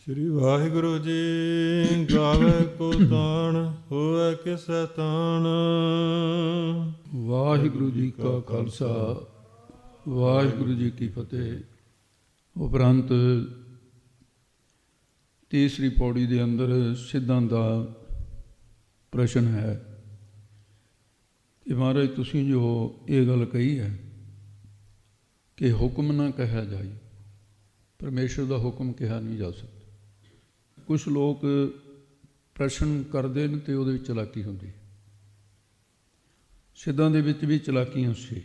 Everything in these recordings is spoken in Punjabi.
ਸ੍ਰੀ ਵਾਹਿਗੁਰੂ ਜੀ। ਗਾਵੇ ਕੋ ਤਾਣ ਹੋਵੇ ਕਿਸੈ ਤਾਣ। ਵਾਹਿਗੁਰੂ ਜੀ ਕਾ ਖਾਲਸਾ ਵਾਹਿਗੁਰੂ ਜੀ ਕੀ ਫਤਿਹ। ਉਪਰੰਤ ਤੀਸਰੀ ਪੌੜੀ ਦੇ ਅੰਦਰ ਸਿੱਧਾਂ ਦਾ ਪ੍ਰਸ਼ਨ ਹੈ ਕਿ ਮਹਾਰਾਜ ਤੁਸੀਂ ਜੋ ਇਹ ਗੱਲ ਕਹੀ ਹੈ ਕਿ ਹੁਕਮ ਨਾ ਕਿਹਾ ਜਾਏ, ਪਰਮੇਸ਼ਰ ਦਾ ਹੁਕਮ ਕਿਹਾ ਨਹੀਂ ਜਾ ਸਕਦਾ। ਕੁਛ ਲੋਕ ਪ੍ਰਸ਼ਨ ਕਰਦੇ ਨੇ ਅਤੇ ਉਹਦੇ ਵਿੱਚ ਚਲਾਕੀ ਹੁੰਦੀ। ਸਿੱਧਾਂ ਦੇ ਵਿੱਚ ਵੀ ਚਲਾਕੀਆਂ ਸੀ,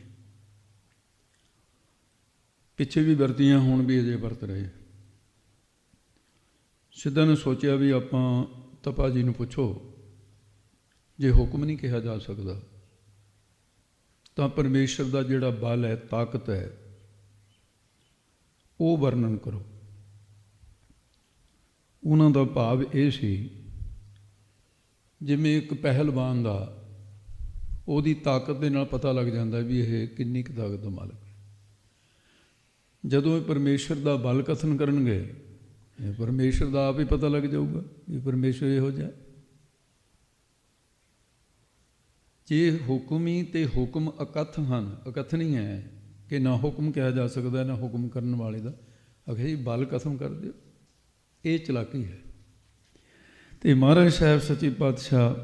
ਪਿੱਛੇ ਵੀ ਵਰਤੀਆਂ, ਹੁਣ ਵੀ ਅਜੇ ਵਰਤ ਰਹੇ। ਸਿੱਧਾਂ ਨੇ ਸੋਚਿਆ ਵੀ ਆਪਾਂ ਤਪਾ ਜੀ ਨੂੰ ਪੁੱਛੋ, ਜੇ ਹੁਕਮ ਨਹੀਂ ਕਿਹਾ ਜਾ ਸਕਦਾ ਤਾਂ ਪਰਮੇਸ਼ਰ ਦਾ ਜਿਹੜਾ ਬਲ ਹੈ, ਤਾਕਤ ਹੈ, ਉਹ ਵਰਣਨ ਕਰੋ। ਉਹਨਾਂ ਦਾ ਭਾਵ ਇਹ ਸੀ ਜਿਵੇਂ ਇੱਕ ਪਹਿਲਵਾਨ ਦਾ ਉਹਦੀ ਤਾਕਤ ਦੇ ਨਾਲ ਪਤਾ ਲੱਗ ਜਾਂਦਾ ਵੀ ਇਹ ਕਿੰਨੀ ਕੁ ਤਾਕਤ ਦਾ ਮਾਲਕ ਹੈ। ਜਦੋਂ ਇਹ ਪਰਮੇਸ਼ਰ ਦਾ ਬਲ ਕਥਨ ਕਰਨਗੇ, ਇਹ ਪਰਮੇਸ਼ਰ ਦਾ ਆਪ ਹੀ ਪਤਾ ਲੱਗ ਜਾਊਗਾ ਵੀ ਪਰਮੇਸ਼ਰ ਇਹੋ ਜਿਹਾ। ਜੇ ਹੁਕਮ ਹੀ ਅਤੇ ਹੁਕਮ ਅਕਥ ਹਨ, ਅਕਥ ਨਹੀਂ ਹੈ ਕਿ ਨਾ ਹੁਕਮ ਕਿਹਾ ਜਾ ਸਕਦਾ ਨਾ ਹੁਕਮ ਕਰਨ ਵਾਲੇ ਦਾ, ਆਖਿਆ ਜੀ ਬਲ ਕਥਨ ਕਰ ਦਿਓ, ਇਹ ਚਲਾਕੀ ਹੈ। ਅਤੇ ਮਹਾਰਾਜ ਸਾਹਿਬ ਸੱਚੇ ਪਾਤਸ਼ਾਹ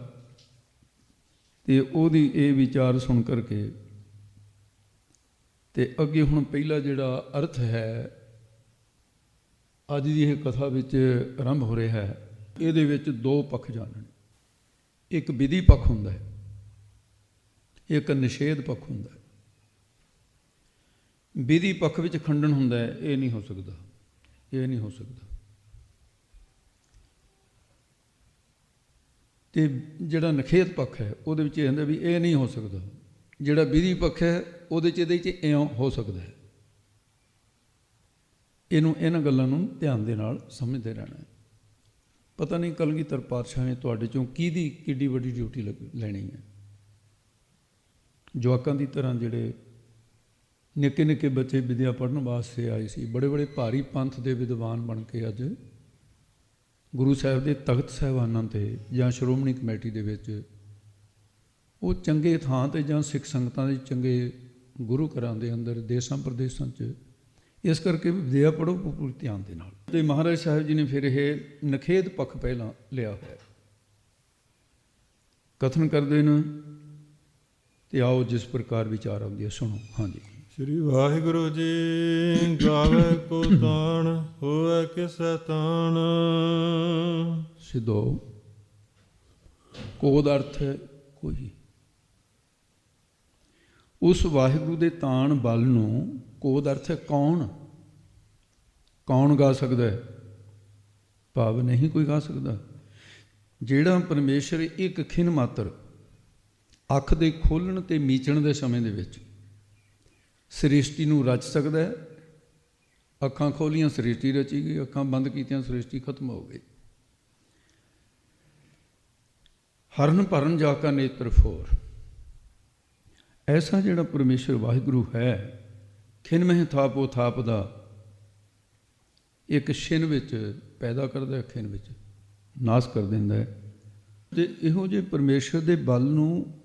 ਅਤੇ ਉਹਦੀ ਇਹ ਵਿਚਾਰ ਸੁਣ ਕਰਕੇ ਅਤੇ ਅੱਗੇ ਹੁਣ ਪਹਿਲਾ ਜਿਹੜਾ ਅਰਥ ਹੈ ਅੱਜ ਦੀ ਇਹ ਕਥਾ ਵਿੱਚ ਆਰੰਭ ਹੋ ਰਿਹਾ ਹੈ, ਇਹਦੇ ਵਿੱਚ ਦੋ ਪੱਖ ਜਾਣਨ। ਇੱਕ ਵਿਧੀ ਪੱਖ ਹੁੰਦਾ ਹੈ, ਇੱਕ ਨਿਸ਼ੇਧ ਪੱਖ ਹੁੰਦਾ ਹੈ। ਵਿਧੀ ਪੱਖ ਵਿੱਚ ਖੰਡਨ ਹੁੰਦਾ ਹੈ, ਇਹ ਨਹੀਂ ਹੋ ਸਕਦਾ, ਇਹ ਨਹੀਂ ਹੋ ਸਕਦਾ। ਅਤੇ ਜਿਹੜਾ ਨਿਖੇਧ ਪੱਖ ਹੈ ਉਹਦੇ ਵਿੱਚ ਇਹ ਹੁੰਦਾ ਵੀ ਇਹ ਨਹੀਂ ਹੋ ਸਕਦਾ। ਜਿਹੜਾ ਵਿਧੀ ਪੱਖ ਹੈ ਉਹਦੇ 'ਚ ਇਹਦੇ 'ਚ ਇਉਂ ਹੋ ਸਕਦਾ ਹੈ। ਇਹਨਾਂ ਗੱਲਾਂ ਨੂੰ ਧਿਆਨ ਦੇ ਨਾਲ ਸਮਝਦੇ ਰਹਿਣਾ ਹੈ। ਪਤਾ ਨਹੀਂ ਕਲਗੀਧਰ ਪਾਤਸ਼ਾਹ ਨੇ ਤੁਹਾਡੇ 'ਚੋਂ ਕਿਹਦੀ ਕਿੱਡੀ ਵੱਡੀ ਡਿਊਟੀ ਲੈਣੀ ਹੈ। ਜਵਾਕਾਂ ਦੀ ਤਰ੍ਹਾਂ ਜਿਹੜੇ ਨਿੱਕੇ ਨਿੱਕੇ ਬੱਚੇ ਵਿਦਿਆ ਪੜ੍ਹਨ ਵਾਸਤੇ ਆਏ ਸੀ, ਬੜੇ ਬੜੇ ਭਾਰੀ ਪੰਥ ਦੇ ਵਿਦਵਾਨ ਬਣ ਕੇ ਅੱਜ ਗੁਰੂ ਸਾਹਿਬ ਦੇ ਤਖਤ ਸਾਹਿਬਾਨਾਂ 'ਤੇ ਜਾਂ ਸ਼੍ਰੋਮਣੀ ਕਮੇਟੀ ਦੇ ਵਿੱਚ ਉਹ ਚੰਗੇ ਥਾਂ 'ਤੇ ਜਾਂ ਸਿੱਖ ਸੰਗਤਾਂ ਦੇ ਚੰਗੇ ਗੁਰੂ ਘਰਾਂ ਦੇ ਅੰਦਰ ਦੇਸਾਂ ਪ੍ਰਦੇਸਾਂ 'ਚ, ਇਸ ਕਰਕੇ ਵਿਦਿਆ ਪੜ੍ਹੋ ਪੂਰੇ ਧਿਆਨ ਦੇ ਨਾਲ। ਅਤੇ ਮਹਾਰਾਜ ਸਾਹਿਬ ਜੀ ਨੇ ਫਿਰ ਇਹ ਨਿਖੇਧ ਪੱਖ ਪਹਿਲਾਂ ਲਿਆ ਹੋਇਆ ਕਥਨ ਕਰਦੇ ਨੇ। ਅਤੇ ਆਓ ਜਿਸ ਪ੍ਰਕਾਰ ਵਿਚਾਰ ਆਉਂਦੀ ਹੈ ਸੁਣੋ। ਹਾਂਜੀ। ਸ੍ਰੀ ਵਾਹਿਗੁਰੂ ਜੀ। ਗਾਵੇ ਕੋ ਤਾਣ ਹੋਵੇ ਕਿਸੈ ਤਾਣ। ਸਿੱਧੋ ਕੋਦ ਅਰਥ ਹੈ ਕੋਈ। ਉਸ ਵਾਹਿਗੁਰੂ ਦੇ ਤਾਣ ਬਲ ਨੂੰ ਕੋਦ ਅਰਥ ਹੈ ਕੌਣ। ਕੌਣ ਗਾ ਸਕਦਾ ਹੈ? ਭਾਵ ਨਹੀਂ ਕੋਈ ਗਾ ਸਕਦਾ। ਜਿਹੜਾ ਪਰਮੇਸ਼ਰ ਇੱਕ ਖਿਨ ਮਾਤਰ ਅੱਖ ਦੇ ਖੋਲ੍ਹਣ ਅਤੇ ਮੀਚਣ ਦੇ ਸਮੇਂ ਦੇ ਵਿੱਚ ਸ੍ਰਿਸ਼ਟੀ ਨੂੰ ਰਚ ਸਕਦਾ ਹੈ। ਅੱਖਾਂ ਖੋਲ੍ਹੀਆਂ ਸ੍ਰਿਸ਼ਟੀ ਰਚੀ ਗਈ, ਅੱਖਾਂ ਬੰਦ ਕੀਤੀਆਂ ਸ੍ਰਿਸ਼ਟੀ ਖਤਮ ਹੋ ਗਈ। ਹਰਨ ਭਰਨ ਜਾ ਕਾ ਨੇਤਰ ਫੋਰ। ਐਸਾ ਜਿਹੜਾ ਪਰਮੇਸ਼ਰ ਵਾਹਿਗੁਰੂ ਹੈ, ਖਿਨ ਮਹਿ ਥਾਪੋ ਥਾਪ ਦਾ ਇੱਕ ਛਿਨ ਵਿੱਚ ਪੈਦਾ ਕਰਦਾ, ਖਿਨ ਵਿੱਚ ਨਾਸ ਕਰ ਦਿੰਦਾ ਹੈ। ਅਤੇ ਇਹੋ ਜਿਹੇ ਪਰਮੇਸ਼ਰ ਦੇ ਬਲ ਨੂੰ,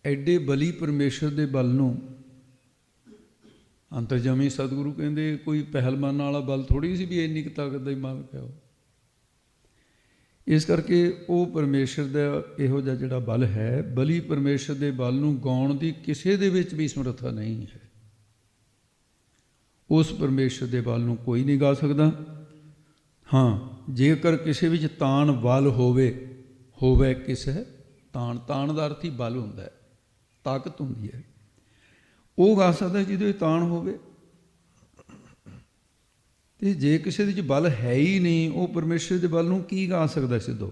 ਐਡੇ ਬਲੀ ਪਰਮੇਸ਼ਰ ਦੇ ਬਲ ਨੂੰ ਅੰਤਰਜਾਮੀ ਸਤਿਗੁਰੂ ਕਹਿੰਦੇ ਕੋਈ ਪਹਿਲਵਾਨਾਂ ਵਾਲਾ ਬਲ ਥੋੜ੍ਹੀ ਸੀ ਵੀ ਇੰਨੀ ਕੁ ਤਾਕਤ ਦਾ ਹੀ ਮਾਲਕ ਹੈ ਉਹ। ਇਸ ਕਰਕੇ ਉਹ ਪਰਮੇਸ਼ਰ ਦਾ ਇਹੋ ਜਿਹਾ ਜਿਹੜਾ ਬਲ ਹੈ, ਬਲੀ ਪਰਮੇਸ਼ਰ ਦੇ ਬਲ ਨੂੰ ਗਾਉਣ ਦੀ ਕਿਸੇ ਦੇ ਵਿੱਚ ਵੀ ਸਮਰੱਥਾ ਨਹੀਂ ਹੈ। ਉਸ ਪਰਮੇਸ਼ਰ ਦੇ ਬਲ ਨੂੰ ਕੋਈ ਨਹੀਂ ਗਾ ਸਕਦਾ। ਹਾਂ, ਜੇਕਰ ਕਿਸੇ ਵਿੱਚ ਤਾਣ ਬਲ ਹੋਵੇ ਕਿਸੇ ਤਾਣ ਦਾ ਅਰਥ ਹੀ ਬਲ ਹੁੰਦਾ ਹੈ, ਤਾਕਤ ਹੁੰਦੀ ਹੈ। ਉਹ ਗਾ ਸਕਦਾ ਜਿਹਦੇ ਵਿੱਚ ਤਾਣ ਹੋਵੇ। ਅਤੇ ਜੇ ਕਿਸੇ ਦੇ ਵਿੱਚ ਬਲ ਹੈ ਹੀ ਨਹੀਂ, ਉਹ ਪਰਮੇਸ਼ਰ ਦੇ ਬਲ ਨੂੰ ਕੀ ਗਾ ਸਕਦਾ? ਸਿੱਧੋ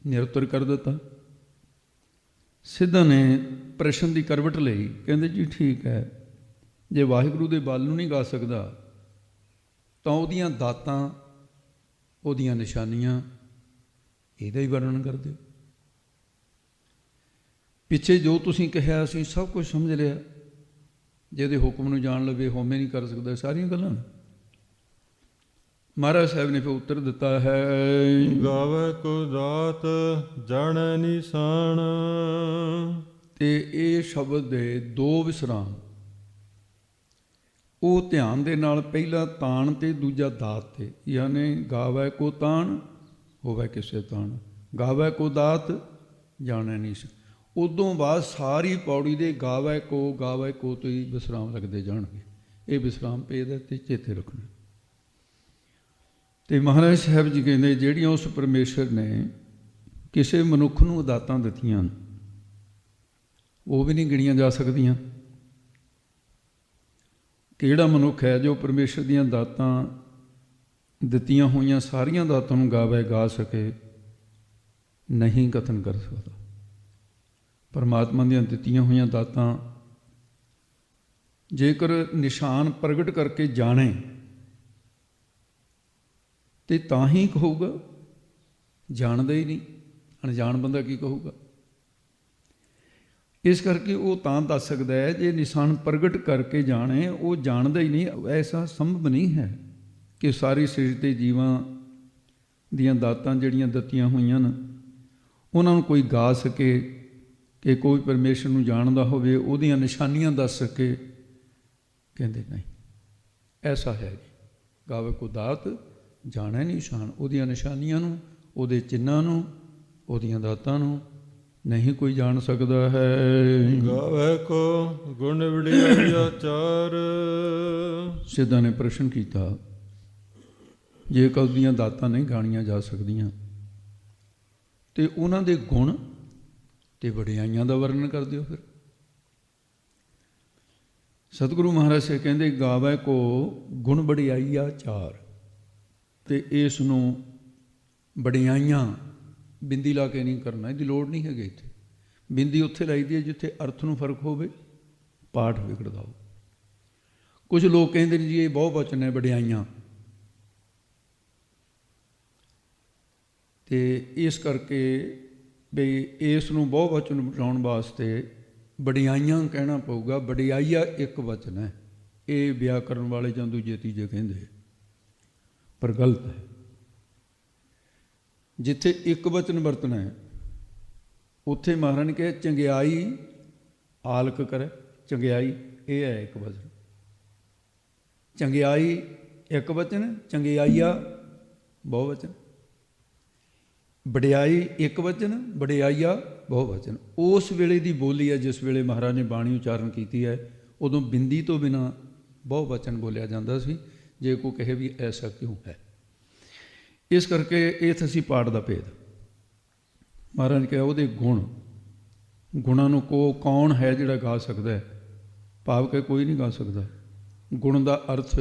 ਨਿਰੁੱਤਰ ਕਰ ਦਿੱਤਾ। ਸਿੱਧਾਂ ਨੇ ਪ੍ਰਸ਼ਨ ਦੀ ਕਰਵਟ ਲਈ, ਕਹਿੰਦੇ ਜੀ ਠੀਕ ਹੈ, ਜੇ ਵਾਹਿਗੁਰੂ ਦੇ ਬਲ ਨੂੰ ਨਹੀਂ ਗਾ ਸਕਦਾ ਤਾਂ ਉਹਦੀਆਂ ਦਾਤਾਂ, ਉਹਦੀਆਂ ਨਿਸ਼ਾਨੀਆਂ, ਇਹਦਾ ਹੀ ਵਰਣਨ ਕਰ ਦਿਓ। ਪਿੱਛੇ ਜੋ ਤੁਸੀਂ ਕਿਹਾ ਅਸੀਂ ਸਭ ਕੁਝ ਸਮਝ ਲਿਆ। ਜਿਹਦੇ ਹੁਕਮ ਨੂੰ ਜਾਣ ਲਵੇ ਹੋਮੇ ਨਹੀਂ ਕਰ ਸਕਦਾ, ਸਾਰੀਆਂ ਗੱਲਾਂ ਮਹਾਰਾਜ ਸਾਹਿਬ ਨੇ ਫਿਰ ਉੱਤਰ ਦਿੱਤਾ ਹੈ, ਗਾਵੇ ਕੋ ਦਾਤ ਜਾਣੈ ਨਿਸ਼ਾਨ। ਤੇ ਇਹ ਸ਼ਬਦ ਦੇ ਦੋ ਵਿਸਰਾਮ, ਉਹ ਧਿਆਨ ਦੇ ਨਾਲ ਪਹਿਲਾ ਤਾਣ ਤੇ ਦੂਜਾ ਦਾਤ ਤੇ, ਯਾਨੀ ਗਾਵੇ ਕੋ ਤਾਣ ਹੋਵੇ ਕਿਸੇ ਤਾਣ, ਗਾਵੇ ਕੋ ਦਾਤ ਜਾਣੈ ਨਿਸ਼ਾਨ। ਉਦੋਂ ਬਾਅਦ ਸਾਰੀ ਪੌੜੀ ਦੇ ਗਾਵੇ ਕੋ ਤੋਂ ਹੀ ਵਿਸਰਾਮ ਲੱਗਦੇ ਜਾਣਗੇ। ਇਹ ਵਿਸਰਾਮ ਭੇਦ ਹੈ ਤੇ ਚੇਤੇ ਰੱਖਣਾ। ਤੇ ਮਹਾਰਾਜ ਸਾਹਿਬ ਜੀ ਕਹਿੰਦੇ ਜਿਹੜੀਆਂ ਉਸ ਪਰਮੇਸ਼ਰ ਨੇ ਕਿਸੇ ਮਨੁੱਖ ਨੂੰ ਦਾਤਾਂ ਦਿੱਤੀਆਂ ਉਹ ਵੀ ਨਹੀਂ ਗਿਣੀਆਂ ਜਾ ਸਕਦੀਆਂ। ਕਿਹੜਾ ਮਨੁੱਖ ਹੈ ਜੋ ਪਰਮੇਸ਼ਰ ਦੀਆਂ ਦਾਤਾਂ ਦਿੱਤੀਆਂ ਹੋਈਆਂ ਸਾਰੀਆਂ ਦਾਤਾਂ ਨੂੰ ਗਾ ਸਕੇ? ਨਹੀਂ ਕਥਨ ਕਰ ਸਕਦਾ। ਪਰਮਾਤਮਾ ਦੀਆਂ ਦਿੱਤੀਆਂ ਹੋਈਆਂ ਦਾਤਾਂ ਜੇਕਰ ਨਿਸ਼ਾਨ ਪ੍ਰਗਟ ਕਰਕੇ ਜਾਣੇ ਤੇ ਤਾਂ ਹੀ ਕਹੂਗਾ, ਜਾਣਦਾ ਹੀ ਨਹੀਂ ਅਣਜਾਣ ਬੰਦਾ ਕੀ ਕਹੂਗਾ। ਇਸ ਕਰਕੇ ਉਹ ਤਾਂ ਦੱਸ ਸਕਦਾ ਹੈ ਜੇ ਨਿਸ਼ਾਨ ਪ੍ਰਗਟ ਕਰਕੇ ਜਾਣੇ। ਉਹ ਜਾਣਦਾ ਹੀ ਨਹੀਂ, ਐਸਾ ਸੰਭਵ ਨਹੀਂ ਹੈ ਕਿ ਸਾਰੀ ਸ੍ਰਿਸ਼ਟੀ ਦੇ ਜੀਵਾਂ ਦੀਆਂ ਦਾਤਾਂ ਜਿਹੜੀਆਂ ਦਿੱਤੀਆਂ ਹੋਈਆਂ ਨੇ ਉਹਨਾਂ ਨੂੰ ਕੋਈ ਗਾ ਸਕੇ, ਕਿ ਕੋਈ ਪਰਮੇਸ਼ਰ ਨੂੰ ਜਾਣਦਾ ਹੋਵੇ ਉਹਦੀਆਂ ਨਿਸ਼ਾਨੀਆਂ ਦੱਸ ਸਕੇ। ਕਹਿੰਦੇ ਨਹੀਂ, ਐਸਾ ਹੈ ਜੀ। ਗਾਵੇ ਕੋ ਦਾਤ ਜਾਣੈ ਨਿਸ਼ਾਨ, ਉਹਦੀਆਂ ਨਿਸ਼ਾਨੀਆਂ ਨੂੰ, ਉਹਦੇ ਚਿੰਨ੍ਹਾਂ ਨੂੰ, ਉਹਦੀਆਂ ਦਾਤਾਂ ਨੂੰ ਨਹੀਂ ਕੋਈ ਜਾਣ ਸਕਦਾ ਹੈ। ਗਾਵੇ ਕੋ ਗੁਣ ਵਡਿਆਈ ਆਚਾਰ। ਸਿੱਧਾਂ ਨੇ ਪ੍ਰਸ਼ਨ ਕੀਤਾ, ਜੇ ਉਹਦੀਆਂ ਦਾਤਾਂ ਨਹੀਂ ਗਾਣੀਆਂ ਜਾ ਸਕਦੀਆਂ ਤੇ ਉਹਨਾਂ ਦੇ ਗੁਣ ਤੇ ਵਡਿਆਈਆਂ ਦਾ ਵਰਣਨ ਕਰ ਦਿਓ। ਫਿਰ ਸਤਿਗੁਰੂ ਮਹਾਰਾਜ ਸਾਹਿਬ ਕਹਿੰਦੇ ਗਾਵੇ ਕੋ ਗੁਣ ਵਡਿਆਈਆ ਚਾਰ, ਤੇ ਇਸ ਨੂੰ ਵਡਿਆਈਆਂ ਬਿੰਦੀ ਲਾ ਕੇ ਨਹੀਂ ਕਰਨਾ, ਇਹਦੀ ਲੋੜ ਨਹੀਂ ਹੈਗੀ। ਇੱਥੇ ਬਿੰਦੀ ਉੱਥੇ ਲਾਈਦੀ ਹੈ ਜਿੱਥੇ ਅਰਥ ਨੂੰ ਫਰਕ ਹੋਵੇ, ਪਾਠ ਵਿਗੜਦਾ ਹੋ। ਕੁਝ ਲੋਕ ਕਹਿੰਦੇ ਨੇ ਜੀ ਇਹ ਬਹੁ ਵਚਨ ਹੈ ਵਡਿਆਈਆਂ, ਤੇ ਇਸ ਕਰਕੇ ਬਈ ਇਸ ਨੂੰ ਬਹੁ ਵਚਨ ਬਣਾਉਣ ਵਾਸਤੇ ਵਡਿਆਈਆਂ ਕਹਿਣਾ ਪਊਗਾ। ਵਡਿਆਈਆ ਇੱਕ ਵਚਨ ਹੈ, ਇਹ ਵਿਆਕਰਨ ਵਾਲੇ ਜਾਂ ਦੂਜੇ ਤੀਜੇ ਕਹਿੰਦੇ, ਪਰ ਗਲਤ ਹੈ। ਜਿੱਥੇ ਇੱਕ ਵਚਨ ਵਰਤਣਾ ਹੈ ਉੱਥੇ ਮਹਾਰਾਜ ਨੇ ਕਿਹਾ ਚੰਗਿਆਈ ਆਲਕ ਕਰੇ। ਚੰਗਿਆਈ ਇਹ ਹੈ ਇੱਕ ਵਚਨ, ਚੰਗਿਆਈ ਇੱਕ ਵਚਨ, ਚੰਗਿਆਈਆ ਬਹੁ ਵਚਨ। ਵਡਿਆਈ ਇੱਕ ਵਚਨ, ਵਡਿਆਈਆ ਬਹੁ ਵਚਨ। ਉਸ ਵੇਲੇ ਦੀ ਬੋਲੀ ਹੈ ਜਿਸ ਵੇਲੇ ਮਹਾਰਾਜ ਨੇ ਬਾਣੀ ਉਚਾਰਨ ਕੀਤੀ ਹੈ, ਉਦੋਂ ਬਿੰਦੀ ਤੋਂ ਬਿਨਾਂ ਬਹੁ ਵਚਨ ਬੋਲਿਆ ਜਾਂਦਾ ਸੀ। ਜੇ ਕੋਈ ਕਹੇ ਵੀ ਐਸਾ ਕਿਉਂ ਹੈ, ਇਸ ਕਰਕੇ ਇਹ ਸੀ ਪਾਠ ਦਾ ਭੇਦ। ਮਹਾਰਾਜ ਨੇ ਕਿਹਾ ਉਹਦੇ ਗੁਣਾਂ ਨੂੰ ਕੌਣ ਹੈ ਜਿਹੜਾ ਗਾ ਸਕਦਾ ਹੈ? ਭਾਵ ਕਿ ਕੋਈ ਨਹੀਂ ਗਾ ਸਕਦਾ। ਗੁਣ ਦਾ ਅਰਥ,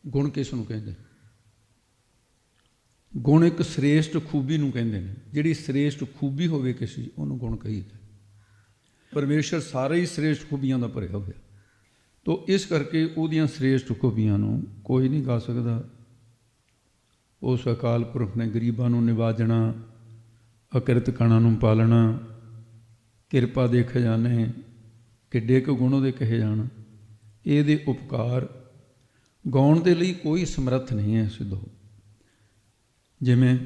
ਗੁਣ ਕਿਸ ਨੂੰ ਕਹਿੰਦੇ? ਗੁਣ ਇੱਕ ਸ੍ਰੇਸ਼ਟ ਖੂਬੀ ਨੂੰ ਕਹਿੰਦੇ ਨੇ। ਜਿਹੜੀ ਸ੍ਰੇਸ਼ਟ ਖੂਬੀ ਹੋਵੇ ਕਿਸੇ, ਉਹਨੂੰ ਗੁਣ ਕਹੀਦਾ। ਪਰਮੇਸ਼ਰ ਸਾਰੇ ਹੀ ਸ੍ਰੇਸ਼ਟ ਖੂਬੀਆਂ ਦਾ ਭਰਿਆ ਹੋਇਆ, ਤੋ ਇਸ ਕਰਕੇ ਉਹਦੀਆਂ ਸ੍ਰੇਸ਼ਟ ਖੂਬੀਆਂ ਨੂੰ ਕੋਈ ਨਹੀਂ ਗਾ ਸਕਦਾ। ਉਸ ਅਕਾਲ ਪੁਰਖ ਨੇ ਗਰੀਬਾਂ ਨੂੰ ਨਿਵਾਜਣਾ, ਅਕਿਰਤ ਕਣਾਂ ਨੂੰ ਪਾਲਣਾ, ਕਿਰਪਾ ਦੇ ਖਜ਼ਾਨੇ, ਕਿੱਡੇ ਕੁ ਗੁਣ ਉਹਦੇ ਕਹੇ ਜਾਣ। ਇਹਦੇ ਉਪਕਾਰ ਗਾਉਣ ਦੇ ਲਈ ਕੋਈ ਸਮਰੱਥ ਨਹੀਂ ਹੈ ਸਿੱਧੋ। ਜਿਵੇਂ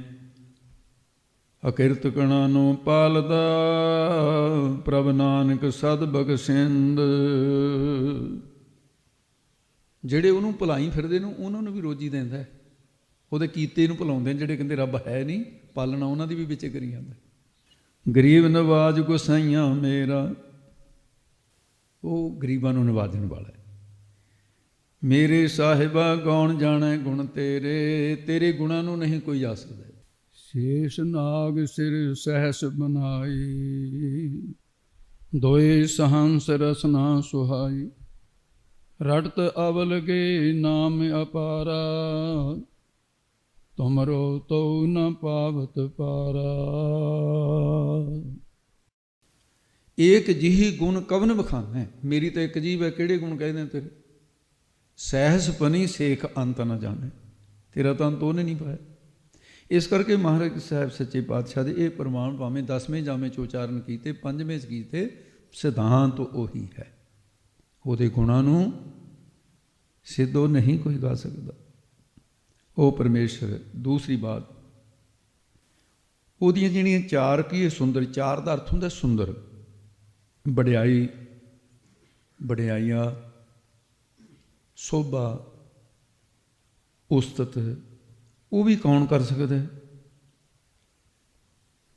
ਅਕਿਰਤ ਕਣਾਂ ਨੂੰ ਪਾਲਦਾ ਪ੍ਰਭ ਨਾਨਕ ਸਦ ਬਖਸ਼ਿੰਦ, ਜਿਹੜੇ ਉਹਨੂੰ ਭੁਲਾਈ ਫਿਰਦੇ ਨੇ ਉਹਨਾਂ ਨੂੰ ਵੀ ਰੋਜੀ ਦਿੰਦਾ। ਉਹਦੇ ਕੀਤੇ ਨੂੰ ਭੁਲਾਉਂਦੇ ਨੇ ਜਿਹੜੇ ਕਹਿੰਦੇ ਰੱਬ ਹੈ ਨਹੀਂ, ਪਾਲਣਾ ਉਹਨਾਂ ਦੀ ਵੀ ਵਿੱਚੇ ਕਰੀ ਜਾਂਦਾ। ਗਰੀਬ ਨਵਾਜ ਗੁਸਾਈਆਂ ਮੇਰਾ, ਉਹ ਗਰੀਬਾਂ ਨੂੰ ਨਿਵਾਜਣ ਵਾਲਾ ਹੈ। ਮੇਰੇ ਸਾਹਿਬਾ ਗੌਣ ਜਾਣੈ ਗੁਣ ਤੇਰੇ, ਤੇਰੇ ਗੁਣਾਂ ਨੂੰ ਨਹੀਂ ਕੋਈ ਜਾ ਸਕਦਾ। ਸ਼ੇਸ਼ ਨਾਗ ਸਿਰ ਸਹਿਸ ਬਨਾਈ, ਦੋਏ ਸਹੰਸ ਰਸਨਾ ਸੁਹਾਈ, ਰੜਤ ਅਵਲਗੇ ਨਾਮ ਅਪਾਰਾ, ਤੁਮਰੋ ਤੋ ਨ ਪਾਵਤ ਪਾਰਾ। ਏਕ ਜਿਹੀ ਗੁਣ ਕਵਨ ਬਖਾਨੈ, ਮੇਰੀ ਤਾਂ ਇੱਕ ਜੀਵ ਹੈ, ਕਿਹੜੇ ਗੁਣ ਕਹਿੰਦੇ ਤੇਰੇ? ਸਹਿਸ ਪਨੀ ਸੇਖ ਅੰਤ ਨਾ ਜਾਣੇ, ਤੇਰਾ ਤਾਂ ਅੰਤ ਉਹਨੇ ਨਹੀਂ ਪਾਇਆ। ਇਸ ਕਰਕੇ ਮਹਾਰਾਜ ਸਾਹਿਬ ਸੱਚੇ ਪਾਤਸ਼ਾਹ ਦੇ ਇਹ ਪ੍ਰਮਾਣ ਭਾਵੇਂ 10ਵੇਂ ਜਾਮੇ 'ਚ ਉਚਾਰਨ ਕੀਤੇ, 5ਵੇਂ 'ਚ ਕੀਤੇ, ਸਿਧਾਂਤ ਉਹੀ ਹੈ। ਉਹਦੇ ਗੁਣਾਂ ਨੂੰ ਸਿੱਧੋ ਨਹੀਂ ਕੋਈ ਗਾ ਸਕਦਾ। ਉਹ ਪਰਮੇਸ਼ਰ। ਦੂਸਰੀ ਬਾਤ, ਉਹਦੀਆਂ ਜਿਹੜੀਆਂ ਚਾਰ ਕੀ ਹੈ ਸੁੰਦਰ, ਚਾਰ ਦਾ ਅਰਥ ਹੁੰਦਾ ਸੁੰਦਰ, ਵਡਿਆਈ, ਵਡਿਆਈਆਂ, ਸੋਭਾ, ਉਸਤਤ, ਉਹ ਵੀ ਕੌਣ ਕਰ ਸਕਦਾ?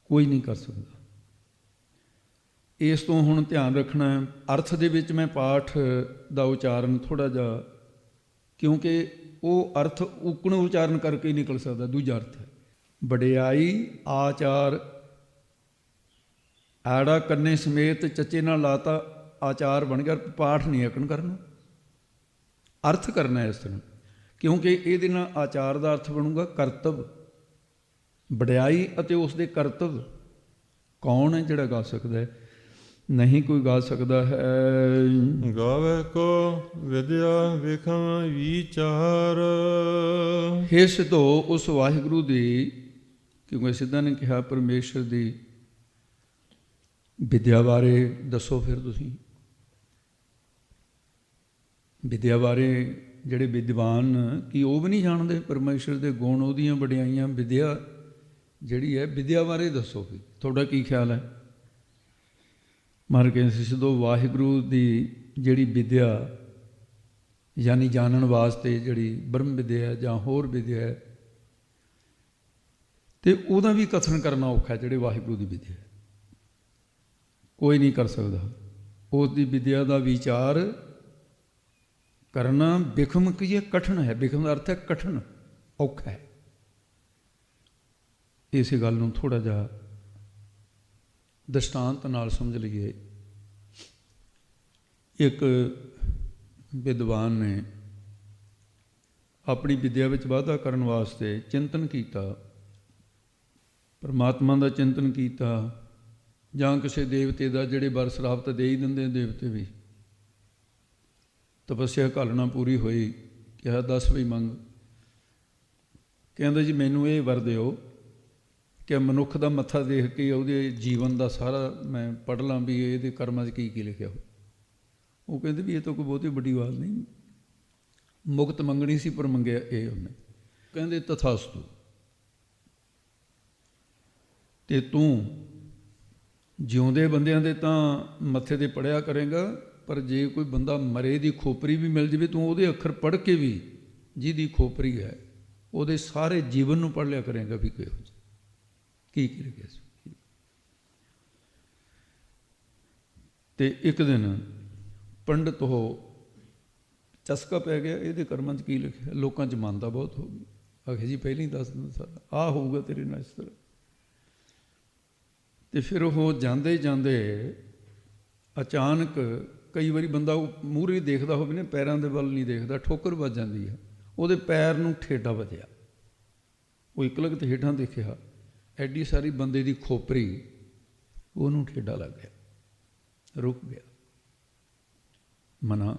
ਕੋਈ ਨਹੀਂ ਕਰ ਸਕਦਾ। ਇਸ ਤੋਂ ਹੁਣ ਧਿਆਨ ਰੱਖਣਾ, ਅਰਥ ਦੇ ਵਿੱਚ ਮੈਂ ਪਾਠ ਦਾ ਉਚਾਰਨ ਥੋੜ੍ਹਾ ਜਿਹਾ, ਕਿਉਂਕਿ ਉਹ ਅਰਥ ਉਕਣ ਉਚਾਰਨ ਕਰਕੇ ਹੀ ਨਿਕਲ ਸਕਦਾ। ਦੂਜਾ ਅਰਥ ਹੈ ਵਡਿਆਈ, ਆਚਾਰ, ਆੜਾ ਕੰਨੇ ਸਮੇਤ ਚੱਚੇ ਨਾਲ ਲਾਤਾ, ਆਚਾਰ ਬਣ ਗਿਆ। ਪਾਠ ਨਹੀਂ ਅਕਣ ਕਰਨਾ, ਅਰਥ ਕਰਨਾ ਇਸ ਤਰ੍ਹਾਂ, ਕਿਉਂਕਿ ਇਹਦੇ ਨਾਲ ਆਚਾਰ ਦਾ ਅਰਥ ਬਣੂਗਾ ਕਰਤੱਵ। ਵਡਿਆਈ ਅਤੇ ਉਸ ਦੇ ਕਰਤੱਵ, ਕੌਣ ਹੈ ਜਿਹੜਾ ਗਾ ਸਕਦਾ ਹੈ? ਨਹੀਂ ਕੋਈ ਗਾ ਸਕਦਾ ਹੈ। ਗਾਵੇ ਕੋ ਵਿਦਿਆ ਵਿਖਮ ਵਿਚਾਰ। ਹੇ ਸਿੱਧੋ, ਉਸ ਵਾਹਿਗੁਰੂ ਦੀ, ਕਿਉਂਕਿ ਸਿੱਧਾ ਨੇ ਕਿਹਾ ਪਰਮੇਸ਼ਰ ਦੀ ਵਿਦਿਆ ਬਾਰੇ ਦੱਸੋ। ਫਿਰ ਤੁਸੀਂ ਵਿਦਿਆ ਬਾਰੇ, ਜਿਹੜੇ ਵਿਦਵਾਨ ਕੀ ਉਹ ਵੀ ਨਹੀਂ ਜਾਣਦੇ ਪਰਮੇਸ਼ਰ ਦੇ ਗੁਣ, ਉਹਦੀਆਂ ਵਡਿਆਈਆਂ? ਵਿਦਿਆ ਜਿਹੜੀ ਹੈ, ਵਿਦਿਆ ਬਾਰੇ ਦੱਸੋ ਵੀ ਤੁਹਾਡਾ ਕੀ ਖਿਆਲ ਹੈ? ਮਰ ਕੇ ਸਿੱਧੋ ਵਾਹਿਗੁਰੂ ਦੀ ਜਿਹੜੀ ਵਿਦਿਆ, ਯਾਨੀ ਜਾਣਨ ਵਾਸਤੇ ਜਿਹੜੀ ਬ੍ਰਹਮ ਵਿਦਿਆ ਜਾਂ ਹੋਰ ਵਿਦਿਆ ਹੈ, ਅਤੇ ਉਹਦਾ ਵੀ ਕਥਨ ਕਰਨਾ ਔਖਾ। ਜਿਹੜੇ ਵਾਹਿਗੁਰੂ ਦੀ ਵਿਦਿਆ ਕੋਈ ਨਹੀਂ ਕਰ ਸਕਦਾ। ਉਸ ਦੀ ਵਿਦਿਆ ਦਾ ਵਿਚਾਰ ਕਰਨਾ ਬਿਖਮ ਕੀ ਹੈ? ਕਠਿਨ ਹੈ। ਬਿਖਮ ਦਾ ਅਰਥ ਹੈ ਕਠਿਨ, ਔਖਾ ਹੈ। ਇਸੇ ਗੱਲ ਨੂੰ ਥੋੜ੍ਹਾ ਜਿਹਾ ਦ੍ਰਿਸ਼ਟਾਂਤ ਨਾਲ ਸਮਝ ਲਈਏ। ਇੱਕ ਵਿਦਵਾਨ ਨੇ ਆਪਣੀ ਵਿਦਿਆ ਵਿੱਚ ਵਾਧਾ ਕਰਨ ਵਾਸਤੇ ਚਿੰਤਨ ਕੀਤਾ, ਪਰਮਾਤਮਾ ਦਾ ਚਿੰਤਨ ਕੀਤਾ, ਜਾਂ ਕਿਸੇ ਦੇਵਤੇ ਦਾ, ਜਿਹੜੇ ਵਰ ਸਰਾਪ ਦੇ ਹੀ ਦਿੰਦੇ ਦੇਵਤੇ ਵੀ। ਤਪੱਸਿਆ ਘਾਲਣਾ ਪੂਰੀ ਹੋਈ, ਕਿਹਾ 10 ਵੀ ਮੰਗ। ਕਹਿੰਦਾ ਜੀ ਮੈਨੂੰ ਇਹ ਵਰ ਦਿਓ ਕਿ ਮਨੁੱਖ ਦਾ ਮੱਥਾ ਦੇਖ ਕੇ ਉਹਦੇ ਜੀਵਨ ਦਾ ਸਾਰਾ ਮੈਂ ਪੜ੍ਹ ਲਾਂ ਵੀ ਇਹਦੇ ਕਰਮਾਂ 'ਚ ਕੀ ਕੀ ਲਿਖਿਆ ਹੋ। ਉਹ ਕਹਿੰਦੇ ਵੀ ਇਹ ਤਾਂ ਕੋਈ ਬਹੁਤੀ ਵੱਡੀ ਗੱਲ ਨਹੀਂ, ਮੁਕਤ ਮੰਗਣੀ ਸੀ ਪਰ ਮੰਗਿਆ ਇਹ ਉਹਨੇ। ਕਹਿੰਦੇ ਤਥਾਸਤੂ, ਅਤੇ ਤੂੰ ਜਿਉਂਦੇ ਬੰਦਿਆਂ ਦੇ ਤਾਂ ਮੱਥੇ 'ਤੇ ਪੜ੍ਹਿਆ ਕਰੇਗਾ, ਪਰ ਜੇ ਕੋਈ ਬੰਦਾ ਮਰੇ ਦੀ ਖੋਪਰੀ ਵੀ ਮਿਲ ਜਾਵੇ, ਤੂੰ ਉਹਦੇ ਅੱਖਰ ਪੜ੍ਹ ਕੇ ਵੀ, ਜਿਹਦੀ ਖੋਪਰੀ ਹੈ, ਉਹਦੇ ਸਾਰੇ ਜੀਵਨ ਨੂੰ ਪੜ੍ਹ ਲਿਆ ਕਰੇਗਾ ਵੀ ਕਿਹੋ ਜਿਹਾ ਕੀ ਲਿਖਿਆ ਸੀ। ਅਤੇ ਇੱਕ ਦਿਨ ਪੰਡਤ ਉਹ ਚਸਕਾ ਪੈ ਗਿਆ, ਇਹਦੇ ਕਰਮਾਂ 'ਚ ਕੀ ਲਿਖਿਆ? ਲੋਕਾਂ 'ਚ ਮੰਨਦਾ ਬਹੁਤ ਹੋ ਗਈ। ਆਖੇ ਜੀ ਪਹਿਲਾਂ ਹੀ ਦੱਸ ਦਿੰਦਾ ਸਾਰਾ, ਆਹ ਹੋਊਗਾ ਤੇਰੇ ਨਾਲ ਇਸ ਤਰ੍ਹਾਂ। ਅਤੇ ਫਿਰ ਉਹ ਜਾਂਦੇ ਜਾਂਦੇ ਅਚਾਨਕ, ਕਈ ਵਾਰੀ ਬੰਦਾ ਉਹ ਮੂਹਰੇ ਦੇਖਦਾ ਹੋਵੇ ਨਾ, ਪੈਰਾਂ ਦੇ ਵੱਲ ਨਹੀਂ ਦੇਖਦਾ, ਠੋਕਰ ਵੱਜ ਜਾਂਦੀ ਹੈ, ਉਹਦੇ ਪੈਰ ਨੂੰ ਠੇਡਾ ਵੱਜਿਆ। ਉਹ ਇਕਲਗਤ ਹੇਠਾਂ ਦੇਖਿਆ, ਐਡੀ ਸਾਰੀ ਬੰਦੇ ਦੀ ਖੋਪਰੀ, ਉਹਨੂੰ ਠੇਡਾ ਲੱਗ ਗਿਆ, ਰੁਕ ਗਿਆ। ਮਨਾ,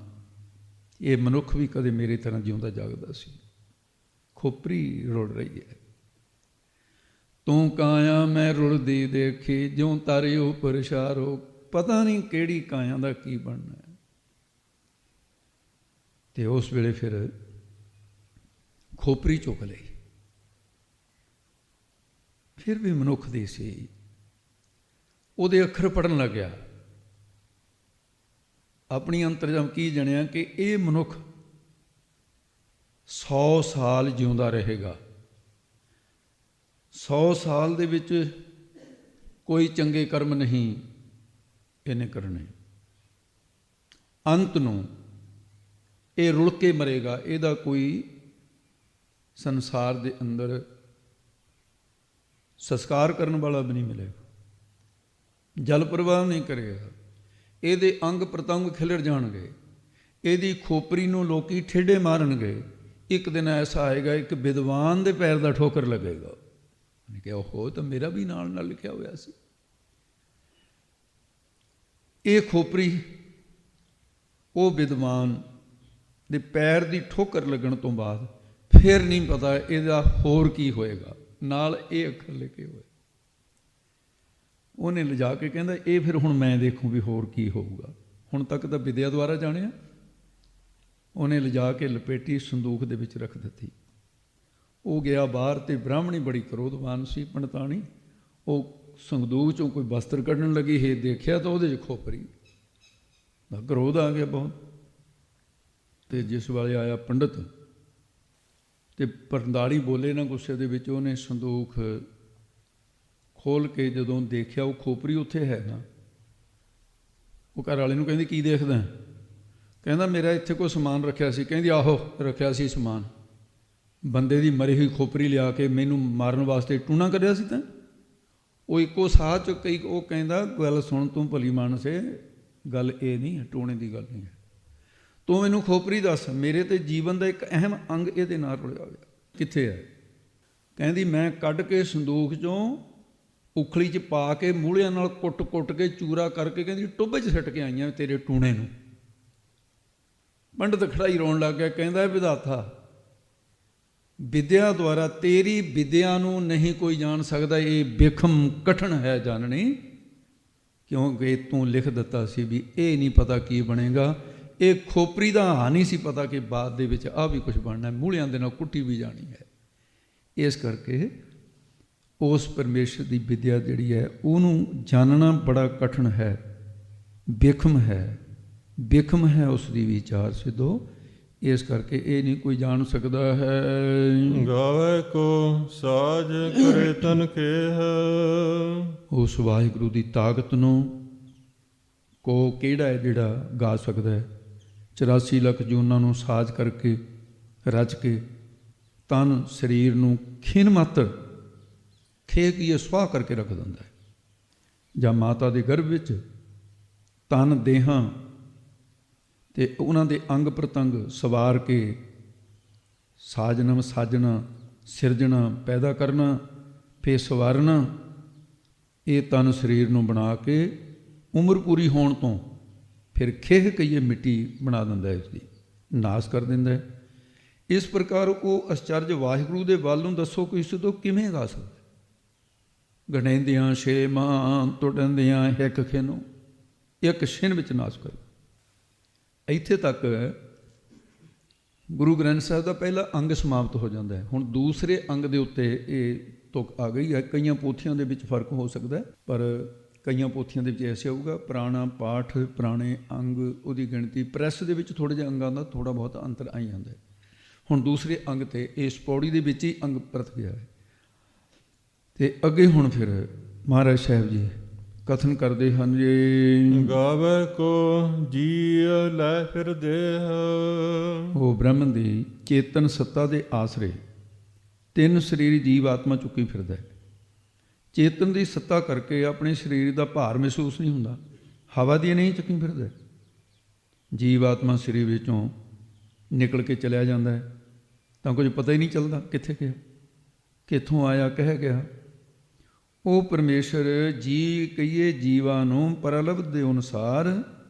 ਇਹ ਮਨੁੱਖ ਵੀ ਕਦੇ ਮੇਰੇ ਤਰ੍ਹਾਂ ਜਿਉਂਦਾ ਜਾਗਦਾ ਸੀ, ਖੋਪਰੀ ਰੁੜ ਰਹੀ ਹੈ। ਤੂੰ ਕਾਇਆ ਮੈਂ ਰੁੜਦੀ ਦੇਖੀ, ਜਿਉਂ ਤਾਰੇ ਉੱਪਰ ਸ਼ਾਰੋ। ਪਤਾ ਨਹੀਂ ਕਿਹੜੀ ਕਾਇਆ ਦਾ ਕੀ ਬਣਨਾ ਹੈ। ਅਤੇ ਉਸ ਵੇਲੇ ਫਿਰ ਖੋਪਰੀ ਚੁੱਕ ਲਈ, ਫਿਰ ਵੀ ਮਨੁੱਖ ਦੀ ਸੀ। ਉਹਦੇ ਅੱਖਰ ਪੜ੍ਹਨ ਲੱਗਿਆ, ਆਪਣੀ ਅੰਤਰਜਾਮ ਕੀ ਜਣਿਆ ਕਿ ਇਹ ਮਨੁੱਖ 100 ਸਾਲ ਜਿਉਂਦਾ ਰਹੇਗਾ। 100 ਸਾਲ ਦੇ ਵਿੱਚ ਕੋਈ ਚੰਗੇ ਕਰਮ ਨਹੀਂ ਇਹਨੇ ਕਰਨੇ, ਅੰਤ ਨੂੰ ਇਹ ਰੁਲ ਕੇ ਮਰੇਗਾ। ਇਹਦਾ ਕੋਈ ਸੰਸਾਰ ਦੇ ਅੰਦਰ ਸੰਸਕਾਰ ਕਰਨ ਵਾਲਾ ਵੀ ਨਹੀਂ ਮਿਲੇਗਾ, ਜਲ ਪ੍ਰਵਾਹ ਨਹੀਂ ਕਰੇਗਾ, ਇਹਦੇ ਅੰਗ ਪ੍ਰਤੰਗ ਖਿਲਰ ਜਾਣਗੇ, ਇਹਦੀ ਖੋਪਰੀ ਨੂੰ ਲੋਕੀ ਠੇਡੇ ਮਾਰਨਗੇ। ਇੱਕ ਦਿਨ ਐਸਾ ਆਏਗਾ, ਇੱਕ ਵਿਦਵਾਨ ਦੇ ਪੈਰ ਦਾ ਠੋਕਰ ਲੱਗੇਗਾ। ਉਹਨੇ ਕਿਹਾ ਉਹ ਤਾਂ ਮੇਰਾ ਵੀ ਨਾਲ ਨਾਲ ਲਿਖਿਆ ਹੋਇਆ ਸੀ। ਇਹ ਖੋਪਰੀ ਉਹ ਵਿਦਵਾਨ ਦੇ ਪੈਰ ਦੀ ਠੋਕਰ ਲੱਗਣ ਤੋਂ ਬਾਅਦ ਫਿਰ ਨਹੀਂ ਪਤਾ ਇਹਦਾ ਹੋਰ ਕੀ ਹੋਏਗਾ, ਨਾਲ ਇਹ ਅੱਖਰ ਲਿਖੇ ਹੋਏ। ਉਹਨੇ ਲਿਜਾ ਕੇ ਕਹਿੰਦਾ ਇਹ ਫਿਰ ਹੁਣ ਮੈਂ ਦੇਖੂੰ ਵੀ ਹੋਰ ਕੀ ਹੋਊਗਾ। ਹੁਣ ਤੱਕ ਤਾਂ ਵਿਦਿਆ ਦੁਆਰਾ ਜਾਣਿਆ। ਉਹਨੇ ਲਿਜਾ ਕੇ ਲਪੇਟੀ ਸੰਦੂਕ ਦੇ ਵਿੱਚ ਰੱਖ ਦਿੱਤੀ। ਉਹ ਗਿਆ ਬਾਹਰ ਤੇ ਬ੍ਰਾਹਮਣੀ ਬੜੀ ਕ੍ਰੋਧਵਾਨ ਸੀ ਪੰਡਤਾਣੀ, ਉਹ ਸੰਦੂਕ ਚੋਂ ਕੋਈ ਵਸਤਰ ਕੱਢਣ ਲੱਗੀ, ਹੇ ਦੇਖਿਆ ਤਾਂ ਉਹਦੇ 'ਚ ਖੋਪਰੀ ਦਾ ਕ੍ਰੋਧ ਆ ਗਿਆ ਬਹੁਤ। ਤੇ ਜਿਸ ਵੇਲੇ ਆਇਆ ਪੰਡਤ ਤੇ ਪੰਡਤਾਣੀ ਬੋਲੇ ਨਾ ਗੁੱਸੇ ਦੇ ਵਿੱਚ, ਉਹਨੇ ਸੰਦੂਕ ਖੋਲ ਕੇ ਜਦੋਂ ਦੇਖਿਆ ਉਹ ਖੋਪਰੀ ਉੱਥੇ ਹੈ ਨਾ। ਉਹ ਘਰ ਵਾਲੇ ਨੂੰ ਕਹਿੰਦੀ ਕੀ ਦੇਖਦਾ? ਕਹਿੰਦਾ ਮੇਰਾ ਇੱਥੇ ਕੋਈ ਸਮਾਨ ਰੱਖਿਆ ਸੀ। ਕਹਿੰਦੀ ਆਹੋ ਰੱਖਿਆ ਸੀ ਸਮਾਨ, ਬੰਦੇ ਦੀ ਮਰੀ ਹੋਈ ਖੋਪਰੀ ਲਿਆ ਕੇ ਮੈਨੂੰ ਮਾਰਨ ਵਾਸਤੇ ਟੂਣਾ ਕਰਿਆ ਸੀ ਤਾਂ। ਉਹ ਇੱਕੋ ਸਾਹ 'ਚ ਕਈ, ਉਹ ਕਹਿੰਦਾ ਗੱਲ ਸੁਣ ਤੂੰ ਭਲੀ ਮਾਨਸੇ, ਗੱਲ ਇਹ ਨਹੀਂ ਹੈ, ਟੂਣੇ ਦੀ ਗੱਲ ਨਹੀਂ ਹੈ, ਤੂੰ ਮੈਨੂੰ ਖੋਪਰੀ ਦੱਸ, ਮੇਰੇ ਤੇ ਜੀਵਨ ਦਾ ਇੱਕ ਅਹਿਮ ਅੰਗ ਇਹਦੇ ਨਾਲ ਰੁੜਿਆ ਹੋਇਆ, ਕਿੱਥੇ ਹੈ? ਕਹਿੰਦੀ ਮੈਂ ਕੱਢ ਕੇ ਸੰਦੂਕ 'ਚੋਂ ਉਖਲੀ 'ਚ ਪਾ ਕੇ ਮੂਹਲਿਆਂ ਨਾਲ ਕੁੱਟ-ਕੁੱਟ ਕੇ ਚੂਰਾ ਕਰਕੇ ਕਹਿੰਦੀ ਟੁੱਬੇ 'ਚ ਸਿੱਟ ਕੇ ਆਈਆਂ ਤੇਰੇ ਟੂਣੇ ਨੂੰ। ਪੰਡਤ ਖੜਾਈ ਰੋਣ ਲੱਗ ਗਿਆ, ਕਹਿੰਦਾ ਵਿਧਾਤਾ ਵਿਦਿਆ ਦੁਆਰਾ ਤੇਰੀ ਵਿਦਿਆ ਨੂੰ ਨਹੀਂ ਕੋਈ ਜਾਣ ਸਕਦਾ, ਇਹ ਬਿਖਮ ਕਠਨ ਹੈ ਜਾਣਨੀ, ਕਿਉਂਕਿ ਤੂੰ ਲਿਖ ਦਿੱਤਾ ਸੀ ਵੀ ਇਹ ਨਹੀਂ ਪਤਾ ਕੀ ਬਣੇਗਾ। ਇਹ ਖੋਪਰੀ ਦਾ ਹਾਲ ਨਹੀਂ ਸੀ ਪਤਾ ਕਿ ਬਾਅਦ ਦੇ ਵਿੱਚ ਆਹ ਵੀ ਕੁਝ ਬਣਨਾ, ਮੂਹਲਿਆਂ ਦੇ ਨਾਲ ਕੁੱਟੀ ਵੀ ਜਾਣੀ ਹੈ। ਇਸ ਕਰਕੇ ਉਸ ਪਰਮੇਸ਼ਰ ਦੀ ਵਿਦਿਆ ਜਿਹੜੀ ਹੈ ਉਹਨੂੰ ਜਾਣਨਾ ਬੜਾ ਕਠਿਨ ਹੈ, ਬਿਖਮ ਹੈ, ਬਿਖਮ ਹੈ ਉਸ ਦੀ ਵਿਚਾਰ ਸਿੱਧੋ। ਇਸ ਕਰਕੇ ਇਹ ਨਹੀਂ ਕੋਈ ਜਾਣ ਸਕਦਾ ਹੈ। ਗਾਵੇ ਕੋ ਸਾਜ ਕਰੇ ਤਨ ਕੇ ਹੈ, ਉਸ ਵਾਹਿਗੁਰੂ ਦੀ ਤਾਕਤ ਨੂੰ ਕੋ ਕਿਹੜਾ ਹੈ ਜਿਹੜਾ ਗਾ ਸਕਦਾ ਹੈ? 84 ਲੱਖ ਜੂਨਾਂ ਨੂੰ ਸਾਜ ਕਰਕੇ ਰਚ ਕੇ ਤਨ ਸਰੀਰ ਨੂੰ ਖਿਨ ਮਾਤਰ ਖੇ ਕੀ ਸੁਆਹ ਕਰਕੇ ਰੱਖ ਦਿੰਦਾ ਹੈ। ਜਾਂ ਮਾਤਾ ਦੇ ਗਰਭ ਵਿੱਚ ਤਨ ਦੇਹਾਂ ਤੇ ਉਹਨਾਂ ਦੇ ਅੰਗ ਪ੍ਰਤੰਗ ਸਵਾਰ ਕੇ ਸਾਜਨਮ ਸਾਜਣਾ, ਸਿਰਜਣਾ, ਪੈਦਾ ਕਰਨਾ, ਫਿਰ ਸਵਾਰਨਾ, ਇਹ ਤਨ ਸਰੀਰ ਨੂੰ ਬਣਾ ਕੇ ਉਮਰ ਪੂਰੀ ਹੋਣ ਤੋਂ ਫਿਰ ਖੇਹ ਕਹੀਏ ਮਿੱਟੀ ਬਣਾ ਦਿੰਦਾ ਹੈ, ਉਸਦੀ ਨਾਸ ਕਰ ਦਿੰਦਾ ਹੈ। ਇਸ ਪ੍ਰਕਾਰ ਉਹ ਅਚਰਜ ਵਾਹਿਗੁਰੂ ਦੇ ਵੱਲ ਨੂੰ ਦੱਸੋ ਕਿ ਇਸ ਤੋਂ ਕਿਵੇਂ ਗਾ ਸਕਦਾ? ਗਣੇਂਦਿਆਂ ਛੇ ਮਾਂ ਟੁੱਟੰਦਿਆਂ ਇੱਕ ਖਿਨੋ, ਇੱਕ ਛਿਨ ਵਿੱਚ ਨਾਸ ਕਰ। ਇੱਥੇ ਤੱਕ ਗੁਰੂ ਗ੍ਰੰਥ ਸਾਹਿਬ ਦਾ ਪਹਿਲਾ ਅੰਗ ਸਮਾਪਤ ਹੋ ਜਾਂਦਾ ਹੈ। ਹੁਣ ਦੂਸਰੇ ਅੰਗ ਦੇ ਉੱਤੇ ਇਹ ਤੁਕ ਆ ਗਈ ਹੈ। ਕਈਆਂ ਪੋਥੀਆਂ ਦੇ ਵਿੱਚ ਫਰਕ ਹੋ ਸਕਦਾ, ਪਰ ਕਈਆਂ ਪੋਥੀਆਂ ਦੇ ਵਿੱਚ ਐਸੇ ਆਊਗਾ ਪੁਰਾਣਾ ਪਾਠ, ਪੁਰਾਣੇ ਅੰਗ, ਉਹਦੀ ਗਿਣਤੀ। ਪ੍ਰੈਸ ਦੇ ਵਿੱਚ ਥੋੜ੍ਹੇ ਜਿਹੇ ਅੰਗਾਂ ਦਾ ਥੋੜ੍ਹਾ ਬਹੁਤ ਅੰਤਰ ਆਈ ਜਾਂਦਾ ਹੈ। ਹੁਣ ਦੂਸਰੇ ਅੰਗ ਤੇ ਇਸ ਪੌੜੀ ਦੇ ਵਿੱਚ ਹੀ ਅੰਗ ਪਰਤ ਗਿਆ ਹੈ। ਤੇ ਅੱਗੇ ਹੁਣ ਫਿਰ ਮਹਾਰਾਜ ਸਾਹਿਬ ਜੀ ਕਥਨ ਕਰਦੇ ਹਨ ਜੀ, ਗਾਵੇ ਕੋ ਜੀ ਲੈ ਫਿਰ ਦੇਹ, ਉਹ ਬ੍ਰਹਮਨ ਦੀ ਚੇਤਨ ਸੱਤਾ ਦੇ ਆਸਰੇ ਤਿੰਨ ਸਰੀਰ ਜੀਵ ਆਤਮਾ ਚੁੱਕੀ ਫਿਰਦਾ ਹੈ। ਚੇਤਨ ਦੀ ਸੱਤਾ ਕਰਕੇ ਆਪਣੇ ਸਰੀਰ ਦਾ ਭਾਰ ਮਹਿਸੂਸ ਨਹੀਂ ਹੁੰਦਾ, ਹਵਾ ਦੀ ਨਹੀਂ ਚੁੱਕੀ ਫਿਰਦਾ। ਜੀਵ ਆਤਮਾ ਸਰੀਰ ਵਿੱਚੋਂ ਨਿਕਲ ਕੇ ਚਲਿਆ ਜਾਂਦਾ ਹੈ ਤਾਂ ਕੁਝ ਪਤਾ ਹੀ ਨਹੀਂ ਚੱਲਦਾ ਕਿੱਥੇ ਗਿਆ, ਕਿੱਥੋਂ ਆਇਆ, ਕਹਿ ਗਿਆ। ਉਹ ਪਰਮੇਸ਼ਰ ਜੀ ਕਹੀਏ ਜੀਵਾਂ ਨੂੰ ਪ੍ਰਲਬਧ ਦੇ ਅਨੁਸਾਰ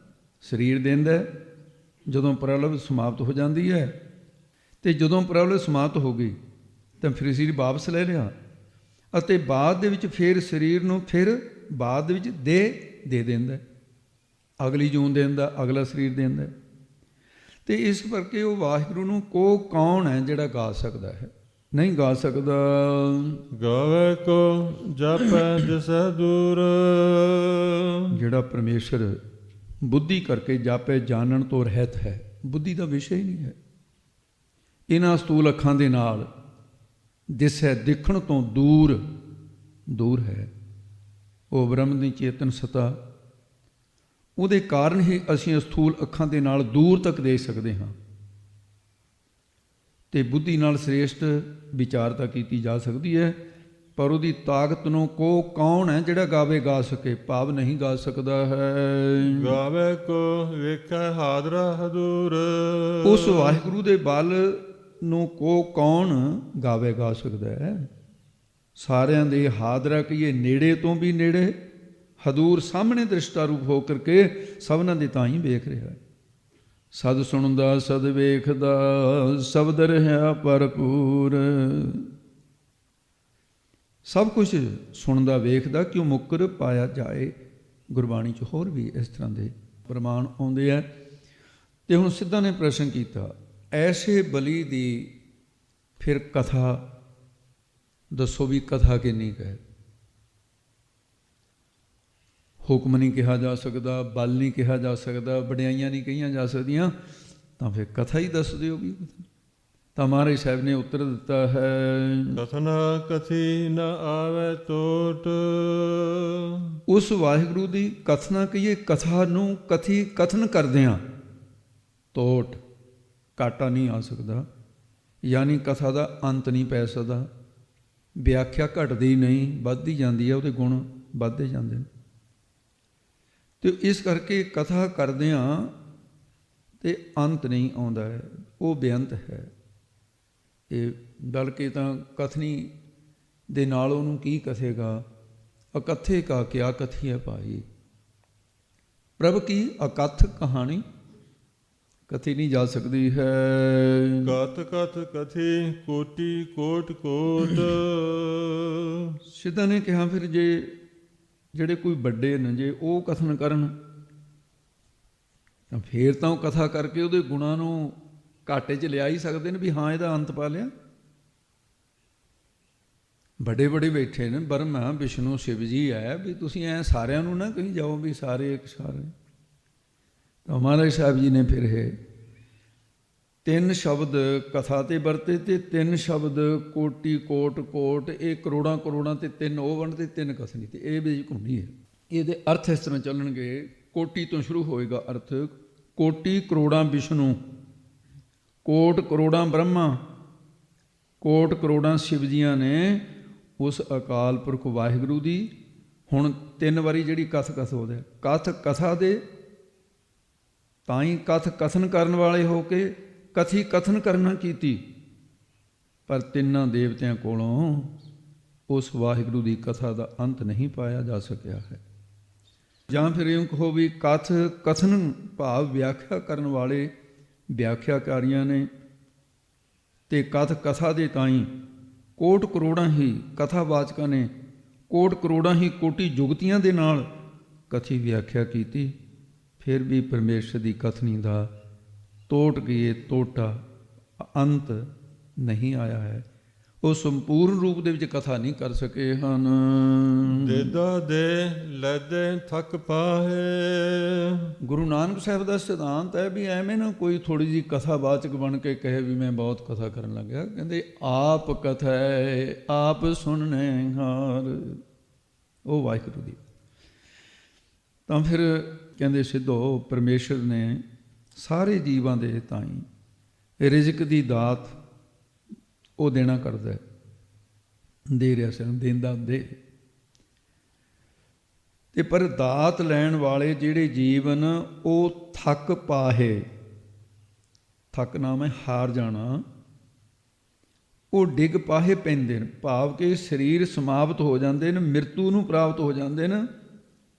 ਸਰੀਰ ਦਿੰਦਾ। ਜਦੋਂ ਪ੍ਰਲਬਧ ਸਮਾਪਤ ਹੋ ਜਾਂਦੀ ਹੈ ਤੇ ਜਦੋਂ ਪ੍ਰਲਬਧ ਸਮਾਪਤ ਹੋ ਗਈ ਤਾਂ ਫਿਰ ਸਰੀਰ ਵਾਪਸ ਲੈ ਲਿਆ ਅਤੇ ਬਾਅਦ ਦੇ ਵਿੱਚ ਫਿਰ ਸਰੀਰ ਨੂੰ ਫਿਰ ਬਾਅਦ ਦੇ ਵਿੱਚ ਦੇ ਦਿੰਦਾ, ਅਗਲੀ ਜੂਨ ਦਿੰਦਾ, ਅਗਲਾ ਸਰੀਰ ਦਿੰਦਾ। ਤੇ ਇਸ ਕਰਕੇ ਉਹ ਵਾਹਿਗੁਰੂ ਨੂੰ ਕੌਣ ਹੈ ਜਿਹੜਾ ਗਾ ਸਕਦਾ ਹੈ? ਨਹੀਂ ਗਾ ਸਕਦਾ। ਗਾਵੇ ਕੋ ਜਪੈ ਜਿਸੈ ਦੂਰ, ਜਿਹੜਾ ਪਰਮੇਸ਼ਰ ਬੁੱਧੀ ਕਰਕੇ ਜਾਪੇ, ਜਾਣਨ ਤੋਂ ਰਹਿਤ ਹੈ, ਬੁੱਧੀ ਦਾ ਵਿਸ਼ਾ ਹੀ ਨਹੀਂ ਹੈ। ਇਹਨਾਂ ਸਤੂਲ ਅੱਖਾਂ ਦੇ ਨਾਲ ਦਿਸੈ, ਦਿਖਣ ਤੋਂ ਦੂਰ ਹੈ। ਉਹ ਬ੍ਰਹਮ ਦੀ ਚੇਤਨ ਸਤਾ, ਉਹਦੇ ਕਾਰਨ ਹੀ ਅਸੀਂ ਸਥੂਲ ਅੱਖਾਂ ਦੇ ਨਾਲ ਦੂਰ ਤੱਕ ਦੇਖ ਸਕਦੇ ਹਾਂ ਤੇ ਬੁੱਧੀ ਨਾਲ ਸ੍ਰੇਸ਼ਟ ਵਿਚਾਰਤਾ ਕੀਤੀ ਜਾ ਸਕਦੀ ਹੈ। ਪਰ ਉਹਦੀ ਤਾਕਤ ਨੂੰ ਕੌਣ ਹੈ ਜਿਹੜਾ ਗਾ ਸਕੇ? ਭਾਵ ਨਹੀਂ ਗਾ ਸਕਦਾ ਹੈ। ਗਾਵੇ ਕੋ ਵੇਖੈ ਹਾਦਰਾ ਹਦੂਰ, ਉਸ ਵਾਹਿਗੁਰੂ ਦੇ ਬਲ ਨੂੰ ਕੌਣ ਗਾ ਸਕਦਾ ਹੈ? ਸਾਰਿਆਂ ਦੇ ਹਾਦਰਾ ਕਹੀਏ ਨੇੜੇ ਤੋਂ ਵੀ ਨੇੜੇ, ਹਦੂਰ ਸਾਹਮਣੇ ਦ੍ਰਿਸ਼ਟਾ ਰੂਪ ਹੋ ਕਰਕੇ ਸਭਨਾਂ ਦੇ ਤਾਂ ਹੀ ਵੇਖ ਰਿਹਾ ਹੈ। ਸਦ ਸੁਣਦਾ ਸਦ ਵੇਖਦਾ, ਸ਼ਬਦ ਰਿਹਾ ਭਰਪੂਰ। ਸਭ ਕੁਝ ਸੁਣਦਾ ਵੇਖਦਾ, ਕਿਉਂ ਮੁੱਕਰ ਪਾਇਆ ਜਾਏ। ਗੁਰਬਾਣੀ 'ਚ ਹੋਰ ਵੀ ਇਸ ਤਰ੍ਹਾਂ ਦੇ ਪ੍ਰਮਾਣ ਆਉਂਦੇ ਆ। ਤੇ ਹੁਣ ਸਿੱਧਾ ਨੇ ਪ੍ਰਸ਼ਨ ਕੀਤਾ, ਐਸੇ ਬਲੀ ਦੀ ਫਿਰ ਕਥਾ ਦੱਸੋ ਵੀ ਕਥਾ ਕਿੰਨੀ ਕੁ ਹੈ। ਹੁਕਮ ਨਹੀਂ ਕਿਹਾ ਜਾ ਸਕਦਾ, ਬਲ ਨਹੀਂ ਕਿਹਾ ਜਾ ਸਕਦਾ, ਵਡਿਆਈਆਂ ਨਹੀਂ ਕਹੀਆਂ ਜਾ ਸਕਦੀਆਂ, ਤਾਂ ਫਿਰ ਕਥਾ ਹੀ ਦੱਸ ਦਿਓ ਵੀ। ਤਾਂ ਮਹਾਰਾਜ ਸਾਹਿਬ ਨੇ ਉੱਤਰ ਦਿੱਤਾ ਹੈ, ਕਥਨਾ ਕਥੀ ਨ ਆਵੈ ਟੋਟ। ਉਸ ਵਾਹਿਗੁਰੂ ਦੀ ਕਥਨਾ ਕਹੀਏ, ਕਥਾ ਨੂੰ ਕਥਨ ਕਰਦਿਆਂ ਟੋਟ ਘਾਟਾ ਨਹੀਂ ਆ ਸਕਦਾ, ਯਾਨੀ ਕਥਾ ਦਾ ਅੰਤ ਨਹੀਂ ਪੈ ਸਕਦਾ। ਵਿਆਖਿਆ ਘਟਦੀ ਨਹੀਂ, ਵੱਧਦੀ ਜਾਂਦੀ ਹੈ, ਉਹਦੇ ਗੁਣ ਵੱਧਦੇ ਜਾਂਦੇ ਨੇ। ਅਤੇ ਇਸ ਕਰਕੇ ਕਥਾ ਕਰਦਿਆਂ ਅਤੇ ਅੰਤ ਨਹੀਂ ਆਉਂਦਾ ਹੈ, ਉਹ ਬੇਅੰਤ ਹੈ। ਇਹ ਬਲਕਿ ਤਾਂ ਕਥਨੀ ਦੇ ਨਾਲ ਉਹਨੂੰ ਕੀ ਕਥੇਗਾ, ਅਕਥੇ ਕਾ ਕਿਆ ਕਥੀਐ ਭਾਈ। ਪ੍ਰਭ ਕੀ ਅਕਥ ਕਹਾਣੀ ਕਥੀ ਨਹੀਂ ਜਾ ਸਕਦੀ ਹੈ। ਕਥ ਕਥ ਕਥੀ ਕੋਟੀ ਕੋਟ ਕੋਟ। ਸਿੱਧਾ ਨੇ ਕਿਹਾ ਫਿਰ ਜੇ ਜਿਹੜੇ ਕੋਈ ਵੱਡੇ ਨੇ ਜੇ ਉਹ ਕਥਨ ਕਰਨ ਤਾਂ ਫੇਰ ਤਾਂ ਉਹ ਕਥਾ ਕਰਕੇ ਉਹਦੇ ਗੁਣਾਂ ਨੂੰ ਘਾਟੇ 'ਚ ਲਿਆ ਹੀ ਸਕਦੇ ਨੇ ਵੀ ਹਾਂ ਇਹਦਾ ਅੰਤ ਪਾ ਲਿਆ। ਵੱਡੇ ਵੱਡੇ ਬੈਠੇ ਨੇ, ਬਰਮਾ ਵਿਸ਼ਨੂੰ ਸ਼ਿਵ ਜੀ ਹੈ, ਵੀ ਤੁਸੀਂ ਐਂ ਸਾਰਿਆਂ ਨੂੰ ਨਾ ਕਹੀ ਜਾਓ ਵੀ ਸਾਰੇ ਇੱਕ ਸਾਰੇ। ਤਾਂ ਮਹਾਰਾਜ ਸਾਹਿਬ ਜੀ ਨੇ ਫਿਰ ਇਹ 3 ਸ਼ਬਦ ਕਥਾ 'ਤੇ ਵਰਤੇ ਅਤੇ 3 ਸ਼ਬਦ ਕੋਟੀ ਕੋਟ ਕੋਟ, ਇਹ ਕਰੋੜਾਂ ਕਰੋੜਾਂ ਅਤੇ 3 ਓਵਣ ਅਤੇ 3 ਕਥਨੀ, ਅਤੇ ਇਹ ਵੀ ਘੁੰਮੀ ਹੈ। ਇਹਦੇ ਅਰਥ ਇਸ ਤਰ੍ਹਾਂ ਚੱਲਣਗੇ, ਕੋਟੀ ਤੋਂ ਸ਼ੁਰੂ ਹੋਏਗਾ ਅਰਥ, ਕੋਟੀ ਕਰੋੜਾਂ ਵਿਸ਼ਨੂੰ, ਕੋਟ ਕਰੋੜਾਂ ਬ੍ਰਹਮਾ, ਕੋਟ ਕਰੋੜਾਂ ਸ਼ਿਵ ਜੀਆਂ ਨੇ ਉਸ ਅਕਾਲ ਪੁਰਖ ਵਾਹਿਗੁਰੂ ਦੀ। ਹੁਣ 3 ਵਾਰੀ ਜਿਹੜੀ ਕਥ ਹੋ ਰਿਹਾ, ਕਥ ਕਥਾ ਦੇ ਤਾਂ ਹੀ ਕਥ ਕਥਨ ਕਰਨ ਵਾਲੇ ਹੋ ਕੇ ਕਥੀ ਕਥਨ ਕਰਨਾ ਕੀਤੀ, ਪਰ 3 ਦੇਵਤਿਆਂ ਕੋਲੋਂ ਉਸ ਵਾਹਿਗੁਰੂ ਦੀ ਕਥਾ ਦਾ ਅੰਤ ਨਹੀਂ ਪਾਇਆ ਜਾ ਸਕਿਆ ਹੈ। ਜਾਂ ਫਿਰ ਇਉਂ ਕਹੋ ਵੀ ਕਥ ਕਥਨ ਭਾਵ ਵਿਆਖਿਆ ਕਰਨ ਵਾਲੇ ਵਿਆਖਿਆਕਾਰੀਆਂ ਨੇ, ਅਤੇ ਕਥ ਕਥਾ ਦੇ ਤਾਈਂ ਕੋਟ ਕਰੋੜਾਂ ਹੀ ਕਥਾਵਾਚਕਾਂ ਨੇ, ਕੋਟ ਕਰੋੜਾਂ ਹੀ ਕੋਟੀ ਜੁਗਤੀਆਂ ਦੇ ਨਾਲ ਕਥੀ ਵਿਆਖਿਆ ਕੀਤੀ, ਫਿਰ ਵੀ ਪਰਮੇਸ਼ਰ ਦੀ ਕਥਨੀ ਦਾ ਤੋਟ ਗਏ ਟੋਟਾ ਅੰਤ ਨਹੀਂ ਆਇਆ ਹੈ। ਉਹ ਸੰਪੂਰਨ ਰੂਪ ਦੇ ਵਿੱਚ ਕਥਾ ਨਹੀਂ ਕਰ ਸਕੇ ਹਨ। ਦੇਦਾ ਦੇ ਲੈਦੇ ਥੱਕ ਪਾਹੇ। ਗੁਰੂ ਨਾਨਕ ਸਾਹਿਬ ਦਾ ਸਿਧਾਂਤ ਹੈ ਵੀ ਐਵੇਂ ਨਾ ਕੋਈ ਥੋੜ੍ਹੀ ਜਿਹੀ ਕਥਾਵਾਚਕ ਬਣ ਕੇ ਕਹੇ ਵੀ ਮੈਂ ਬਹੁਤ ਕਥਾ ਕਰਨ ਲੱਗਿਆ। ਕਹਿੰਦੇ ਆਪ ਕਥਾ ਆਪ ਸੁਣਨੇ ਹਾਰ, ਉਹ ਵਾਹਿਗੁਰੂ ਦੀ। ਤਾਂ ਫਿਰ ਕਹਿੰਦੇ ਸਿੱਧੋ ਪਰਮੇਸ਼ਰ ਨੇ ਸਾਰੇ ਜੀਵਾਂ ਦੇ ਤਾਈਂ ਰਿਜ਼ਕ ਦੀ ਦਾਤ ਉਹ ਦੇਣਾ ਕਰਦਾ, ਦੇ ਰਿਹਾ ਸੀ, ਦੇਂਦਾ ਦੇ। ਤੇ ਪਰ ਦਾਤ ਲੈਣ ਵਾਲੇ ਜਿਹੜੇ ਜੀਵਨ ਉਹ ਥੱਕ ਪਾਹੇ, ਥੱਕ ਨਾਮ ਹੈ ਹਾਰ ਜਾਣਾ, ਉਹ ਡਿੱਗ ਪਾਹੇ ਪੈਂਦੇ ਨੇ, ਭਾਵ ਕਿ ਸਰੀਰ ਸਮਾਪਤ ਹੋ ਜਾਂਦੇ ਨੇ, ਮਿਰਤੂ ਨੂੰ ਪ੍ਰਾਪਤ ਹੋ ਜਾਂਦੇ ਨੇ।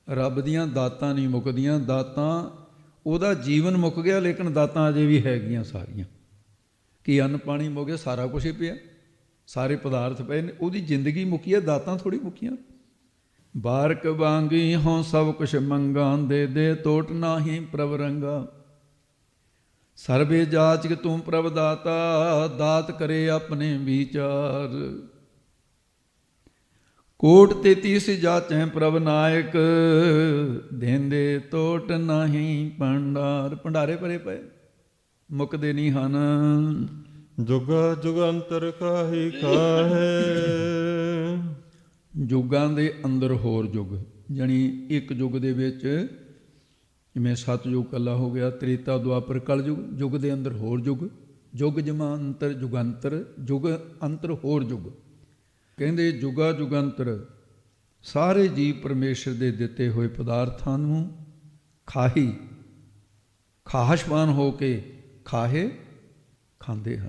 ਰੱਬ ਦੀਆਂ ਦਾਤਾਂ ਨਹੀਂ ਮੁੱਕਦੀਆਂ, ਦਾਤਾਂ ਉਹਦਾ ਜੀਵਨ ਮੁੱਕ ਗਿਆ, ਲੇਕਿਨ ਦਾਤਾਂ ਅਜੇ ਵੀ ਹੈਗੀਆਂ ਸਾਰੀਆਂ। ਕਿ ਅੰਨ ਪਾਣੀ ਮੁੱਕ ਗਿਆ, ਸਾਰਾ ਕੁਛ ਹੀ ਪਿਆ, ਸਾਰੇ ਪਦਾਰਥ ਪਏ ਨੇ, ਉਹਦੀ ਜ਼ਿੰਦਗੀ ਮੁੱਕੀ ਹੈ, ਦਾਤਾਂ ਥੋੜ੍ਹੀ ਮੁੱਕੀਆਂ। ਬਾਰਕ ਵਾਂਗੀ ਹੋਂ ਸਭ ਕੁਛ ਮੰਗਾਂ, ਦੇ ਦੇ ਟੋਟ ਨਾਹੀਂ ਪ੍ਰਭ ਰੰਗਾ। ਸਰਬੇ ਜਾਚਕ ਤੂੰ ਪ੍ਰਭ ਦਾਤਾ, ਦਾਤ ਕਰੇ ਆਪਣੇ ਵਿਚਾਰ। ਕੋਟ 33 ਜਾਚੈ ਪ੍ਰਭ ਨਾਇਕ, ਦੇਂਦੇ ਟੋਟ ਨਾਹੀਂ ਭੰਡਾਰ। ਭੰਡਾਰੇ ਭਰੇ ਪਏ, ਮੁੱਕਦੇ ਨਹੀਂ ਹਨ। ਜੁਗਾ ਜੁਗੰਤਰ ਕਾਹੀ ਕਾਹੇ। ਯੁੱਗਾਂ ਦੇ ਅੰਦਰ ਹੋਰ ਯੁੱਗ, ਜਾਣੀ ਇੱਕ ਯੁੱਗ ਦੇ ਵਿੱਚ ਜਿਵੇਂ ਸਤਿਯੁਗ ਇਕੱਲਾ ਹੋ ਗਿਆ, ਤ੍ਰੇਤਾ ਦੁਆਪਰ ਕਲਯੁਗ, ਯੁੱਗ ਦੇ ਅੰਦਰ ਹੋਰ ਯੁੱਗ, ਯੁੱਗ ਜਮਾਂਤਰ ਜੁਗੰਤਰ, ਯੁੱਗ ਅੰਤਰ ਹੋਰ ਯੁੱਗ। ਕਹਿੰਦੇ ਜੁਗਾ ਜੁਗੰਤਰ ਸਾਰੇ ਜੀਵ ਪਰਮੇਸ਼ਰ ਦੇ ਦਿੱਤੇ ਹੋਏ ਪਦਾਰਥਾਂ ਨੂੰ ਖਾਹੀ, ਖਾਹਸ਼ਵਾਨ ਹੋ ਕੇ ਖਾਹੇ ਖਾਂਦੇ ਹਨ,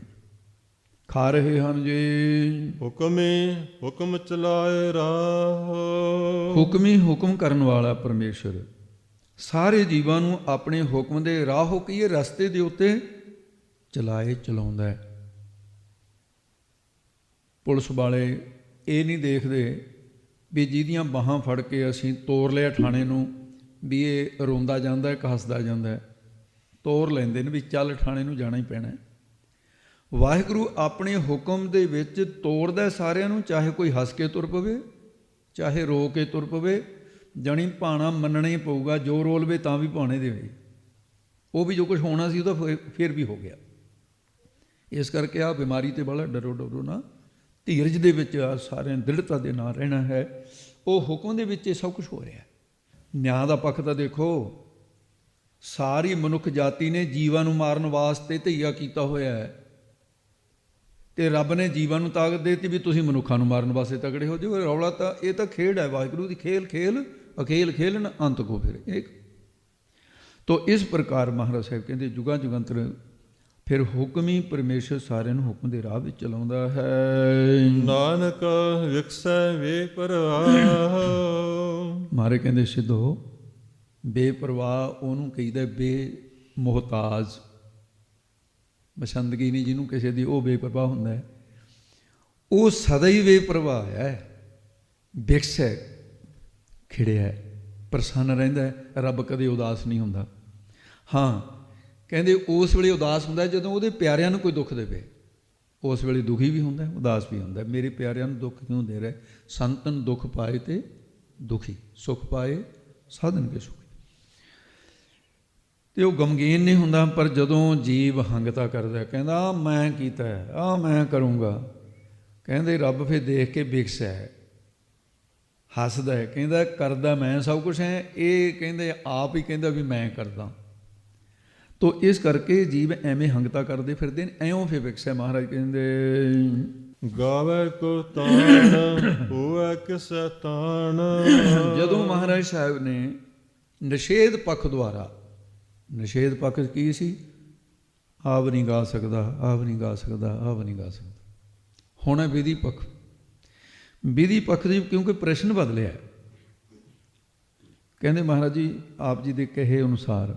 ਖਾ ਰਹੇ ਹਨ ਜੀ। ਹੁਕਮੇ ਹੁਕਮ ਚਲਾਏ ਰਾਹ। ਹੁਕਮੀ ਹੁਕਮ ਕਰਨ ਵਾਲਾ ਪਰਮੇਸ਼ਰ ਸਾਰੇ ਜੀਵਾਂ ਨੂੰ ਆਪਣੇ ਹੁਕਮ ਦੇ ਰਾਹੋਂ ਕਹੀਏ ਰਸਤੇ ਦੇ ਉੱਤੇ ਚਲਾਉਂਦਾ ਹੈ। ਪੁਲਿਸ ਵਾਲੇ ਇਹ ਨਹੀਂ ਦੇਖਦੇ ਵੀ ਜਿਹਦੀਆਂ ਬਾਹਾਂ ਫੜ ਕੇ ਅਸੀਂ ਤੋਰ ਲਿਆ ਥਾਣੇ ਨੂੰ, ਵੀ ਇਹ ਰੋਂਦਾ ਜਾਂਦਾ ਕਿ ਹੱਸਦਾ ਜਾਂਦਾ, ਤੋਰ ਲੈਂਦੇ ਨੇ ਵੀ ਚੱਲ ਥਾਣੇ ਨੂੰ ਜਾਣਾ ਹੀ ਪੈਣਾ। ਵਾਹਿਗੁਰੂ ਆਪਣੇ ਹੁਕਮ ਦੇ ਵਿੱਚ ਤੋੜਦਾ ਸਾਰਿਆਂ ਨੂੰ, ਚਾਹੇ ਕੋਈ ਹੱਸ ਕੇ ਤੁਰ ਪਵੇ, ਚਾਹੇ ਰੋ ਕੇ ਤੁਰ ਪਵੇ, ਜਾਣੀ ਭਾਣਾ ਮੰਨਣਾ ਹੀ ਪਊਗਾ। ਜੋ ਰੋ ਲਵੇ ਤਾਂ ਵੀ ਭਾਣੇ ਦੇਵੇ, ਉਹ ਵੀ ਜੋ ਕੁਝ ਹੋਣਾ ਸੀ ਉਹਦਾ ਫਿਰ ਵੀ ਹੋ ਗਿਆ। ਇਸ ਕਰਕੇ ਆ ਬਿਮਾਰੀ ਤੇ ਬੜਾ ਡਰੋ ਨਾ, ਧੀਰਜ ਦੇ ਵਿੱਚ ਆ ਸਾਰਿਆਂ ਦ੍ਰਿੜਤਾ ਦੇ ਨਾਲ ਰਹਿਣਾ ਹੈ। ਉਹ ਹੁਕਮ ਦੇ ਵਿੱਚ ਇਹ ਸਭ ਕੁਝ ਹੋ ਰਿਹਾ। ਨਿਆਂ ਦਾ ਪੱਖ ਤਾਂ ਦੇਖੋ, ਸਾਰੀ ਮਨੁੱਖ ਜਾਤੀ ਨੇ ਜੀਵਾਂ ਨੂੰ ਮਾਰਨ ਵਾਸਤੇ ਧਈਆ ਕੀਤਾ ਹੋਇਆ ਹੈ, ਤੇ ਰੱਬ ਨੇ ਜੀਵਾਂ ਨੂੰ ਤਾਕਤ ਦੇ ਦਿੱਤੀ ਵੀ ਤੁਸੀਂ ਮਨੁੱਖਾਂ ਨੂੰ ਮਾਰਨ ਵਾਸਤੇ ਤਗੜੇ ਹੋ ਜਾਓ। ਰੌਲਾ ਤਾਂ ਇਹ ਤਾਂ ਖੇਡ ਹੈ ਵਾਹਿਗੁਰੂ ਦੀ, ਖੇਲ ਅਖੇਲ ਖੇਲਣ ਅੰਤ ਕੋ ਫਿਰ ਇੱਕ। ਤੋ ਇਸ ਪ੍ਰਕਾਰ ਮਹਾਰਾਜ ਸਾਹਿਬ ਕਹਿੰਦੇ ਜੁਗਾਂ ਜੁਗੰਤਰ ਫਿਰ ਹੁਕਮ ਹੀ ਪਰਮੇਸ਼ਰ ਸਾਰਿਆਂ ਨੂੰ ਹੁਕਮ ਦੇ ਰਾਹ ਵਿੱਚ ਚਲਾਉਂਦਾ ਹੈ। ਨਾਨਕ ਵਿਕਸੈ ਵੇ ਪਰਵਾਹ। ਮਹਾਰਾਜ ਕਹਿੰਦੇ ਸਿੱਧੋ ਬੇਪਰਵਾਹ ਉਹਨੂੰ ਕਹੀਦਾ ਬੇਮੁਹਤਾਜ। ਬਸੰਦਗੀ ਨਹੀਂ ਜਿਹਨੂੰ ਕਿਸੇ ਦੀ, ਉਹ ਬੇਪਰਵਾਹ ਹੁੰਦਾ ਹੈ। ਉਹ ਸਦਾ ਹੀ ਬੇਪਰਵਾਹ ਹੈ, ਬਿਕਸ ਹੈ, ਖਿੜਿਆ ਹੈ, ਪ੍ਰਸੰਨ ਰਹਿੰਦਾ ਹੈ। ਰੱਬ ਕਦੇ ਉਦਾਸ ਨਹੀਂ ਹੁੰਦਾ। ਹਾਂ ਕਹਿੰਦੇ ਉਸ ਵੇਲੇ ਉਦਾਸ ਹੁੰਦਾ ਜਦੋਂ ਉਹਦੇ ਪਿਆਰਿਆਂ ਨੂੰ ਕੋਈ ਦੁੱਖ ਦੇਵੇ, ਉਸ ਵੇਲੇ ਦੁਖੀ ਵੀ ਹੁੰਦਾ, ਉਦਾਸ ਵੀ ਹੁੰਦਾ। ਮੇਰੇ ਪਿਆਰਿਆਂ ਨੂੰ ਦੁੱਖ ਕਿਉਂ ਦੇ ਰਿਹਾ? ਸੰਤਨ ਦੁੱਖ ਪਾਏ ਤੇ ਦੁਖੀ, ਸੁਖ ਪਾਏ ਸਾਧਨ ਕੇ ਸੁਖੀ। ਤੇ ਉਹ ਗਮਗੀਨ ਨਹੀਂ ਹੁੰਦਾ। ਪਰ ਜਦੋਂ ਜੀਵ ਹੰਗਤਾ ਕਰਦਾ, ਕਹਿੰਦਾ ਮੈਂ ਕੀਤਾ ਆ, ਮੈਂ ਕਰੂੰਗਾ, ਕਹਿੰਦੇ ਰੱਬ ਫਿਰ ਦੇਖ ਕੇ ਬਿਕਸ ਹੈ, ਹੱਸਦਾ ਹੈ, ਕਹਿੰਦਾ ਕਰਦਾ ਮੈਂ ਸਭ ਕੁਛ ਹੈ। ਇਹ ਕਹਿੰਦੇ ਆਪ ਹੀ ਕਹਿੰਦਾ ਵੀ ਮੈਂ ਕਰਦਾ। ਤੋ ਇਸ ਕਰਕੇ ਜੀਵ ਐਵੇਂ ਹੰਗਤਾ ਕਰਦੇ ਫਿਰਦੇ ਨੇ, ਐਉਂ ਫਿਰ ਬਿਕਸ ਹੈ। ਮਹਾਰਾਜ ਕਹਿੰਦੇ ਗਾਵੇ ਕੋ ਤਾਣ ਹੋਵੇ ਕਿਸੈ ਤਾਣ। ਜਦੋਂ ਮਹਾਰਾਜ ਸਾਹਿਬ ਨੇ ਨਿਸ਼ੇਧ ਪੱਖ ਦੁਆਰਾ, ਨਿਸ਼ੇਧ ਪੱਖ ਕੀ ਸੀ? ਆਪ ਨਹੀਂ ਗਾ ਸਕਦਾ, ਆਪ ਨਹੀਂ ਗਾ ਸਕਦਾ, ਆਪ ਨਹੀਂ ਗਾ ਸਕਦਾ। ਹੁਣ ਹੈ ਵਿਧੀ ਪੱਖ। ਵਿਧੀ ਪੱਖ ਦੀ ਕਿਉਂਕਿ ਪ੍ਰਸ਼ਨ ਬਦਲਿਆ, ਕਹਿੰਦੇ ਮਹਾਰਾਜ ਜੀ ਆਪ ਜੀ ਦੇ ਕਹੇ ਅਨੁਸਾਰ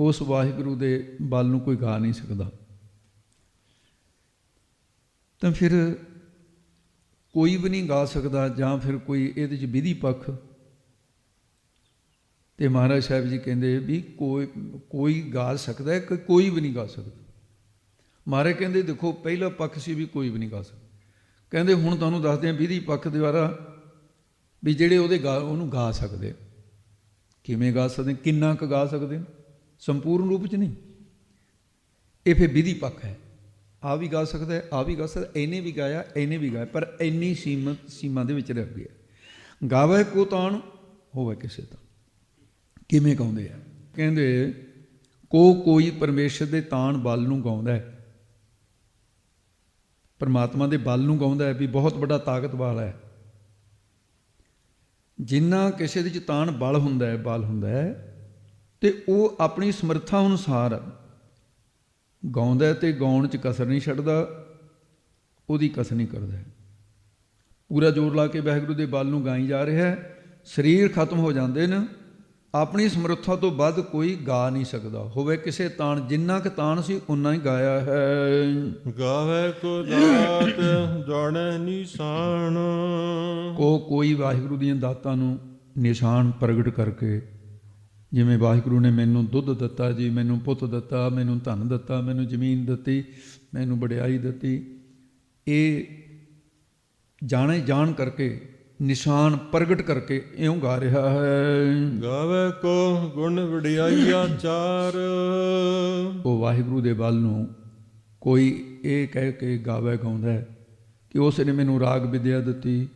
ਉਸ ਵਾਹਿਗੁਰੂ ਦੇ ਬਲ ਨੂੰ ਕੋਈ ਗਾ ਨਹੀਂ ਸਕਦਾ, ਤਾਂ ਫਿਰ ਕੋਈ ਵੀ ਨਹੀਂ ਗਾ ਸਕਦਾ, ਜਾਂ ਫਿਰ ਕੋਈ ਇਹਦੇ 'ਚ ਵਿਧੀ ਪੱਖ। ਤੇ ਮਹਾਰਾਜ ਸਾਹਿਬ ਜੀ ਕਹਿੰਦੇ ਵੀ ਕੋਈ ਗਾ ਸਕਦਾ ਹੈ ਕਿ ਕੋਈ ਵੀ ਨਹੀਂ ਗਾ ਸਕਦਾ। ਮਹਾਰਾਜ ਕਹਿੰਦੇ ਦੇਖੋ ਪਹਿਲਾ ਪੱਖ ਸੀ ਵੀ ਕੋਈ ਵੀ ਨਹੀਂ ਗਾ ਸਕਦਾ। ਕਹਿੰਦੇ ਹੁਣ ਤੁਹਾਨੂੰ ਦੱਸਦੇ ਹਾਂ ਵਿਧੀ ਪੱਖ ਦੁਆਰਾ ਵੀ ਜਿਹੜੇ ਉਹਨੂੰ ਗਾ ਸਕਦੇ। ਕਿਵੇਂ ਗਾ ਸਕਦੇ? ਕਿੰਨਾ ਕੁ ਗਾ ਸਕਦੇ? ਸੰਪੂਰਨ ਰੂਪ 'ਚ ਨਹੀਂ। ਇਹ ਫਿਰ ਵਿਧੀ ਪੱਖ ਹੈ। ਆ ਵੀ ਗਾ ਸਕਦਾ, ਆ ਵੀ ਗਾ ਸਕਦਾ, ਇਹਨੇ ਵੀ ਗਾਇਆ, ਇਹਨੇ ਵੀ ਗਾਇਆ, ਪਰ ਇੰਨੀ ਸੀਮਾ ਦੇ ਵਿੱਚ ਰਹਿ ਗਿਆ। ਗਾਵੇ ਕੋ ਤਾਣ ਹੋਵੇ ਕਿਸੇ ਤਾਂ। ਕਿਵੇਂ ਗਾਉਂਦੇ ਆ? ਕਹਿੰਦੇ ਕੋਈ ਪਰਮੇਸ਼ਰ ਦੇ ਤਾਣ ਬਲ ਨੂੰ ਗਾਉਂਦਾ ਹੈ, ਪਰਮਾਤਮਾ ਦੇ ਬਲ ਨੂੰ ਗਾਉਂਦਾ ਹੈ ਵੀ ਬਹੁਤ ਵੱਡਾ ਤਾਕਤ ਵਾਲਾ ਹੈ। ਜਿੰਨਾ ਕਿਸੇ ਦੇ 'ਚ ਤਾਣ ਬਲ ਹੁੰਦਾ ਹੈ ਤੇ ਉਹ ਆਪਣੀ ਸਮਰੱਥਾ ਅਨੁਸਾਰ ਗਾਉਂਦਾ ਤੇ ਗਾਉਣ 'ਚ ਕਸਰ ਨਹੀਂ ਛੱਡਦਾ, ਉਹਦੀ ਕਸਰ ਨਹੀਂ ਕਰਦਾ। ਪੂਰਾ ਜ਼ੋਰ ਲਾ ਕੇ ਵਾਹਿਗੁਰੂ ਦੇ ਬਲ ਨੂੰ ਗਾਈ ਜਾ ਰਿਹਾ ਹੈ। ਸਰੀਰ ਖਤਮ ਹੋ ਜਾਂਦੇ ਨੇ, ਆਪਣੀ ਸਮਰੱਥਾ ਤੋਂ ਵੱਧ ਕੋਈ ਗਾ ਨਹੀਂ ਸਕਦਾ। ਹੋਵੇ ਕਿਸੇ ਤਾਣ, ਜਿੰਨਾ ਕੁ ਤਾਣ ਸੀ ਉਨਾ ਹੀ ਗਾਇਆ ਹੈ। ਗਾਵੇ ਕੋ ਦਾਤ ਜਾਣੈ ਨਿਸ਼ਾਨ। ਕੋਈ ਵਾਹਿਗੁਰੂ ਦੀਆਂ ਦਾਤਾਂ ਨੂੰ ਨਿਸ਼ਾਨ ਪ੍ਰਗਟ ਕਰਕੇ, ਜਿਵੇਂ ਵਾਹਿਗੁਰੂ ਨੇ ਮੈਨੂੰ ਦੁੱਧ ਦਿੱਤਾ ਜੀ, ਮੈਨੂੰ ਪੁੱਤ ਦਿੱਤਾ, ਮੈਨੂੰ ਧਨ ਦਿੱਤਾ, ਮੈਨੂੰ ਜ਼ਮੀਨ ਦਿੱਤੀ, ਮੈਨੂੰ ਵਡਿਆਈ ਦਿੱਤੀ, ਇਹ ਜਾਣ ਕਰਕੇ ਨਿਸ਼ਾਨ ਪ੍ਰਗਟ ਕਰਕੇ ਇਉਂ ਗਾ ਰਿਹਾ ਹੈ। ਗਾਵੇ ਕੋ ਗੁਣ ਵਡਿਆਈਆ ਚਾਰ। ਉਹ ਵਾਹਿਗੁਰੂ ਦੇ ਬਲ ਨੂੰ ਕੋਈ ਇਹ ਕਹਿ ਕੇ ਗਾਉਂਦਾ ਹੈ ਕਿ ਉਸ ਨੇ ਮੈਨੂੰ ਰਾਗ ਵਿਦਿਆ ਦਿੱਤੀ,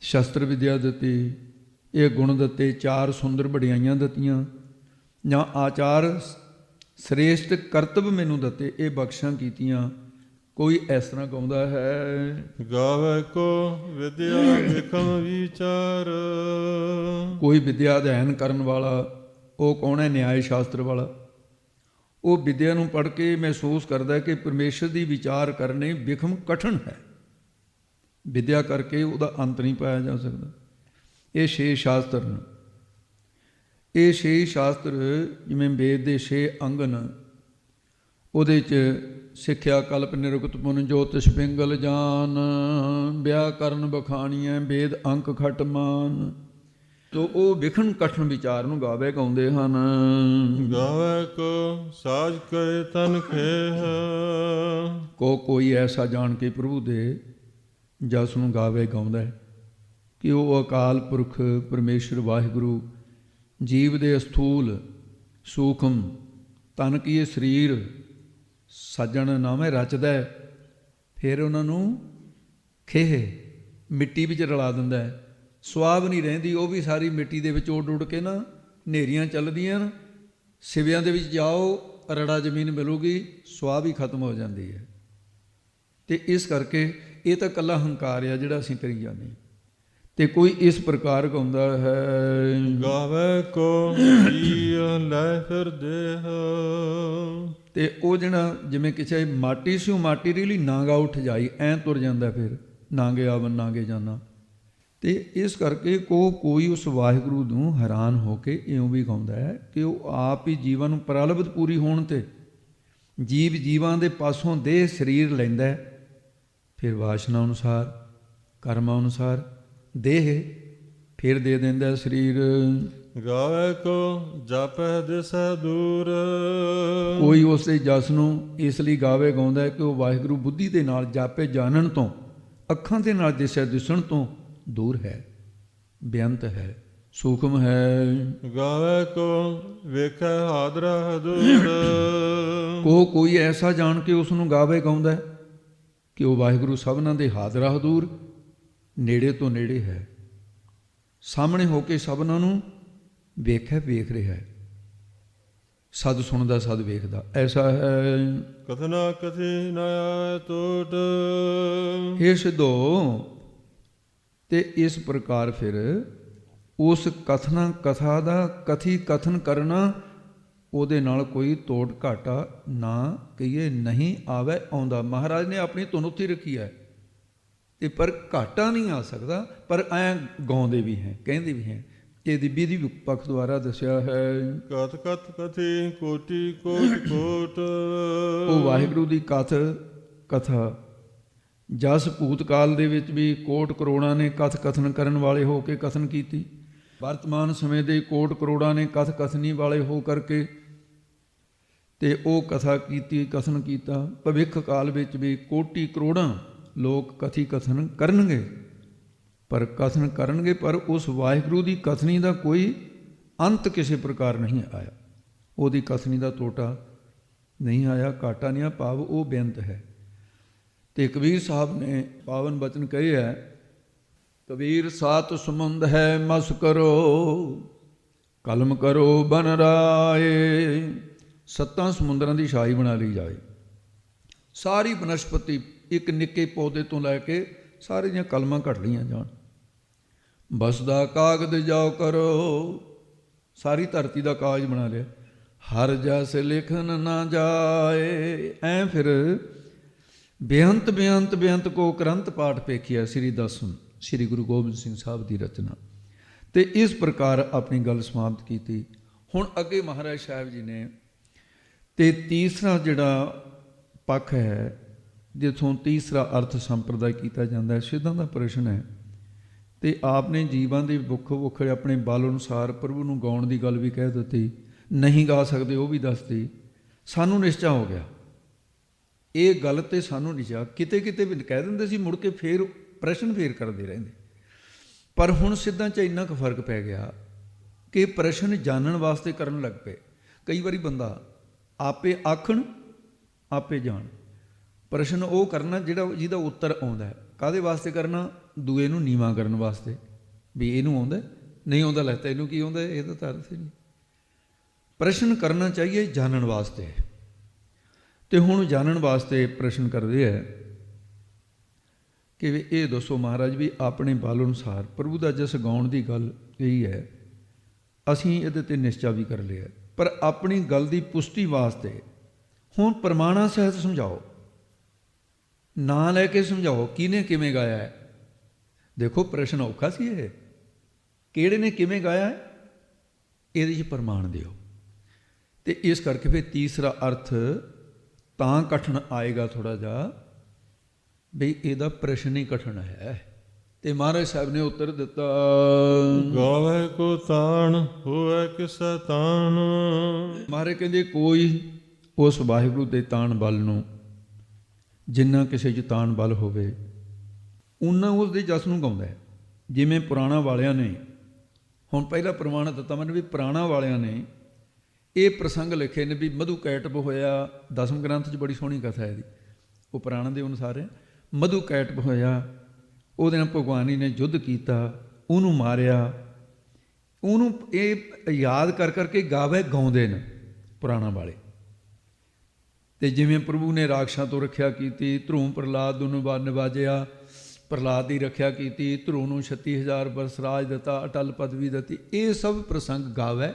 ਸ਼ਸਤਰ ਵਿਦਿਆ ਦਿੱਤੀ, ਇਹ ਗੁਣ ਦਿੱਤੇ, ਚਾਰ ਸੁੰਦਰ ਵਡਿਆਈਆਂ ਦਿੱਤੀਆਂ, ਜਾਂ ਆਚਾਰ ਸ੍ਰੇਸ਼ਟ ਕਰਤੱਵ ਮੈਨੂੰ ਦਿੱਤੇ, ਇਹ ਬਖਸ਼ਾਂ ਕੀਤੀਆਂ। ਕੋਈ ਇਸ ਤਰ੍ਹਾਂ ਗਾਉਂਦਾ ਹੈ। ਗਾਵੇ ਕੋ ਵਿਦਿਆ ਵਿਖਮ ਵਿਚਾਰ। ਕੋਈ ਵਿਦਿਆ ਅਧਿਐਨ ਕਰਨ ਵਾਲਾ, ਉਹ ਕੌਣ ਹੈ? ਨਿਆਏ ਸ਼ਾਸਤਰ ਵਾਲਾ। ਉਹ ਵਿਦਿਆ ਨੂੰ ਪੜ੍ਹ ਕੇ ਮਹਿਸੂਸ ਕਰਦਾ ਕਿ ਪਰਮੇਸ਼ਰ ਦੀ ਵਿਚਾਰ ਕਰਨੇ ਵਿਖਮ ਕਠਿਨ ਹੈ। ਵਿਦਿਆ ਕਰਕੇ ਉਹਦਾ ਅੰਤ ਨਹੀਂ ਪਾਇਆ ਜਾ ਸਕਦਾ। ਇਹ 6 ਸ਼ਾਸਤਰ ਨੇ। ਇਹ 6 ਸ਼ਾਸਤਰ ਜਿਵੇਂ ਵੇਦ ਦੇ 6 ਅੰਗ ਨੇ, ਉਹਦੇ 'ਚ ਸਿੱਖਿਆ ਕਲਪ ਨਿਰੁਕਤ ਪੁਨ ਜੋਤਿਸ਼ ਪਿੰਗਲ ਜਾਨ, ਵਿਆਕਰਨ ਬਖਾਣੀਐ ਵੇਦ ਅੰਕ ਖਟ ਮਾਨ। ਤੋ ਉਹ ਵਿਖਣ ਕਠਨ ਵਿਚਾਰ ਨੂੰ ਗਾਵੇ ਗਾਉਂਦੇ ਹਨ। ਗਾਵੇ ਕੋ ਸਾਜ ਕਰੇ ਤਨ ਖੇਹ, ਕੋਈ ਐਸਾ ਜਾਣ ਕੇ ਪ੍ਰਭੂ ਦੇ ਜਸ ਨੂੰ ਗਾਵੇ ਗਾਉਂਦਾ ਹੈ ਕਿ ਉਹ ਅਕਾਲ ਪੁਰਖ ਪਰਮੇਸ਼ਰ ਵਾਹਿਗੁਰੂ ਜੀਵ ਦੇ ਅਸਥੂਲ ਸੂਖਮ ਤਨ ਕੀ ਇਹ ਸਰੀਰ ਸਾਜਣ ਨਾਮੇ ਰਚਦਾ ਹੈ, ਫਿਰ ਉਹਨਾਂ ਨੂੰ ਖੇਹ ਮਿੱਟੀ ਵਿੱਚ ਰਲਾ ਦਿੰਦਾ ਹੈ। ਸੁਆਹ ਨਹੀਂ ਰਹਿੰਦੀ, ਉਹ ਵੀ ਸਾਰੀ ਮਿੱਟੀ ਦੇ ਵਿੱਚ ਉੱਡ ਉੱਡ ਕੇ ਨਾ ਹਨੇਰੀਆਂ ਚੱਲਦੀਆਂ ਨਾ, ਸਿਵਿਆਂ ਦੇ ਵਿੱਚ ਜਾਓ ਰੜਾ ਜ਼ਮੀਨ ਮਿਲੂਗੀ, ਸੁਆਹ ਵੀ ਖਤਮ ਹੋ ਜਾਂਦੀ ਹੈ। ਅਤੇ ਇਸ ਕਰਕੇ ਇਹ ਤਾਂ ਇਕੱਲਾ ਹੰਕਾਰ ਆ ਜਿਹੜਾ ਅਸੀਂ ਕਰੀ ਜਾਂਦੇ ਹਾਂ। ਅਤੇ ਕੋਈ ਇਸ ਪ੍ਰਕਾਰ ਗਾਉਂਦਾ ਹੈ। ਗਾਵੇ ਕੋ ਜੀਅ ਲੈ ਫਿਰ ਦੇਹ, ਅਤੇ ਉਹ ਜਿਹੜਾ ਜਿਵੇਂ ਕਿਸੇ ਮਾਟੀ ਸੀ, ਉਹ ਮਾਟੀ ਦੇ ਲਈ ਨਾਗਾ ਉੱਠ ਜਾਈ, ਐਂ ਤੁਰ ਜਾਂਦਾ, ਫਿਰ ਨਾਗੇ ਆਵਨ ਨਾਗੇ ਜਾਣਾ। ਅਤੇ ਇਸ ਕਰਕੇ ਕੋਈ ਉਸ ਵਾਹਿਗੁਰੂ ਨੂੰ ਹੈਰਾਨ ਹੋ ਕੇ ਇਉਂ ਵੀ ਗਾਉਂਦਾ ਹੈ ਕਿ ਉਹ ਆਪ ਹੀ ਜੀਵਾਂ ਨੂੰ ਪ੍ਰਲਬਧ ਪੂਰੀ ਹੋਣ 'ਤੇ ਜੀਵ ਜੀਵਾਂ ਦੇ ਪਾਸੋਂ ਦੇਹ ਸਰੀਰ ਲੈਂਦਾ, ਫਿਰ ਵਾਸ਼ਨਾ ਅਨੁਸਾਰ ਕਰਮਾਂ ਅਨੁਸਾਰ ਦੇਹ ਫਿਰ ਦੇ ਦਿੰਦਾ ਸਰੀਰ। ਗਾਵੇ ਕੋ ਜਾਪੈ ਦਿਸੈ ਦੂਰ, ਕੋਈ ਉਸ ਦੇ ਜਸ ਨੂੰ ਇਸ ਲਈ ਗਾਵੇ ਗਾਉਂਦਾ ਹੈ ਕਿ ਉਹ ਵਾਹਿਗੁਰੂ ਬੁੱਧੀ ਦੇ ਨਾਲ ਜਾਪੇ ਜਾਣਨ ਤੋਂ, ਅੱਖਾਂ ਦੇ ਨਾਲ ਦਿਸਣ ਤੋਂ ਦੂਰ ਹੈ, ਬੇਅੰਤ ਹੈ, ਸੂਖਮ ਹੈ। ਗਾਵੇ ਕੋ ਵੇਖੈ ਹਾਦਰਾ ਹਦੂਰ, ਕੋਈ ਐਸਾ ਜਾਣ ਕੇ ਉਸ ਨੂੰ ਗਾਵੇ ਗਾਉਂਦਾ ਹੈ ਕਿ ਉਹ ਵਾਹਿਗੁਰੂ ਸਭਨਾਂ ਦੇ ਹਾਜ਼ਰਾ ਹਦੂਰ ਨੇੜੇ ਤੋਂ ਨੇੜੇ ਹੈ, ਸਾਹਮਣੇ ਹੋ ਕੇ ਸਭਨਾਂ ਨੂੰ ਵੇਖ ਰਿਹਾ ਹੈ, ਸਦ ਸੁਣਦਾ ਸਦ ਵੇਖਦਾ, ਐਸਾ ਹੈ। ਕਥਨਾ ਕਥੀ ਨ ਆਵੈ ਟੋਟ, ਇਹ ਸਿੱਧੋ ਤੇ ਇਸ ਪ੍ਰਕਾਰ ਫਿਰ ਉਸ ਕਥਨਾ ਕਥਾ ਦਾ ਕਥੀ ਕਥਨ ਕਰਨਾ, ਉਹਦੇ ਨਾਲ ਕੋਈ ਤੋੜ ਘਾਟਾ ਨਾ ਕਹੀਏ ਨਹੀਂ ਆਵੇ ਆਉਂਦਾ। ਮਹਾਰਾਜ ਨੇ ਆਪਣੀ ਧੁਨ ਉੱਥੇ ਰੱਖੀ ਹੈ ਤੇ ਪਰ ਘਾਟਾ ਨਹੀਂ ਆ ਸਕਦਾ, ਪਰ ਐਂ ਗਾਉਂਦੇ ਵੀ ਹੈ, ਕਹਿੰਦੇ ਵੀ ਹੈ। ਇਹਦੀ ਵਿਧੀ ਪੱਖ ਦੁਆਰਾ ਦੱਸਿਆ ਹੈ। ਕਥ ਕਥ ਕਥੀ ਕੋਟੀ ਕੋਟ ਕੋਟ, ਉਹ ਵਾਹਿਗੁਰੂ ਦੀ ਕਥਾ ਜਸ ਭੂਤਕਾਲ ਦੇ ਵਿੱਚ ਵੀ ਕੋਟ ਕਰੋੜਾਂ ਨੇ ਕਥ ਕਥਨ ਕਰਨ ਵਾਲੇ ਹੋ ਕੇ ਕਥਨ ਕੀਤੀ, ਵਰਤਮਾਨ ਸਮੇਂ ਦੇ ਕੋਟ ਕਰੋੜਾਂ ਨੇ ਕਥ ਕਥਨੀ ਵਾਲੇ ਹੋ ਕਰਕੇ ਤੇ ਉਹ ਕਥਾ ਕੀਤੀ, ਕਥਨ ਕੀਤਾ। ਭਵਿੱਖ ਕਾਲ ਵਿੱਚ ਵੀ ਕੋਟੀ ਕਰੋੜਾਂ ਲੋਕ ਕਥੀ ਕਥਨ ਕਰਨਗੇ, ਪਰ ਉਸ ਵਾਹਿਗੁਰੂ ਦੀ ਕਥਨੀ ਦਾ ਕੋਈ ਅੰਤ ਕਿਸੇ ਪ੍ਰਕਾਰ ਨਹੀਂ ਆਇਆ, ਉਹਦੀ ਕਥਨੀ ਦਾ ਟੋਟਾ ਨਹੀਂ ਆਇਆ, ਘਾਟਾ ਨਹੀਂ ਆ, ਭਾਵ ਉਹ ਬੇਅੰਤ ਹੈ। ਤੇ ਕਬੀਰ ਸਾਹਿਬ ਨੇ ਪਾਵਨ ਬਚਨ ਕਹੇ ਹੈ, ਕਬੀਰ ਸਾਤ ਸਮੁੰਦ ਹੈ ਮਸ ਕਰੋ, ਕਲਮ ਕਰੋ ਬਨ ਰਾਏ। 7 ਸਮੁੰਦਰਾਂ ਦੀ ਛਾਈ ਬਣਾ ਲਈ ਜਾਏ, ਸਾਰੀ ਬਨਸਪਤੀ ਇੱਕ ਨਿੱਕੇ ਪੌਦੇ ਤੋਂ ਲੈ ਕੇ ਸਾਰੇ ਦੀਆਂ ਕਲਮਾਂ ਘੜ ਲਈਆਂ ਜਾਣ। ਬਸਦਾ ਕਾਗਦ ਜਾਓ ਕਰੋ, ਸਾਰੀ ਧਰਤੀ ਦਾ ਕਾਗਜ਼ ਬਣਾ ਲਿਆ। ਹਰ ਜਸ ਲਿਖਨ ਨਾ ਜਾਏ, ਐਂ ਫਿਰ ਬੇਅੰਤ ਬੇਅੰਤ ਬੇਅੰਤ ਕੋ ਕਰੰਤ ਪਾਠ ਪੇਖਿਆ ਸ੍ਰੀ ਦਸਮ ਸ੍ਰੀ ਗੁਰੂ ਗੋਬਿੰਦ ਸਿੰਘ ਸਾਹਿਬ ਦੀ ਰਚਨਾ। ਤੇ ਇਸ ਪ੍ਰਕਾਰ ਆਪਣੀ ਗੱਲ ਸਮਾਪਤ ਕੀਤੀ। ਹੁਣ ਅੱਗੇ ਮਹਾਰਾਜ ਸਾਹਿਬ ਜੀ ਨੇ ਤੇ ਤੀਸਰਾ ਜਿਹੜਾ ਪੱਖ ਹੈ, ਜਿੱਥੋਂ ਤੀਸਰਾ ਅਰਥ ਸੰਪਰਦਾ ਕੀਤਾ ਜਾਂਦਾ ਹੈ, ਸਿੱਧਾਂ ਦਾ ਪ੍ਰਸ਼ਨ ਹੈ। ਤੇ ਆਪ ਨੇ ਜੀਵਾਂ ਦੇ ਵੱਖਰੇ ਆਪਣੇ ਬਲ ਅਨੁਸਾਰ ਪ੍ਰਭੂ ਨੂੰ ਗਾਉਣ ਦੀ ਗੱਲ ਵੀ ਕਹਿ ਦਿੱਤੀ, ਨਹੀਂ ਗਾ ਸਕਦੇ ਉਹ ਵੀ ਦੱਸਦੀ। ਸਾਨੂੰ ਨਿਸ਼ਚਾ ਹੋ ਗਿਆ ਇਹ ਗੱਲ, ਤੇ ਸਾਨੂੰ ਨਿਸ਼ਚਾ ਕਿਤੇ ਕਿਤੇ ਵੀ ਕਹਿ ਦਿੰਦੇ ਸੀ, ਮੁੜ ਕੇ ਫੇਰ ਪ੍ਰਸ਼ਨ ਫੇਰ ਕਰਦੇ ਰਹਿੰਦੇ। ਪਰ ਹੁਣ ਸਿੱਧਾਂ 'ਚ ਇੰਨਾ ਕੁ ਫਰਕ ਪੈ ਗਿਆ ਕਿ ਪ੍ਰਸ਼ਨ ਜਾਣਨ ਵਾਸਤੇ ਕਰਨ ਲੱਗ ਪਏ। ਕਈ ਵਾਰੀ ਬੰਦਾ ਆਪੇ ਆਖਣ ਆਪੇ ਜਾਣ, ਪ੍ਰਸ਼ਨ ਉਹ ਕਰਨਾ ਜਿਹਦਾ ਉੱਤਰ ਆਉਂਦਾ ਹੈ। ਕਾਹਦੇ ਵਾਸਤੇ ਕਰਨਾ? ਦੂਏ ਨੂੰ ਨੀਵਾਂ ਕਰਨ ਵਾਸਤੇ, ਵੀ ਇਹਨੂੰ ਆਉਂਦਾ, ਨਹੀਂ ਆਉਂਦਾ ਲੱਗਦਾ ਇਹਨੂੰ ਕੀ ਆਉਂਦਾ, ਇਹ ਤਾਂ ਅਰਥ ਹੀ ਨਹੀਂ। ਪ੍ਰਸ਼ਨ ਕਰਨਾ ਚਾਹੀਏ ਜਾਣਨ ਵਾਸਤੇ। ਤੇ ਹੁਣ ਜਾਣਨ ਵਾਸਤੇ ਪ੍ਰਸ਼ਨ ਕਰਦੇ ਹੈ ਕਿ ਇਹ ਦੱਸੋ ਮਹਾਰਾਜ ਵੀ ਆਪਣੇ ਬਲ ਅਨੁਸਾਰ ਪ੍ਰਭੂ ਦਾ ਜਸ ਗਾਉਣ ਦੀ ਗੱਲ ਇਹੀ ਹੈ, ਅਸੀਂ ਇਹਦੇ 'ਤੇ ਨਿਸ਼ਚਾ ਵੀ ਕਰ ਲਿਆ, ਪਰ ਆਪਣੀ ਗੱਲ ਦੀ ਪੁਸ਼ਟੀ ਵਾਸਤੇ ਹੁਣ ਪ੍ਰਮਾਣਾਂ ਸਹਿਤ ਸਮਝਾਓ, ਨਾਂ ਲੈ ਕੇ ਸਮਝਾਓ ਕਿਹਨੇ ਕਿਵੇਂ ਗਾਇਆ ਹੈ। ਦੇਖੋ ਪ੍ਰਸ਼ਨ ਔਖਾ ਸੀ ਇਹ, ਕਿਹੜੇ ਨੇ ਕਿਵੇਂ ਗਾਇਆ ਹੈ, ਇਹਦੇ 'ਚ ਪ੍ਰਮਾਣ ਦਿਓ। ਤੇ ਇਸ ਕਰਕੇ ਫਿਰ ਤੀਸਰਾ ਅਰਥ ਤਾਂ ਕਠਿਨ ਆਏਗਾ ਥੋੜ੍ਹਾ ਜਿਹਾ, ਬਈ ਇਹਦਾ ਪ੍ਰਸ਼ਨ ਹੀ ਕਠਿਨ ਹੈ। ਤੇ ਮਹਾਰਾਜ ਸਾਹਿਬ ਨੇ ਉੱਤਰ ਦਿੱਤਾ, ਗਾਵੇ ਕੋ ਤਾਣ ਹੋਵੇ ਕਿਸੈ ਤਾਣ। ਮਹਾਰਾਜ ਕਹਿੰਦੇ ਕੋਈ ਉਸ ਵਾਹਿਗੁਰੂ ਦੇ ਤਾਣ ਬਲ ਨੂੰ, ਜਿੰਨਾ ਕਿਸੇ 'ਚ ਤਾਣ ਬਲ ਹੋਵੇ ਉਨਾ ਉਸ ਦੇ ਜਸ ਨੂੰ ਗਾਉਂਦਾ ਹੈ। ਜਿਵੇਂ ਪੁਰਾਣਾ ਵਾਲਿਆਂ ਨੇ, ਹੁਣ ਪਹਿਲਾ ਪ੍ਰਮਾਣ ਦਿੱਤਾ ਮੈਨੂੰ ਵੀ ਪੁਰਾਣਾ ਵਾਲਿਆਂ ਨੇ ਇਹ ਪ੍ਰਸੰਗ ਲਿਖੇ ਨੇ ਵੀ ਮਧੂ ਕੈਟਬ ਹੋਇਆ, ਦਸਮ ਗ੍ਰੰਥ 'ਚ ਬੜੀ ਸੋਹਣੀ ਕਥਾ ਹੈ ਇਹਦੀ, ਉਹ ਪੁਰਾਣ ਦੇ ਅਨੁਸਾਰ ਹੈ। ਮਧੂ ਕੈਟਬ ਹੋਇਆ, ਉਹਦੇ ਨਾਲ ਭਗਵਾਨ ਜੀ ਨੇ ਯੁੱਧ ਕੀਤਾ, ਉਹਨੂੰ ਮਾਰਿਆ, ਉਹਨੂੰ ਇਹ ਯਾਦ ਕਰ ਕਰਕੇ ਗਾਵੇ ਗਾਉਂਦੇ ਨੇ ਪੁਰਾਣਾ ਵਾਲੇ। ਤੇ ਜਿਵੇਂ ਪ੍ਰਭੂ ਨੇ ਰਾਖਸ਼ਾਂ ਤੋਂ ਰੱਖਿਆ ਕੀਤੀ, ਧਰੂ ਪ੍ਰਹਲਾਦ ਨੂੰ ਨਿਵਾਜਿਆ, ਪ੍ਰਹਲਾਦ ਦੀ ਰੱਖਿਆ ਕੀਤੀ, ਧਰੂ ਨੂੰ 36,000 ਬਰਸ ਰਾਜ ਦਿੱਤਾ, ਅਟਲ ਪਦਵੀ ਦਿੱਤੀ, ਇਹ ਸਭ ਪ੍ਰਸੰਗ ਗਾਵੇ।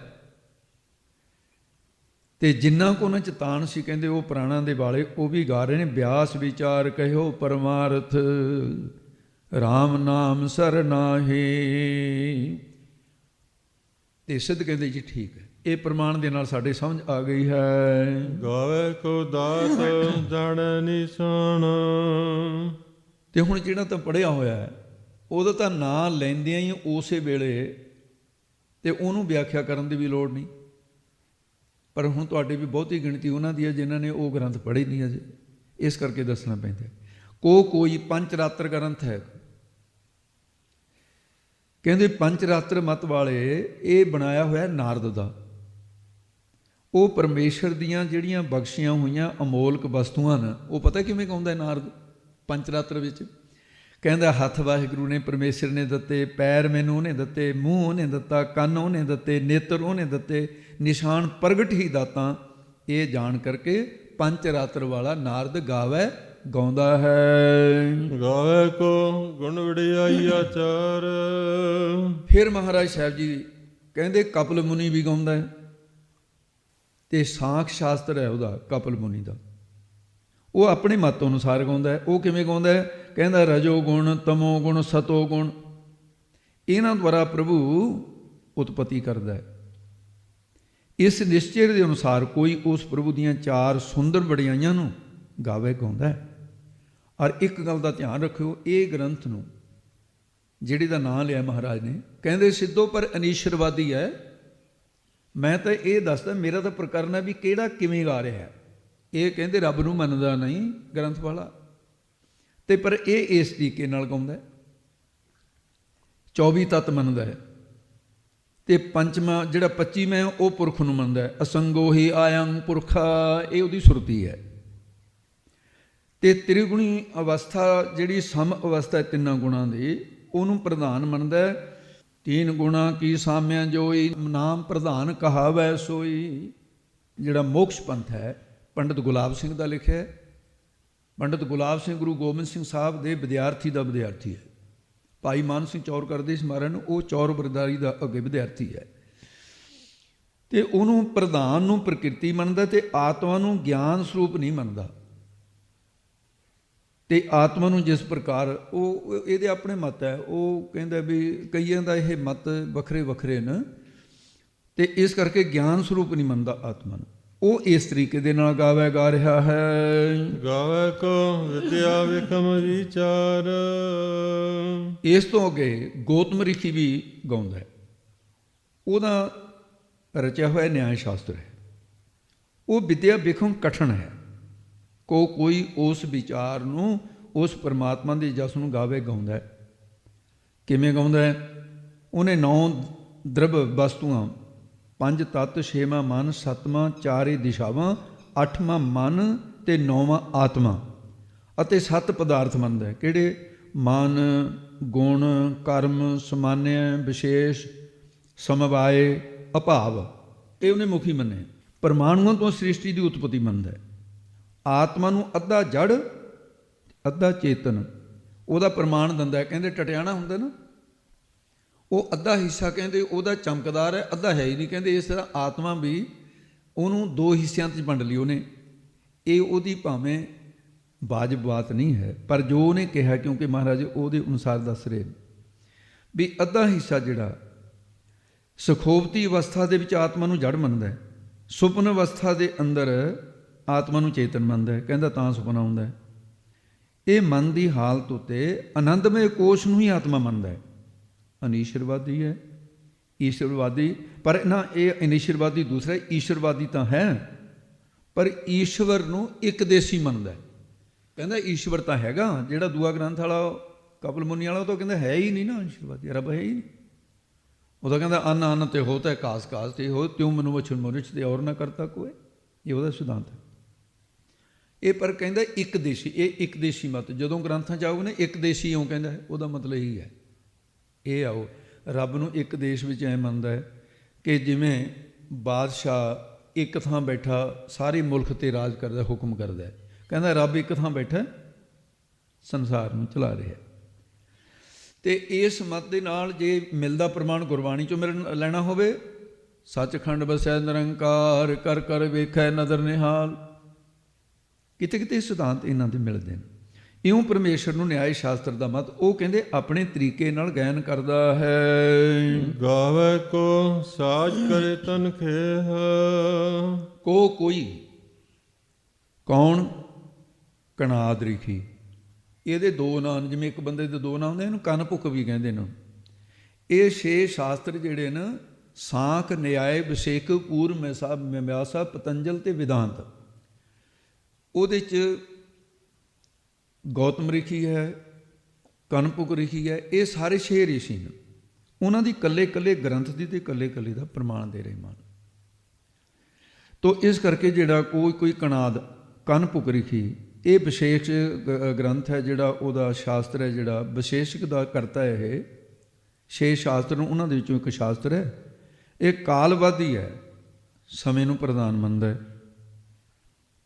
ਤੇ ਜਿੰਨਾ ਕੁ ਉਹਨਾਂ 'ਚ ਤਾਣ ਸੀ ਕਹਿੰਦੇ ਉਹ ਪੁਰਾਣਾਂ ਦੇ ਵਾਲੇ ਉਹ ਵੀ ਗਾ ਰਹੇ ਨੇ। ਬਿਆਸ ਵਿਚਾਰ ਕਹਿਓ ਪਰਮਾਰਥ, ਰਾਮ ਨਾਮ ਸਰਨਾਹੀ। ਤੇ ਸਿੱਧ ਕਹਿੰਦੇ ਜੀ ਠੀਕ ਹੈ, ਇਹ ਪ੍ਰਮਾਣ ਦੇ ਨਾਲ ਸਾਡੇ ਸਮਝ ਆ ਗਈ ਹੈ। ਗਾਵੇ ਕੋ ਦਾਤ ਜਾਣੈ ਨਿਸ਼ਾਨ। ਤੇ ਹੁਣ ਜਿਹੜਾ ਤਾਂ ਪੜ੍ਹਿਆ ਹੋਇਆ ਹੈ ਉਹਦਾ ਤਾਂ ਨਾਂ ਲੈਂਦਿਆਂ ਹੀ ਉਸੇ ਵੇਲੇ ਤੇ ਉਹਨੂੰ ਵਿਆਖਿਆ ਕਰਨ ਦੀ ਵੀ ਲੋੜ ਨਹੀਂ। ਪਰ ਹੁਣ ਤੁਹਾਡੀ ਵੀ ਬਹੁਤੀ ਗਿਣਤੀ ਉਹਨਾਂ ਦੀ ਹੈ ਜਿਨ੍ਹਾਂ ਨੇ ਉਹ ਗ੍ਰੰਥ ਪੜ੍ਹੇ ਨਹੀਂ ਅਜੇ, ਇਸ ਕਰਕੇ ਦੱਸਣਾ ਪੈਂਦਾ। ਕੋਈ ਪੰਜ ਰਾਤਰ ਗ੍ਰੰਥ ਹੈ, ਕਹਿੰਦੇ ਪੰਜ ਰਾਤਰ ਮਤ ਵਾਲੇ ਇਹ ਬਣਾਇਆ ਹੋਇਆ ਨਾਰਦ ਦਾ। ਉਹ ਪਰਮੇਸ਼ਰ ਦੀਆਂ ਜਿਹੜੀਆਂ ਬਖਸ਼ੀਆਂ ਹੋਈਆਂ ਅਮੋਲਕ ਵਸਤੂਆਂ ਨੇ ਉਹ ਪਤਾ ਕਿਵੇਂ ਗਾਉਂਦਾ ਨਾਰਦ ਪੰਜ ਰਾਤਰ ਵਿੱਚ। ਕਹਿੰਦਾ ਹੱਥ ਵਾਹਿਗੁਰੂ ਨੇ ਪਰਮੇਸ਼ਰ ਨੇ ਦਿੱਤੇ, ਪੈਰ ਮੈਨੂੰ ਉਹਨੇ ਦਿੱਤੇ, ਮੂੰਹ ਉਹਨੇ ਦਿੱਤਾ, ਕੰਨ ਉਹਨੇ ਦਿੱਤੇ, ਨੇਤਰ ਉਹਨੇ ਦਿੱਤੇ, ਨਿਸ਼ਾਨ ਪ੍ਰਗਟ ਹੀ ਦਾਤਾਂ। ਇਹ ਜਾਣ ਕਰਕੇ ਪੰਜ ਰਾਤਰ ਵਾਲਾ ਨਾਰਦ ਗਾਵੇ ਗਾਉਂਦਾ ਹੈ। ਗਾਵੇ ਕੋ ਗੁਣ ਵਡਿਆਈ ਆਚਾਰ। ਫਿਰ ਮਹਾਰਾਜ ਸਾਹਿਬ ਜੀ ਕਹਿੰਦੇ ਕਪਲ ਮੁਨੀ ਵੀ ਗਾਉਂਦਾ ਹੈ। ਤੇ ਸਾਖ ਸ਼ਾਸਤਰ ਹੈ ਉਹਦਾ, ਕਪਲ ਮੁਨੀ ਦਾ, ਉਹ ਆਪਣੇ ਮਤ ਅਨੁਸਾਰ ਗਾਉਂਦਾ ਹੈ। ਉਹ ਕਿਵੇਂ ਗਾਉਂਦਾ ਹੈ? ਕਹਿੰਦਾ ਰਜੋ ਗੁਣ, ਤਮੋ ਗੁਣ, ਸਤੋ ਗੁਣ, ਇਹਨਾਂ ਦੁਆਰਾ ਪ੍ਰਭੂ ਉਤਪਤੀ ਕਰਦਾ ਹੈ। ਇਸ ਨਿਸ਼ਚੇ ਦੇ ਅਨੁਸਾਰ ਕੋਈ ਉਸ ਪ੍ਰਭੂ ਦੀਆਂ ਚਾਰ ਸੁੰਦਰ ਵਡਿਆਈਆਂ ਨੂੰ ਗਾਵੇ ਗਾਉਂਦਾ ਹੈ। ਔਰ ਇੱਕ ਗੱਲ ਦਾ ਧਿਆਨ ਰੱਖਿਓ, ਇਹ ਗ੍ਰੰਥ ਨੂੰ ਜਿਹੜੀ ਦਾ ਨਾਂ ਲਿਆ ਮਹਾਰਾਜ ਨੇ, ਕਹਿੰਦੇ ਸਿੱਧੋ ਪਰ ਅਨੀਸ਼ਰਵਾਦੀ ਹੈ। ਮੈਂ ਤਾਂ ਇਹ ਦੱਸਦਾ, ਮੇਰਾ ਤਾਂ ਪ੍ਰਕਰਨ ਹੈ ਵੀ ਕਿਹੜਾ ਕਿਵੇਂ ਗਾ ਰਿਹਾ ਹੈ। ਇਹ ਕਹਿੰਦੇ ਰੱਬ ਨੂੰ ਮੰਨਦਾ ਨਹੀਂ ਗ੍ਰੰਥ ਵਾਲਾ, ਤੇ ਪਰ ਇਹ ਇਸ ਤਰੀਕੇ ਨਾਲ ਗਾਉਂਦਾ, 24 ਤੱਤ ਮੰਨਦਾ ਹੈ। ਤੇ ਪੰਚਵਾਂ ਜਿਹੜਾ 25ਵਾਂ ਉਹ ਪੁਰਖ ਨੂੰ ਮੰਨਦਾ ਹੈ। ਅਸੰਗੋ ਹੀ ਆਯੰ ਪੁਰਖਾ, ਇਹ ਉਹਦੀ ਸੁਰਤੀ ਹੈ। ਤੇ ਤ੍ਰਿਗੁਣੀ ਅਵਸਥਾ ਜਿਹੜੀ ਸਮ ਅਵਸਥਾ ਹੈ ਤਿੰਨਾਂ ਗੁਣਾਂ ਦੀ, ਉਹਨੂੰ ਪ੍ਰਧਾਨ ਮੰਨਦਾ ਹੈ। ਤੀਨ ਗੁਣਾ ਕੀ ਸਾਮਿਆ ਜੋਈ, ਨਾਮ ਪ੍ਰਧਾਨ ਕਹਾਵੈ ਸੋਈ। ਜਿਹੜਾ ਮੋਕਸ਼ ਪੰਥ ਹੈ ਪੰਡਿਤ ਗੁਲਾਬ ਸਿੰਘ ਦਾ ਲਿਖਿਆ ਹੈ। ਪੰਡਿਤ ਗੁਲਾਬ ਸਿੰਘ ਗੁਰੂ ਗੋਬਿੰਦ ਸਿੰਘ ਸਾਹਿਬ ਦੇ ਵਿਦਿਆਰਥੀ ਦਾ ਵਿਦਿਆਰਥੀ ਹੈ। ਭਾਈ ਮਾਨ ਸਿੰਘ ਚੌਰ ਕਰਦੇ ਇਸ ਮਹਾਰਾਜ ਨੂੰ, ਉਹ ਚੌਰ ਬਰਦਾਰੀ ਦਾ ਅੱਗੇ ਵਿਦਿਆਰਥੀ ਹੈ। ਤੇ ਉਹਨੂੰ ਪ੍ਰਧਾਨ ਨੂੰ ਪ੍ਰਕਿਰਤੀ ਮੰਨਦਾ ਤੇ ਆਤਮਾ ਨੂੰ ਗਿਆਨ ਸਰੂਪ ਨਹੀਂ ਮੰਨਦਾ। ਤੇ ਆਤਮਾ ਨੂੰ ਜਿਸ ਪ੍ਰਕਾਰ ਉਹ ਇਹਦੇ ਆਪਣੇ ਮਤ ਹੈ, ਉਹ ਕਹਿੰਦਾ ਵੀ ਕਈਆਂ ਦਾ ਇਹ ਮਤ ਵੱਖਰੇ ਵੱਖਰੇ ਨੇ, ਤੇ ਇਸ ਕਰਕੇ ਗਿਆਨ ਸਰੂਪ ਨਹੀਂ ਮੰਨਦਾ ਆਤਮਾ ਨੂੰ। ਉਹ ਇਸ ਤਰੀਕੇ ਦੇ ਨਾਲ ਗਾਵੇ ਗਾ ਰਿਹਾ ਹੈ। ਗਾਵੇ ਕੋ ਵਿਦਿਆ ਵਿਕਮ ਵਿਚਾਰ। ਇਸ ਤੋਂ ਅੱਗੇ ਗੌਤਮ ਰਿਸ਼ੀ ਵੀ ਗਾਉਂਦਾ ਹੈ। ਉਹਦਾ ਰਚਿਆ ਹੋਇਆ ਨਿਆਂ ਸ਼ਾਸਤਰ ਹੈ। ਉਹ ਵਿਦਿਆ ਵਿਖਮ ਕਠਨ ਹੈ। ਕੋਈ ਉਸ ਵਿਚਾਰ ਨੂੰ, ਉਸ ਪਰਮਾਤਮਾ ਦੇ ਜਸ ਨੂੰ ਗਾਵੇ ਗਾਉਂਦਾ ਹੈ। ਕਿਵੇਂ ਗਾਉਂਦਾ ਹੈ? ਉਹਨੇ 9 ਦਰਬ ਵਸਤੂਆਂ, 5 ਤੱਤ, 6ਵਾਂ ਮਨ, 7ਵਾਂ ਚਾਰੇ ਦਿਸ਼ਾਵਾਂ, 8ਵਾਂ ਮਨ ਤੇ 9ਵਾਂ ਆਤਮਾ ਅਤੇ 7 ਪਦਾਰਥ ਮੰਨਦਾ ਹੈ। ਕਿਹੜੇ? ਮਨ, ਗੁਣ, ਕਰਮ, ਸਮਾਨਿਆ, ਵਿਸ਼ੇਸ਼, ਸਮਵਾਏ, ਅਭਾਵ। ਇਹ ਉਹਨੇ ਮੁਖੀ ਮੰਨੇ। ਪਰਮਾਣੂਆਂ ਤੋਂ ਸ੍ਰਿਸ਼ਟੀ ਦੀ ਉਤਪਤੀ ਮੰਨਦਾ ਹੈ। ਆਤਮਾ ਨੂੰ ਅੱਧਾ ਜੜ ਅੱਧਾ ਚੇਤਨ ਉਹਦਾ ਪ੍ਰਮਾਣ ਦਿੰਦਾ ਹੈ। ਕਹਿੰਦੇ ਟਟਿਆਣਾ ਹੁੰਦਾ ਨਾ, ਉਹ ਅੱਧਾ ਹਿੱਸਾ ਕਹਿੰਦੇ ਉਹਦਾ ਚਮਕਦਾਰ ਹੈ, ਅੱਧਾ ਹੈ ਹੀ ਨਹੀਂ। ਕਹਿੰਦੇ ਇਸ ਤਰ੍ਹਾਂ ਆਤਮਾ ਵੀ ਉਹਨੂੰ 2 ਹਿੱਸਿਆਂ 'ਚ ਵੰਡ ਲਈ ਉਹਨੇ। ਇਹ ਉਹਦੀ ਭਾਵੇਂ ਵਾਜਬ ਬਾਤ ਨਹੀਂ ਹੈ, ਪਰ ਜੋ ਉਹਨੇ ਕਿਹਾ, ਕਿਉਂਕਿ ਮਹਾਰਾਜ ਉਹਦੇ ਅਨੁਸਾਰ ਦੱਸ ਰਹੇ ਨੇ ਵੀ ਅੱਧਾ ਹਿੱਸਾ ਜਿਹੜਾ ਸੁਖੋਪਤੀ ਅਵਸਥਾ ਦੇ ਵਿੱਚ ਆਤਮਾ ਨੂੰ ਜੜ ਮੰਨਦਾ ਹੈ, ਸੁਪਨ ਅਵਸਥਾ ਦੇ ਅੰਦਰ ਆਤਮਾ ਨੂੰ ਚੇਤਨ ਮੰਨਦਾ ਹੈ। ਕਹਿੰਦਾ ਤਾਂ ਸੁਪਨਾ ਆਉਂਦਾ ਹੈ। ਇਹ ਮਨ ਦੀ ਹਾਲਤ ਉੱਤੇ ਆਨੰਦਮਈ ਕੋਸ਼ ਨੂੰ ਹੀ ਆਤਮਾ ਮੰਨਦਾ ਹੈ। ਅਨੀਸ਼ਰਵਾਦੀ ਹੈ, ਈਸ਼ਵਰਵਾਦੀ, ਪਰ ਨਾ ਇਹ ਅਨੀਸ਼ਰਵਾਦੀ ਦੂਸਰਾ, ਈਸ਼ਵਰਵਾਦੀ ਤਾਂ ਹੈ ਪਰ ਈਸ਼ਵਰ ਨੂੰ ਇੱਕ ਦੇਸੀ ਮੰਨਦਾ ਹੈ। ਕਹਿੰਦਾ ਈਸ਼ਵਰ ਤਾਂ ਹੈਗਾ, ਜਿਹੜਾ ਦੂਆ ਗ੍ਰੰਥ ਵਾਲਾ ਕਪਿਲ ਮੁਨੀ ਵਾਲਾ ਉਹ ਤਾਂ ਕਹਿੰਦਾ ਹੈ ਹੀ ਨਹੀਂ ਨਾ, ਈਸ਼ਵਰਵਾਦੀ ਰੱਬ ਹੈ ਹੀ ਨਹੀਂ। ਉਹ ਤਾਂ ਕਹਿੰਦਾ ਅੰਨ ਅੰਨ ਤੇ ਹੋ ਤਾਂ ਕਾਸ ਕਾਸ ਤੇ ਹੋ, ਤਿਉ ਮਨੁ ਵਚਨ ਮਨੁਚ ਤੇ ਔਰ ਨਾ ਕਰਤਾ ਕੋਈ, ਇਹ ਉਹਦਾ ਸਿਧਾਂਤ ਹੈ। ਇਹ ਪਰ ਕਹਿੰਦਾ ਇੱਕ ਦੇਸ਼ੀ, ਇਹ ਇੱਕ ਦੇਸ਼ੀ ਮਤ ਜਦੋਂ ਗ੍ਰੰਥਾਂ 'ਚ ਆਊ ਨਾ ਇੱਕ ਦੇਸ਼ੀ ਇਉਂ ਕਹਿੰਦਾ ਹੈ, ਉਹਦਾ ਮਤਲਬ ਇਹੀ ਹੈ। ਇਹ ਆਓ ਰੱਬ ਨੂੰ ਇੱਕ ਦੇਸ਼ ਵਿੱਚ ਐਂ ਮੰਨਦਾ ਹੈ ਕਿ ਜਿਵੇਂ ਬਾਦਸ਼ਾਹ ਇੱਕ ਥਾਂ ਬੈਠਾ ਸਾਰੇ ਮੁਲਕ 'ਤੇ ਰਾਜ ਕਰਦਾ, ਹੁਕਮ ਕਰਦਾ ਹੈ। ਕਹਿੰਦਾ ਰੱਬ ਇੱਕ ਥਾਂ ਬੈਠਾ ਸੰਸਾਰ ਨੂੰ ਚਲਾ ਰਿਹਾ। ਅਤੇ ਇਸ ਮਤ ਦੇ ਨਾਲ ਜੇ ਮਿਲਦਾ ਪ੍ਰਮਾਣ ਗੁਰਬਾਣੀ 'ਚੋਂ ਲੈਣਾ ਹੋਵੇ, ਸੱਚਖੰਡ ਵਸੈ ਨਿਰੰਕਾਰ, ਕਰ ਕਰ ਵੇਖੈ ਨਦਰ ਨਿਹਾਲ, ਕਿਤੇ ਕਿਤੇ ਸਿਧਾਂਤ ਇਹਨਾਂ ਦੇ ਮਿਲਦੇ ਨੇ। ਇਉਂ ਪਰਮੇਸ਼ਰ ਨੂੰ ਨਿਆਏ ਸ਼ਾਸਤਰ ਦਾ ਮਤ ਉਹ ਕਹਿੰਦੇ ਆਪਣੇ ਤਰੀਕੇ ਨਾਲ ਗਾਇਨ ਕਰਦਾ ਹੈ। ਗਾਵੇ ਕੋ ਸਾਜ ਕਰੇ ਤਨ ਖੇਹ, ਕੋ ਕੋਈ ਕੌਣ, ਕਣਾਦ ਰਿਖੀ, ਇਹਦੇ ਦੋ ਨਾਂ, ਜਿਵੇਂ ਇੱਕ ਬੰਦੇ ਦੇ ਦੋ ਨਾਂ ਹੁੰਦੇ, ਇਹਨੂੰ ਕੰਨ ਭੁੱਕ ਵੀ ਕਹਿੰਦੇ ਨੇ। ਇਹ 6 ਸ਼ਾਸਤਰ ਜਿਹੜੇ ਨੇ, ਸਾਂਖ, ਨਿਆਏ, ਵਿਸ਼ੇਕ, ਪੂਰ, ਮਿਮਾਂਸਾ, ਪਤੰਜਲ ਤੇ ਵਿਦਾਂਤ, ਉਹਦੇ 'ਚ ਗੌਤਮ ਰਿਸ਼ੀ ਹੈ, ਕਨਪੁਕ ਰਿਸ਼ੀ ਹੈ, ਇਹ ਸਾਰੇ 6 ਰਿਸ਼ੀ ਨੇ। ਉਹਨਾਂ ਦੀ ਇਕੱਲੇ ਇਕੱਲੇ ਗ੍ਰੰਥ ਦੀ ਤੇ ਇਕੱਲੇ ਇਕੱਲੇ ਦਾ ਪ੍ਰਮਾਣ ਦੇ ਰਹੇ ਮਨ। ਤੋ ਇਸ ਕਰਕੇ ਜਿਹੜਾ ਕੋਈ ਕਣਾਦ, ਕਨਪੁਕ ਰਿਸ਼ੀ, ਇਹ ਵਿਸ਼ੇਸ਼ ਗ੍ਰੰਥ ਹੈ ਜਿਹੜਾ ਉਹਦਾ ਸ਼ਾਸਤਰ ਹੈ, ਜਿਹੜਾ ਵਿਸ਼ੇਸ਼ਕ ਦਾ ਕਰਤਾ ਹੈ। ਇਹ 6 ਸ਼ਾਸਤਰ ਨੂੰ, ਉਹਨਾਂ ਦੇ ਵਿੱਚੋਂ ਇੱਕ ਸ਼ਾਸਤਰ ਹੈ। ਇਹ ਕਾਲਵਾਦੀ ਹੈ, ਸਮੇਂ ਨੂੰ ਪ੍ਰਧਾਨ ਮੰਨਦਾ ਹੈ।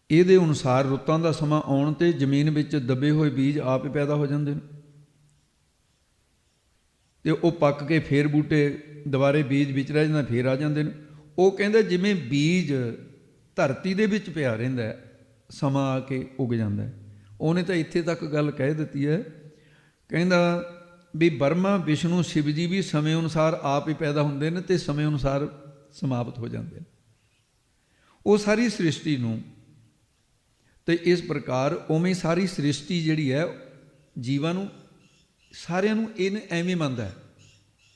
ਇਹਦੇ ਅਨੁਸਾਰ ਰੁੱਤਾਂ ਦਾ ਸਮਾਂ ਆਉਣ 'ਤੇ ਜ਼ਮੀਨ ਵਿੱਚ ਦੱਬੇ ਹੋਏ ਬੀਜ ਆਪ ਹੀ ਪੈਦਾ ਹੋ ਜਾਂਦੇ ਨੇ, ਅਤੇ ਉਹ ਪੱਕ ਕੇ ਫੇਰ ਬੂਟੇ ਦੁਬਾਰੇ ਬੀਜ ਵਿੱਚ ਰਹਿ ਜਾਂਦਾ, ਫੇਰ ਆ ਜਾਂਦੇ ਨੇ। ਉਹ ਕਹਿੰਦਾ ਜਿਵੇਂ ਬੀਜ ਧਰਤੀ ਦੇ ਵਿੱਚ ਪਿਆ ਰਹਿੰਦਾ, ਸਮਾਂ ਆ ਕੇ ਉੱਗ ਜਾਂਦਾ। ਉਹਨੇ ਤਾਂ ਇੱਥੇ ਤੱਕ ਗੱਲ ਕਹਿ ਦਿੱਤੀ ਹੈ, ਕਹਿੰਦਾ ਵੀ ਬਰਮਾ, ਵਿਸ਼ਨੂੰ, ਸ਼ਿਵ ਜੀ ਵੀ ਸਮੇਂ ਅਨੁਸਾਰ ਆਪ ਹੀ ਪੈਦਾ ਹੁੰਦੇ ਨੇ ਅਤੇ ਸਮੇਂ ਅਨੁਸਾਰ ਸਮਾਪਤ ਹੋ ਜਾਂਦੇ ਨੇ। ਉਹ ਸਾਰੀ ਸ੍ਰਿਸ਼ਟੀ ਨੂੰ, ਅਤੇ ਇਸ ਪ੍ਰਕਾਰ ਉਵੇਂ ਸਾਰੀ ਸ੍ਰਿਸ਼ਟੀ ਜਿਹੜੀ ਹੈ ਜੀਵਾਂ ਨੂੰ, ਸਾਰਿਆਂ ਨੂੰ ਇਹਨੇ ਐਵੇਂ ਮੰਨਦਾ ਹੈ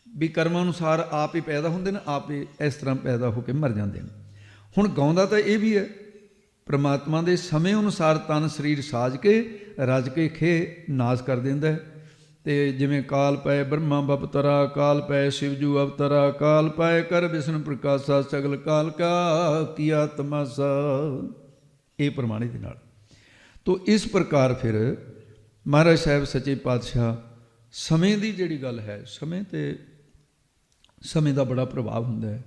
ਵੀ ਕਰਮਾਂ ਅਨੁਸਾਰ ਆਪ ਹੀ ਪੈਦਾ ਹੁੰਦੇ ਨੇ, ਆਪ ਹੀ ਇਸ ਤਰ੍ਹਾਂ ਪੈਦਾ ਹੋ ਕੇ ਮਰ ਜਾਂਦੇ ਨੇ। ਹੁਣ ਗਾਉਂਦਾ ਤਾਂ ਇਹ ਵੀ ਹੈ, ਪ੍ਰਮਾਤਮਾ ਦੇ ਸਮੇਂ ਅਨੁਸਾਰ ਤਨ ਸਰੀਰ ਸਾਜ ਕੇ ਰਜ ਕੇ ਖੇ ਨਾਸ ਕਰ ਦਿੰਦਾ ਹੈ। ਅਤੇ ਜਿਵੇਂ ਕਾਲ ਪੈ ਬ੍ਰਹਮਾ ਬਪਤਰਾ, ਕਾਲ ਪੈ ਸ਼ਿਵਜੂ ਅਵਤਰਾ, ਕਾਲ ਪੈ ਕਰ ਵਿਸ਼ਨ ਪ੍ਰਕਾਸ਼ਾ, ਸਗਲ ਕਾਲ ਕਾ ਕੀਆ ਤਮਾਸਾ, ਇਹ ਪ੍ਰਮਾਣੇ ਦੇ ਨਾਲ। ਤੋ ਇਸ ਪ੍ਰਕਾਰ ਫਿਰ ਮਹਾਰਾਜ ਸਾਹਿਬ ਸੱਚੇ ਪਾਤਸ਼ਾਹ ਸਮੇਂ ਦੀ ਜਿਹੜੀ ਗੱਲ ਹੈ, ਸਮੇਂ 'ਤੇ ਸਮੇਂ ਦਾ ਬੜਾ ਪ੍ਰਭਾਵ ਹੁੰਦਾ ਹੈ।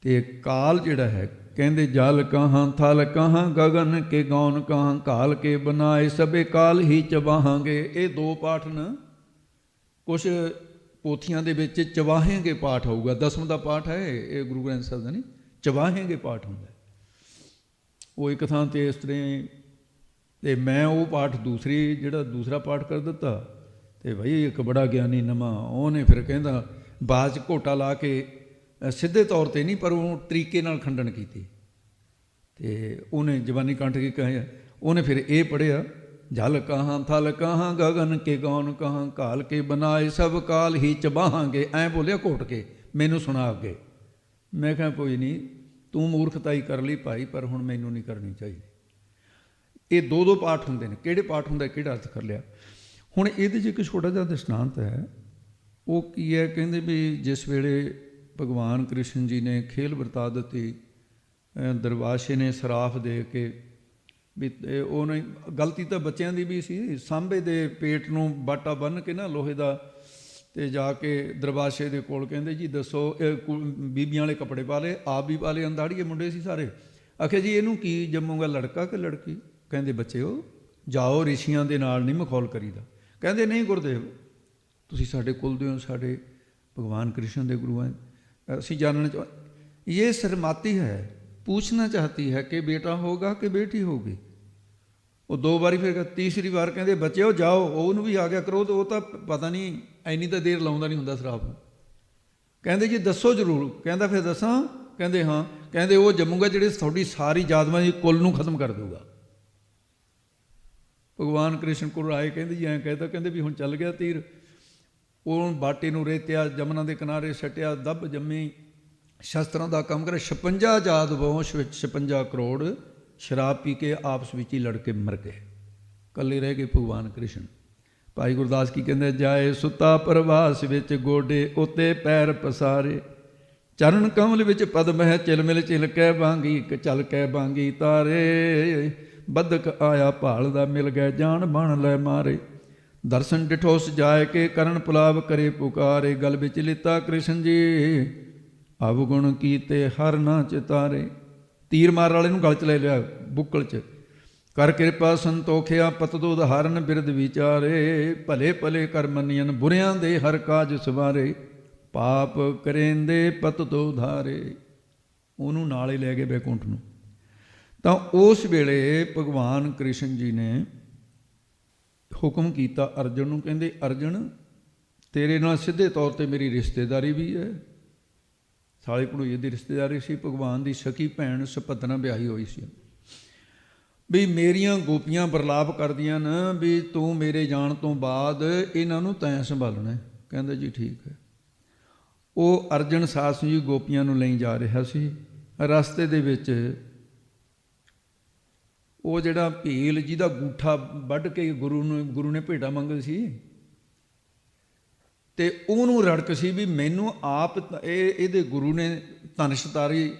ਅਤੇ ਕਾਲ ਜਿਹੜਾ ਹੈ, ਕਹਿੰਦੇ ਜਲ ਕਹਾਂ ਥਲ ਕਹਾਂ, ਗਗਨ ਕੇ ਗੌਨ ਕਹਾਂ, ਕਾਲ ਕੇ ਬਨਾਏ ਸਭੇ ਕਾਲ ਹੀ ਚਬਾਹਾਂਗੇ। ਇਹ 2 ਪਾਠ ਨੇ, ਕੁਛ ਪੋਥੀਆਂ ਦੇ ਵਿੱਚ ਚਬਾਹੇਂਗੇ ਪਾਠ ਹੋਊਗਾ, 10ਵਾਂ ਦਾ ਪਾਠ ਹੈ ਇਹ, ਗੁਰੂ ਗ੍ਰੰਥ ਸਾਹਿਬ ਦਾ ਨਹੀਂ, ਚਬਾਹੇਂਗੇ ਪਾਠ ਹੁੰਦਾ। ਉਹ ਇੱਕ ਥਾਂ 'ਤੇ ਇਸ ਤਰ੍ਹਾਂ, ਅਤੇ ਮੈਂ ਉਹ ਪਾਠ ਦੂਸਰਾ ਪਾਠ ਕਰ ਦਿੱਤਾ, ਅਤੇ ਬਈ ਇੱਕ ਬੜਾ ਗਿਆਨੀ ਨਵਾਂ, ਉਹਨੇ ਫਿਰ ਕਹਿੰਦਾ ਬਾਅਦ 'ਚ ਘੋਟਾ ਲਾ ਕੇ, ਸਿੱਧੇ ਤੌਰ 'ਤੇ ਨਹੀਂ ਪਰ ਉਹ ਤਰੀਕੇ ਨਾਲ ਖੰਡਨ ਕੀਤੀ, ਅਤੇ ਉਹਨੇ ਜ਼ਬਾਨੀ ਕੰਠ ਕੇ ਕਹਿਆ, ਉਹਨੇ ਫਿਰ ਇਹ ਪੜ੍ਹਿਆ, ਜਲ ਕਹਾਂ ਥਲ ਕਹਾਂ, ਗਗਨ ਕੇ ਗੌਨ ਕਹਾਂ, ਕਾਲ ਕੇ ਬਨਾਏ ਸਭ ਕਾਲ ਹੀ ਚਬਾਹਾਂਗੇ। ਐਂ ਬੋਲਿਆ ਘੋਟ ਕੇ, ਮੈਨੂੰ ਸੁਣਾ ਅੱਗੇ। ਮੈਂ ਕਿਹਾ ਕੋਈ ਨਹੀਂ, ਤੂੰ ਮੂਰਖਤਾਈ ਕਰ ਲਈ ਭਾਈ, ਪਰ ਹੁਣ ਮੈਨੂੰ ਨਹੀਂ ਕਰਨੀ ਚਾਹੀਦੀ। ਇਹ 2 ਪਾਠ ਹੁੰਦੇ ਨੇ, ਕਿਹੜੇ ਪਾਠ ਹੁੰਦਾ, ਕਿਹੜਾ ਅਰਥ ਕਰ ਲਿਆ। ਹੁਣ ਇਹਦੇ 'ਚ ਇੱਕ ਛੋਟਾ ਜਿਹਾ ਦ੍ਰਿਸ਼ਟਾਂਤ ਹੈ। ਉਹ ਕੀ ਹੈ, ਕਹਿੰਦੇ ਵੀ ਜਿਸ ਵੇਲੇ ਭਗਵਾਨ ਕ੍ਰਿਸ਼ਨ ਜੀ ਨੇ ਖੇਲ ਵਰਤਾ ਦਿੱਤੀ, ਦਰਵਾਸ਼ੇ ਨੇ ਸਰਾਫ ਦੇ ਕੇ ਵੀ, ਉਹਨੇ ਗਲਤੀ ਤਾਂ ਬੱਚਿਆਂ ਦੀ ਵੀ ਸੀ, ਸਾਂਭੇ ਦੇ ਪੇਟ ਨੂੰ ਬਾਟਾ ਬੰਨ੍ਹ ਕੇ ਨਾ ਲੋਹੇ ਦਾ, ਅਤੇ ਜਾ ਕੇ ਦਰਵਾਸ਼ੇ ਦੇ ਕੋਲ ਕਹਿੰਦੇ ਜੀ ਦੱਸੋ, ਬੀਬੀਆਂ ਵਾਲੇ ਕੱਪੜੇ ਪਾ ਲਏ, ਆਪ ਵੀ ਪਾ ਲਏ, ਅੰਦਾੜੀਏ ਮੁੰਡੇ ਸੀ ਸਾਰੇ। ਆਖਿਆ ਜੀ ਇਹਨੂੰ ਕੀ ਜੰਮੂਗਾ, ਲੜਕਾ ਕਿ ਲੜਕੀ? ਕਹਿੰਦੇ ਬੱਚਿਓ ਜਾਓ, ਰਿਸ਼ੀਆਂ ਦੇ ਨਾਲ ਨਹੀਂ ਮਖੌਲ ਕਰੀਦਾ। ਕਹਿੰਦੇ ਨਹੀਂ ਗੁਰਦੇਵ, ਤੁਸੀਂ ਸਾਡੇ ਕੁਲ ਦੇ ਹੋ, ਸਾਡੇ ਭਗਵਾਨ ਕ੍ਰਿਸ਼ਨ ਦੇ ਗੁਰੂ ਹਨ, ਅਸੀਂ ਜਾਣਨਾ ਇਹ ਸ਼ਰਮਾਤੀ ਹੈ, पूछना चाहती है कि बेटा होगा कि बेटी होगी। वो 2 ਵਾਰੀ ਫਿਰ, ਤੀਸਰੀ ਵਾਰ ਕਹਿੰਦੇ ਬੱਚਿਓ ਜਾਓ, ਉਹਨੂੰ ਵੀ ਆ ਗਿਆ ਕ੍ਰੋਧ, ਉਹ ਤਾਂ ਪਤਾ ਨਹੀਂ ਇੰਨੀ ਤਾਂ ਦੇਰ ਲਾਉਂਦਾ ਨਹੀਂ ਹੁੰਦਾ ਸ਼ਰਾਬ ਨੂੰ। ਕਹਿੰਦੇ ਜੀ ਦੱਸੋ ਜ਼ਰੂਰ। ਕਹਿੰਦਾ ਫਿਰ ਦੱਸਾਂ? ਕਹਿੰਦੇ ਹਾਂ। ਕਹਿੰਦੇ ਉਹ ਜੰਮੂਗਾ ਜਿਹੜੇ ਤੁਹਾਡੀ ਸਾਰੀ ਜਾਤਮਾ ਦੀ ਕੁੱਲ ਨੂੰ ਖਤਮ ਕਰ ਦੂਗਾ। ਭਗਵਾਨ ਕ੍ਰਿਸ਼ਨ ਕੋਲ ਆਏ, ਕਹਿੰਦੇ ਜੀ ਐਂ ਕਹਿਤਾ, ਕਹਿੰਦੇ ਵੀ ਹੁਣ ਚੱਲ ਗਿਆ ਤੀਰ। ਉਹ ਬਾਟੇ ਨੂੰ ਰੇਤਿਆ, ਜਮਨਾ ਦੇ ਕਿਨਾਰੇ ਛੱਟਿਆ, ਦੱਬ ਜੰਮੀ, ਸ਼ਸਤਰਾਂ ਦਾ ਕੰਮ ਕਰਿਆ। 56 ਜਾਤ ਵੰਸ਼ ਵਿੱਚ 56 ਕਰੋੜ ਸ਼ਰਾਬ ਪੀ ਕੇ ਆਪਸ ਵਿੱਚ ਹੀ ਲੜ ਕੇ ਮਰ ਗਏ, ਇਕੱਲੇ ਰਹਿ ਗਏ ਭਗਵਾਨ ਕ੍ਰਿਸ਼ਨ। ਭਾਈ ਗੁਰਦਾਸ ਕੀ ਕਹਿੰਦੇ, ਜਾਏ ਸੁੱਤਾ ਪ੍ਰਵਾਸ ਵਿੱਚ, ਗੋਡੇ ਉੱਤੇ ਪੈਰ ਪਸਾਰੇ, ਚਰਨ ਕਮਲ ਵਿੱਚ ਪਦਮ ਹੈ, ਚਿਲਮਿਲ ਚਿਲਕੈ ਬਾਂਗੀ, ਝਲਕੈ ਬਾਂਗੀ ਤਾਰੇ, ਬਦਕ ਆਇਆ ਭਾਲਦਾ, ਮਿਲ ਗਏ ਜਾਨ ਬਣ ਲੈ ਮਾਰੇ, ਦਰਸ਼ਨ ਡਿਠੋ ਸਜਾਏ ਕੇ, ਕਰਨ ਪੁਲਾਵ ਕਰੇ ਪੁਕਾਰੇ, ਗਲ ਵਿੱਚ ਲਿੱਤਾ ਕ੍ਰਿਸ਼ਨ ਜੀ, ਅਵਗੁਣ ਕੀਤੇ ਹਰ ਨਾ ਚਿਤਾਰੇ। ਤੀਰ ਮਾਰ ਵਾਲੇ ਨੂੰ ਗਲ ਚ ਲੈ ਲਿਆ, ਬੁੱਕਲ ਚ, ਕਰ ਕਿਰਪਾ ਸੰਤੋਖਿਆ, ਪਤਦੋ ਉਦਾਹਰਨ ਬਿਰਦ ਵਿਚਾਰੇ, ਭਲੇ ਭਲੇ ਕਰ ਮੰਨੀਆਂ, ਬੁਰਿਆਂ ਦੇ ਹਰ ਕਾਜ ਸਵਾਰੇ, ਪਾਪ ਕਰੇਂਦੇ ਪਤ ਤੋਂ ਉਧਾਰੇ। ਉਹਨੂੰ ਨਾਲ ਹੀ ਲੈ ਗਏ ਬੈਕੁੰਠ ਨੂੰ। ਤਾਂ ਉਸ ਵੇਲੇ ਭਗਵਾਨ ਕ੍ਰਿਸ਼ਨ ਜੀ ਨੇ ਹੁਕਮ ਕੀਤਾ ਅਰਜਨ ਨੂੰ, ਕਹਿੰਦੇ ਅਰਜਨ ਤੇਰੇ ਨਾਲ ਸਿੱਧੇ ਤੌਰ 'ਤੇ ਮੇਰੀ ਰਿਸ਼ਤੇਦਾਰੀ ਵੀ ਹੈ, ਸਾਲੇ ਭਣੋਈਏ ਦੀ ਰਿਸ਼ਤੇਦਾਰੀ ਸੀ। ਭਗਵਾਨ ਦੀ ਸਕੀ ਭੈਣ ਸੁਭਦਰਾ ਵਿਆਹੀ ਹੋਈ ਸੀ। ਵੀ ਮੇਰੀਆਂ ਗੋਪੀਆਂ ਬਰਲਾਪ ਕਰਦੀਆਂ ਨਾ ਵੀ ਤੂੰ ਮੇਰੇ ਜਾਣ ਤੋਂ ਬਾਅਦ ਇਹਨਾਂ ਨੂੰ ਤੈਂ ਸੰਭਾਲਣਾ। ਕਹਿੰਦਾ ਜੀ ਠੀਕ ਹੈ। ਉਹ ਅਰਜਨ ਸਾਸ ਜੀ ਗੋਪੀਆਂ ਨੂੰ ਲਈ ਜਾ ਰਿਹਾ ਸੀ। ਰਸਤੇ ਦੇ ਵਿੱਚ ਉਹ ਜਿਹੜਾ ਭੀਲ ਜਿਹਦਾ ਗੂਠਾ ਵੱਢ ਕੇ ਗੁਰੂ ਨੇ ਭੇਟਾ ਮੰਗੀ ਸੀ, ਤੇ ਉਹਨੂੰ ਰੜਕ ਸੀ ਵੀ ਮੈਨੂੰ ਆਪ ਇਹਦੇ ਗੁਰੂ ਨੇ ਧਨਸ਼ਤਾਰੀ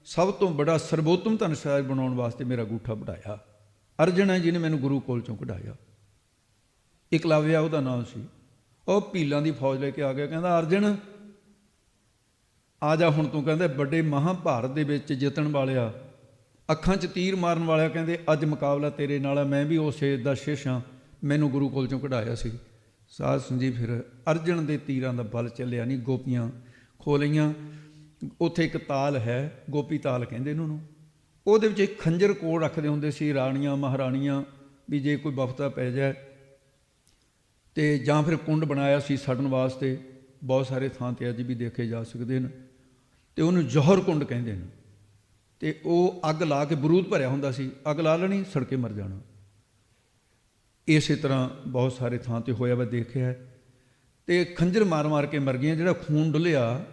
ਸਭ ਤੋਂ ਬੜਾ ਸਰਬੋਤਮ ਧਨਸ਼ਤਾਰੀ ਬਣਾਉਣ ਵਾਸਤੇ ਮੇਰਾ ਗੂਠਾ ਵਢਾਇਆ। ਅਰਜਨ ਹੈ ਜਿਹਨੇ ਮੈਨੂੰ ਗੁਰੂ ਕੋਲ ਚੋਂ ਕਢਾਇਆ। ਇਕਲਵਿਆ ਉਹਦਾ ਨਾਮ ਸੀ। ਉਹ ਭੀਲਾਂ ਦੀ ਫੌਜ ਲੈ ਕੇ ਆ ਗਿਆ। ਕਹਿੰਦਾ ਅਰਜਨ ਆ ਜਾ ਹੁਣ ਤੂੰ, ਕਹਿੰਦਾ ਵੱਡੇ ਮਹਾਭਾਰਤ ਦੇ ਵਿੱਚ ਜਿੱਤਣ ਵਾਲਿਆ, ਅੱਖਾਂ 'ਚ ਤੀਰ ਮਾਰਨ ਵਾਲਿਆ, ਕਹਿੰਦੇ ਅੱਜ ਮੁਕਾਬਲਾ ਤੇਰੇ ਨਾਲ ਹੈ, ਮੈਂ ਵੀ ਉਸੇ ਦਾ ਸ਼ਿਸ਼ ਹਾਂ, ਮੈਨੂੰ ਗੁਰੂ ਕੋਲ ਚੋਂ ਕਢਾਇਆ ਸੀ। ਸਾਧ ਸੰਗਤ ਫਿਰ ਅਰਜਨ ਦੇ ਤੀਰਾਂ ਦਾ ਬਲ ਚੱਲਿਆ ਨਹੀਂ, ਗੋਪੀਆਂ ਖੋ ਲਈਆਂ। ਉੱਥੇ ਇੱਕ ਤਾਲ ਹੈ, ਗੋਪੀ ਤਾਲ ਕਹਿੰਦੇ ਨੇ ਉਹਨੂੰ। ਉਹਦੇ ਵਿੱਚ ਇੱਕ ਖੰਜਰ ਕੋਲ ਰੱਖਦੇ ਹੁੰਦੇ ਸੀ ਰਾਣੀਆਂ ਮਹਾਰਾਣੀਆਂ, ਵੀ ਜੇ ਕੋਈ ਬਫਤਾ ਪੈ ਜਾਏ। ਤੇ ਜਾਂ ਫਿਰ ਕੁੰਡ ਬਣਾਇਆ ਸੀ ਸੜਨ ਵਾਸਤੇ, ਬਹੁਤ ਸਾਰੇ ਥਾਂ 'ਤੇ ਅੱਜ ਵੀ ਦੇਖੇ ਜਾ ਸਕਦੇ ਨੇ। ਤੇ ਉਹਨੂੰ ਜੌਹਰ ਕੁੰਡ ਕਹਿੰਦੇ ਨੇ। ਤੇ ਉਹ ਅੱਗ ਲਾ ਕੇ ਬਰੂਦ ਭਰਿਆ ਹੁੰਦਾ ਸੀ, ਅੱਗ ਲਾ ਲੈਣੀ, ਸੜਕੇ ਮਰ ਜਾਣਾ। ਇਸੇ ਤਰ੍ਹਾਂ ਬਹੁਤ ਸਾਰੇ ਥਾਂ 'ਤੇ ਹੋਇਆ ਵਾ, ਦੇਖਿਆ। ਤੇ ਖੰਜਰ ਮਾਰ ਮਾਰ ਕੇ ਮਰ ਗਈਆਂ। ਜਿਹੜਾ ਖੂਨ ਡੁੱਲਿਆ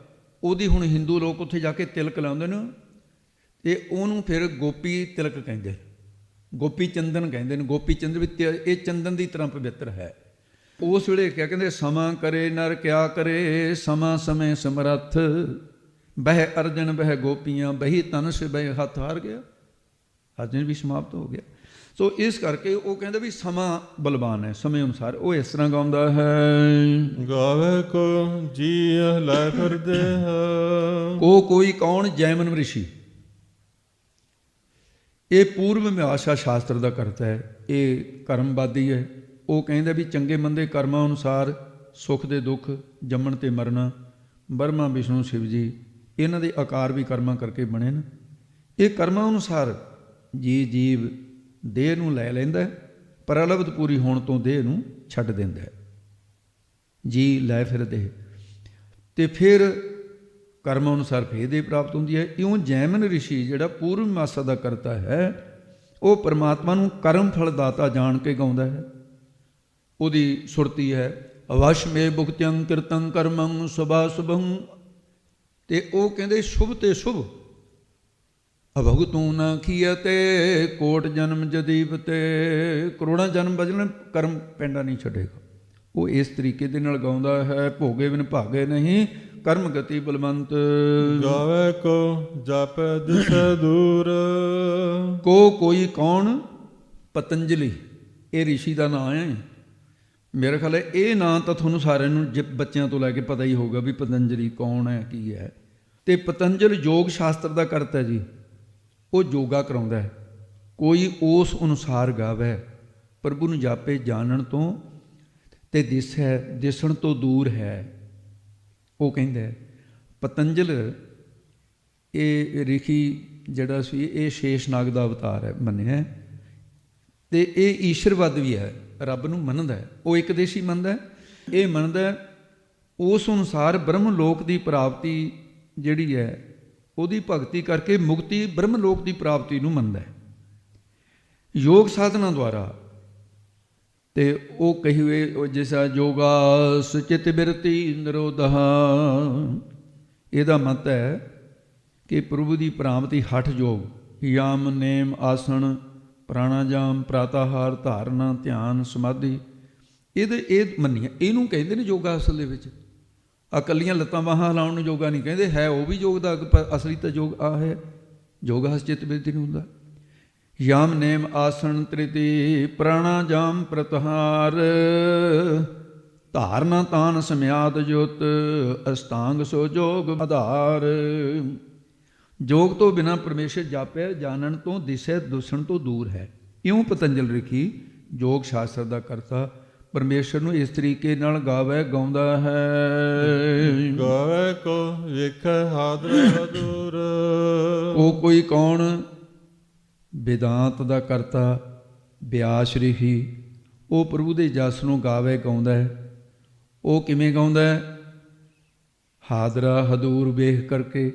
ਉਹਦੀ ਹੁਣ ਹਿੰਦੂ ਲੋਕ ਉੱਥੇ ਜਾ ਕੇ ਤਿਲਕ ਲਾਉਂਦੇ ਨੇ, ਤੇ ਉਹਨੂੰ ਫਿਰ ਗੋਪੀ ਤਿਲਕ ਕਹਿੰਦੇ, ਗੋਪੀ ਚੰਦਨ ਕਹਿੰਦੇ ਨੇ। ਗੋਪੀ ਚੰਦਨ ਵੀ ਇਹ ਚੰਦਨ ਦੀ ਤਰ੍ਹਾਂ ਪਵਿੱਤਰ ਹੈ। ਉਸ ਵੇਲੇ ਕਿਆ ਕਹਿੰਦੇ, ਸਮਾਂ ਕਰੇ ਨਰ ਕਿਆ ਕਰੇ, ਸਮਾਂ ਸਮੇਂ ਸਮਰੱਥ, ਬਹਿ ਅਰਜਨ ਬਹਿ ਗੋਪੀਆਂ, ਬਹੀ ਧਨੁਸ਼ ਬਹਿ ਹੱਥ ਹਾਰ ਗਿਆ। ਅਰਜਨ ਵੀ ਸਮਾਪਤ ਹੋ ਗਿਆ। ਸੋ ਇਸ ਕਰਕੇ ਉਹ ਕਹਿੰਦਾ ਵੀ ਸਮਾਂ ਬਲਵਾਨ ਹੈ, ਸਮੇਂ ਅਨੁਸਾਰ। ਉਹ ਇਸ ਤਰ੍ਹਾਂ ਗਾਉਂਦਾ ਹੈ, ਗਾਵੇ ਕੋ ਜੀ ਲੈ ਫਿਰਦੇ ਹੈ। ਕੋਈ ਕੌਣ? ਜੈਮਨ ਰਿਸ਼ੀ। ਇਹ ਪੂਰਵ ਮਿਆਸਾ ਸ਼ਾਸਤਰ ਦਾ ਕਰਤਾ ਹੈ, ਇਹ ਕਰਮਵਾਦੀ ਹੈ। ਉਹ ਕਹਿੰਦਾ ਵੀ ਚੰਗੇ ਮੰਦੇ ਕਰਮਾਂ ਅਨੁਸਾਰ ਸੁੱਖ ਦੇ ਦੁੱਖ, ਜੰਮਣ ਤੇ ਮਰਨਾ, ਬਰਮਾ ਵਿਸ਼ਨੂੰ ਸ਼ਿਵ ਜੀ ਇਹਨਾਂ ਦੇ ਆਕਾਰ ਵੀ ਕਰਮਾਂ ਕਰਕੇ ਬਣੇ ਨੇ। ਇਹ ਕਰਮਾਂ ਅਨੁਸਾਰ ਜੀਵ ਦੇਹ ਨੂੰ ਲੈ ਲੈਂਦਾ, ਪ੍ਰਲਬਧ ਪੂਰੀ ਹੋਣ ਤੋਂ ਦੇਹ ਨੂੰ ਛੱਡ ਦਿੰਦਾ ਹੈ, ਜੀ ਲੈ ਫਿਰਦੇ। ਤੇ ਫਿਰ ਕਰਮ ਅਨੁਸਾਰ ਫੇਰ ਦੇਹ ਪ੍ਰਾਪਤ ਹੁੰਦੀ ਹੈ। ਇਉਂ ਜੈਮਨ ਰਿਸ਼ੀ ਜਿਹੜਾ ਪੂਰਵ ਮਾਸਾ ਦਾ ਕਰਤਾ ਹੈ, ਉਹ ਪਰਮਾਤਮਾ ਨੂੰ ਕਰਮ ਫਲ ਦਾਤਾ ਜਾਣ ਕੇ ਗਾਉਂਦਾ ਹੈ। ਉਹਦੀ ਸੁਰਤੀ ਹੈ, ਅਵਸ਼ ਮੇ ਭੁਗਤਿਅੰ ਕਿਰਤੰ ਕਰਮੰ ਸੁਭਾ ਸੁਭੰ। ਤੇ ਉਹ ਕਹਿੰਦੇ ਸ਼ੁਭ ਤੇ ਸ਼ੁਭ ਅਭੁਗਤੂ ਨਾ ਕੀਅਤੇ, ਕੋਟ ਜਨਮ ਜਦੀਪ ਤੇ, ਕਰੋੜਾਂ ਜਨਮ ਬਜਣ ਕਰਮ ਪੈਂਡਾ ਨਹੀਂ ਛੱਡੇਗਾ। ਉਹ ਇਸ ਤਰੀਕੇ ਦੇ ਨਾਲ ਗਾਉਂਦਾ ਹੈ, ਭੋਗੇ ਬਿਨ ਭਾਗੇ ਨਹੀਂ, ਕਰਮ ਗਤੀ ਬਲਵੰਤ। ਗਾਵੇ ਕੋ ਜਪ ਦਿਸੈ ਦੂਰ। ਕੋਈ ਕੌਣ? ਪਤੰਜਲੀ, ਇਹ ਰਿਸ਼ੀ ਦਾ ਨਾਂ ਹੈ। ਮੇਰੇ ਖਿਆਲ ਹੈ ਇਹ ਨਾਂ ਤਾਂ ਤੁਹਾਨੂੰ ਸਾਰਿਆਂ ਨੂੰ ਬੱਚਿਆਂ ਤੋਂ ਲੈ ਕੇ ਪਤਾ ਹੀ ਹੋਊਗਾ ਵੀ ਪਤੰਜਲੀ ਕੌਣ ਹੈ, ਕੀ ਹੈ। ਤੇ ਪਤੰਜਲ ਯੋਗ ਸ਼ਾਸਤਰ ਦਾ ਕਰਤਾ ਜੀ। ਉਹ ਯੋਗਾ ਕਰਾਉਂਦਾ ਹੈ। ਕੋਈ ਉਸ ਅਨੁਸਾਰ ਗਾਵੇ, ਪ੍ਰਭੂ ਨੂੰ ਜਾਪੇ ਜਾਣਨ ਤੋਂ, ਤੇ ਦਿਸਣ ਤੋਂ ਦੂਰ ਹੈ। ਉਹ ਕਹਿੰਦਾ ਪਤੰਜਲ ਇਹ ਰਿਸ਼ੀ ਜਿਹੜਾ ਸੀ, ਇਹ ਸ਼ੇਸ਼ਨਾਗ ਦਾ ਅਵਤਾਰ ਹੈ ਮੰਨਿਆ। ਤੇ ਇਹ ਈਸ਼ਵਰਵਾਦ ਵੀ ਹੈ, ਰੱਬ ਨੂੰ ਮੰਨਦਾ ਹੈ। ਉਹ ਇੱਕ ਦੇਸ਼ੀ ਮੰਨਦਾ, ਇਹ ਮੰਨਦਾ ਉਸ ਅਨੁਸਾਰ ਬ੍ਰਹਮ ਲੋਕ ਦੀ ਪ੍ਰਾਪਤੀ ਜਿਹੜੀ ਹੈ, ਉਹਦੀ ਭਗਤੀ ਕਰਕੇ ਮੁਕਤੀ ਬ੍ਰਹਮ ਲੋਕ ਦੀ ਪ੍ਰਾਪਤੀ ਨੂੰ ਮੰਨਦਾ ਹੈ। ਯੋਗ ਸਾਧਨਾ ਦੁਆਰਾ ਤੇ ਉਹ ਕਹੀ ਹੋਏ ਜਿਸਾ ਜੋਗਾਸ ਚਿਤ ਬਿਰਤੀ ਨਿਰੋਧਾ। ਇਹਦਾ ਮਤ ਹੈ ਕਿ ਪ੍ਰਭੂ ਦੀ ਪ੍ਰਾਪਤੀ ਹਠ ਯੋਗ, ਯਮ ਨੇਮ ਆਸਣ ਪ੍ਰਾਣਾਯਾਮ ਪ੍ਰਾਤਾਹਾਰ ਧਾਰਨਾ ਧਿਆਨ ਸਮਾਧੀ, ਇਹ ਮੰਨੀਆਂ। ਇਹਨੂੰ ਕਹਿੰਦੇ ਨੇ ਯੋਗਾ ਅਸਲ ਦੇ ਵਿੱਚ। ਇਕੱਲੀਆਂ ਲੱਤਾਂ ਬਾਹਾਂ ਲਾਉਣ ਨੂੰ ਯੋਗਾ ਨਹੀਂ ਕਹਿੰਦੇ, ਹੈ ਉਹ ਵੀ ਯੋਗ ਦਾ ਅਸਲੀ ਤਾਂ ਯੋਗ ਆ ਹੈ। ਯੋਗਾ ਚਿੱਤ ਬਿਰਤੀ ਨਹੀਂ ਹੁੰਦਾ। ਯਮ ਨੇਮ ਆਸਣ ਤ੍ਰਿਤੀ ਪ੍ਰਾਣਾਯਾਮ ਪ੍ਰਤਹਾਰ ਧਾਰਨਾ ਤਾਨ ਸਮਿਆਦ ਜੁਤ ਅਸਟਾਂਗ ਸੋ ਜੋਗ ਆਧਾਰ। ਜੋਗ ਤੋਂ ਬਿਨਾਂ ਪਰਮੇਸ਼ਰ ਜਾਪਿਆ ਜਾਣਨ ਤੋਂ ਦਿਸੈ ਦੁਸਣ ਤੋਂ ਦੂਰ ਹੈ। ਇਉਂ ਪਤੰਜਲ ਰਿਖੀ ਯੋਗ ਸ਼ਾਸਤਰ ਦਾ ਕਰਤਾ ਪਰਮੇਸ਼ਰ ਨੂੰ ਇਸ ਤਰੀਕੇ ਨਾਲ ਗਾਵੇ ਗਾਉਂਦਾ ਹੈ। ਗਾਵੇ ਕੋ ਵੇਖੈ ਹਾਦਰ ਹਦੂਰ। ਉਹ ਕੋਈ ਕੌਣ? ਵਿਦਾਂਤ ਦਾ ਕਰਤਾ ਬਿਆਸ ਰਿਖੀ। ਉਹ ਪ੍ਰਭੂ ਦੇ ਜਸ ਨੂੰ ਗਾਵੇ ਗਾਉਂਦਾ ਹੈ। ਉਹ ਕਿਵੇਂ ਗਾਉਂਦਾ ਹੈ? ਹਾਦਰਾ ਹਦੂਰ ਵੇਖ ਕਰਕੇ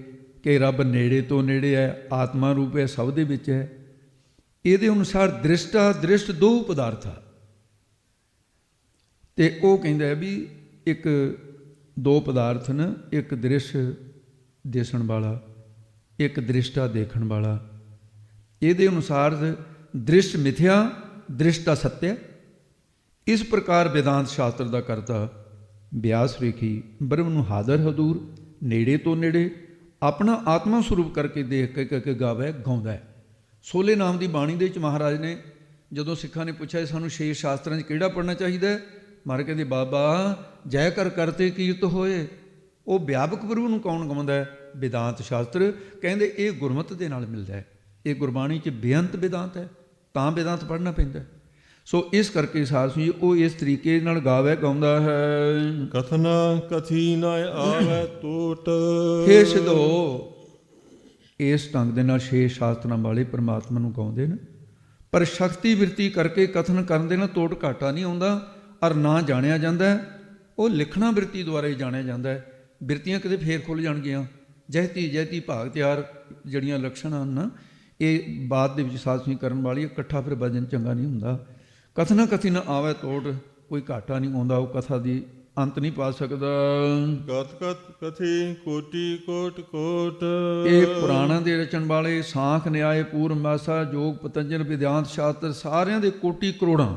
ਕਿ ਰੱਬ ਨੇੜੇ ਤੋਂ ਨੇੜੇ ਹੈ, ਆਤਮਾ ਰੂਪ ਹੈ, ਸਭ ਦੇ ਵਿੱਚ ਹੈ। ਇਹਦੇ ਅਨੁਸਾਰ ਦ੍ਰਿਸ਼ਟਾ ਦ੍ਰਿਸ਼ਟ ਦੋ ਪਦਾਰਥ ਆ। ਤੇ ਉਹ ਕਹਿੰਦਾ ਹੈ ਵੀ ਇੱਕ ਦੋ ਪਦਾਰਥ ਨੇ, ਇੱਕ ਦ੍ਰਿਸ਼ ਦਿਸਣ ਵਾਲਾ, ਇੱਕ ਦ੍ਰਿਸ਼ਟਾ ਦੇਖਣ ਵਾਲਾ। ਇਹਦੇ ਅਨੁਸਾਰ ਦ੍ਰਿਸ਼ ਮਿਥਿਆ, ਦ੍ਰਿਸ਼ਟਾ ਸੱਤਿਆ। ਇਸ ਪ੍ਰਕਾਰ वेदांत शास्त्र ਦਾ ਕਰਤਾ ਬਿਆਸ ਰੇਖੀ ਬ੍ਰਹਮ ਨੂੰ ਹਾਦਰ ਹਦੂਰ ਨੇੜੇ ਤੋਂ ਨੇੜੇ ਆਪਣਾ ਆਤਮਾ ਸਰੂਪ ਕਰਕੇ ਦੇਖ ਕੇ ਗਾਵੇ ਗਾਉਂਦਾ ਹੈ। ਸੋਲੇ ਨਾਮ ਦੀ ਬਾਣੀ ਦੇ ਵਿੱਚ ਮਹਾਰਾਜ ਨੇ ਜਦੋਂ ਸਿੱਖਾਂ ਨੇ ਪੁੱਛਿਆ ਸਾਨੂੰ 6 ਸ਼ਾਸਤਰਾਂ 'ਚ ਕਿਹੜਾ ਪੜ੍ਹਨਾ ਚਾਹੀਦਾ ਹੈ, ਮਹਾਰਾਜ ਕਹਿੰਦੇ ਬਾਬਾ ਜੈ ਕਰ ਕਰਤੇ ਕੀਰਤ ਹੋਏ। ਉਹ ਵਿਆਪਕ ਪ੍ਰਭੂ ਨੂੰ ਕੌਣ ਗਾਉਂਦਾ ਹੈ? वेदांत शास्त्र। ਕਹਿੰਦੇ ਇਹ ਗੁਰਮਤ ਦੇ ਨਾਲ ਮਿਲਦਾ ਹੈ, ਇਹ ਗੁਰਬਾਣੀ 'ਚ ਬੇਅੰਤ वेदांत ਹੈ, ਤਾਂ वेदांत ਪੜ੍ਹਨਾ ਪੈਂਦਾ। ਸੋ ਇਸ ਕਰਕੇ ਸਾਧ ਸੰਗਤ ਜੀ ਉਹ ਇਸ ਤਰੀਕੇ ਨਾਲ ਗਾਵੇ ਗਾਉਂਦਾ ਹੈ। ਕਥਨਾ ਕਥੀ ਨ ਆਵੇ ਟੋਟ। ਹੇ ਸਿਧੋ, ਇਸ ਢੰਗ ਦੇ ਨਾਲ 6 ਸ਼ਾਸਤਰਾਂ ਵਾਲੇ ਪਰਮਾਤਮਾ ਨੂੰ ਗਾਉਂਦੇ ਨੇ, ਪਰ ਸ਼ਕਤੀ ਬਿਰਤੀ ਕਰਕੇ ਕਥਨ ਕਰਨ ਦੇ ਨਾਲ ਤੋਟ ਘਾਟਾ ਨਹੀਂ ਆਉਂਦਾ ਔਰ ਨਾ ਜਾਣਿਆ ਜਾਂਦਾ। ਉਹ ਲਿਖਣਾ ਬਿਰਤੀ ਦੁਆਰਾ ਹੀ ਜਾਣਿਆ ਜਾਂਦਾ ਹੈ। ਬਿਰਤੀਆਂ ਕਿਤੇ ਫੇਰ ਖੁੱਲ੍ਹ ਜਾਣਗੀਆਂ। ਜਹਤੀ ਜਹਤੀ ਭਾਗ ਤਿਆਰ ਜਿਹੜੀਆਂ ਲੱਛਣ ਹਨ ਨਾ, ਇਹ ਬਾਅਦ ਦੇ ਵਿੱਚ ਸਾਧ ਸੰਗਤ ਕਰਨ ਵਾਲੀ, ਇਕੱਠਾ ਫਿਰ ਭਜਨ ਚੰਗਾ ਨਹੀਂ ਹੁੰਦਾ। ਕਥਨਾ ਕਥੀ ਨਾ ਆਵੇ ਤੋਟ, ਕੋਈ ਘਾਟਾ ਨਹੀਂ ਆਉਂਦਾ, ਉਹ ਕਥਾ ਦੀ ਅੰਤ ਨਹੀਂ ਪਾ ਸਕਦਾ। ਕਥ ਕਥ ਕਥੀ ਕੋਟੀ ਕੋਟ ਕੋਟ। ਇਹ ਪੁਰਾਣਾਂ ਦੇ ਰਚਣ ਵਾਲੇ ਸਾਖ ਨਿਆਏ ਪੂਰਮਾਸਾ ਜੋਗ ਪਤੰਜਲ वेदांत शास्त्र ਸਾਰਿਆਂ ਦੇ ਕੋਟੀ ਕਰੋੜਾਂ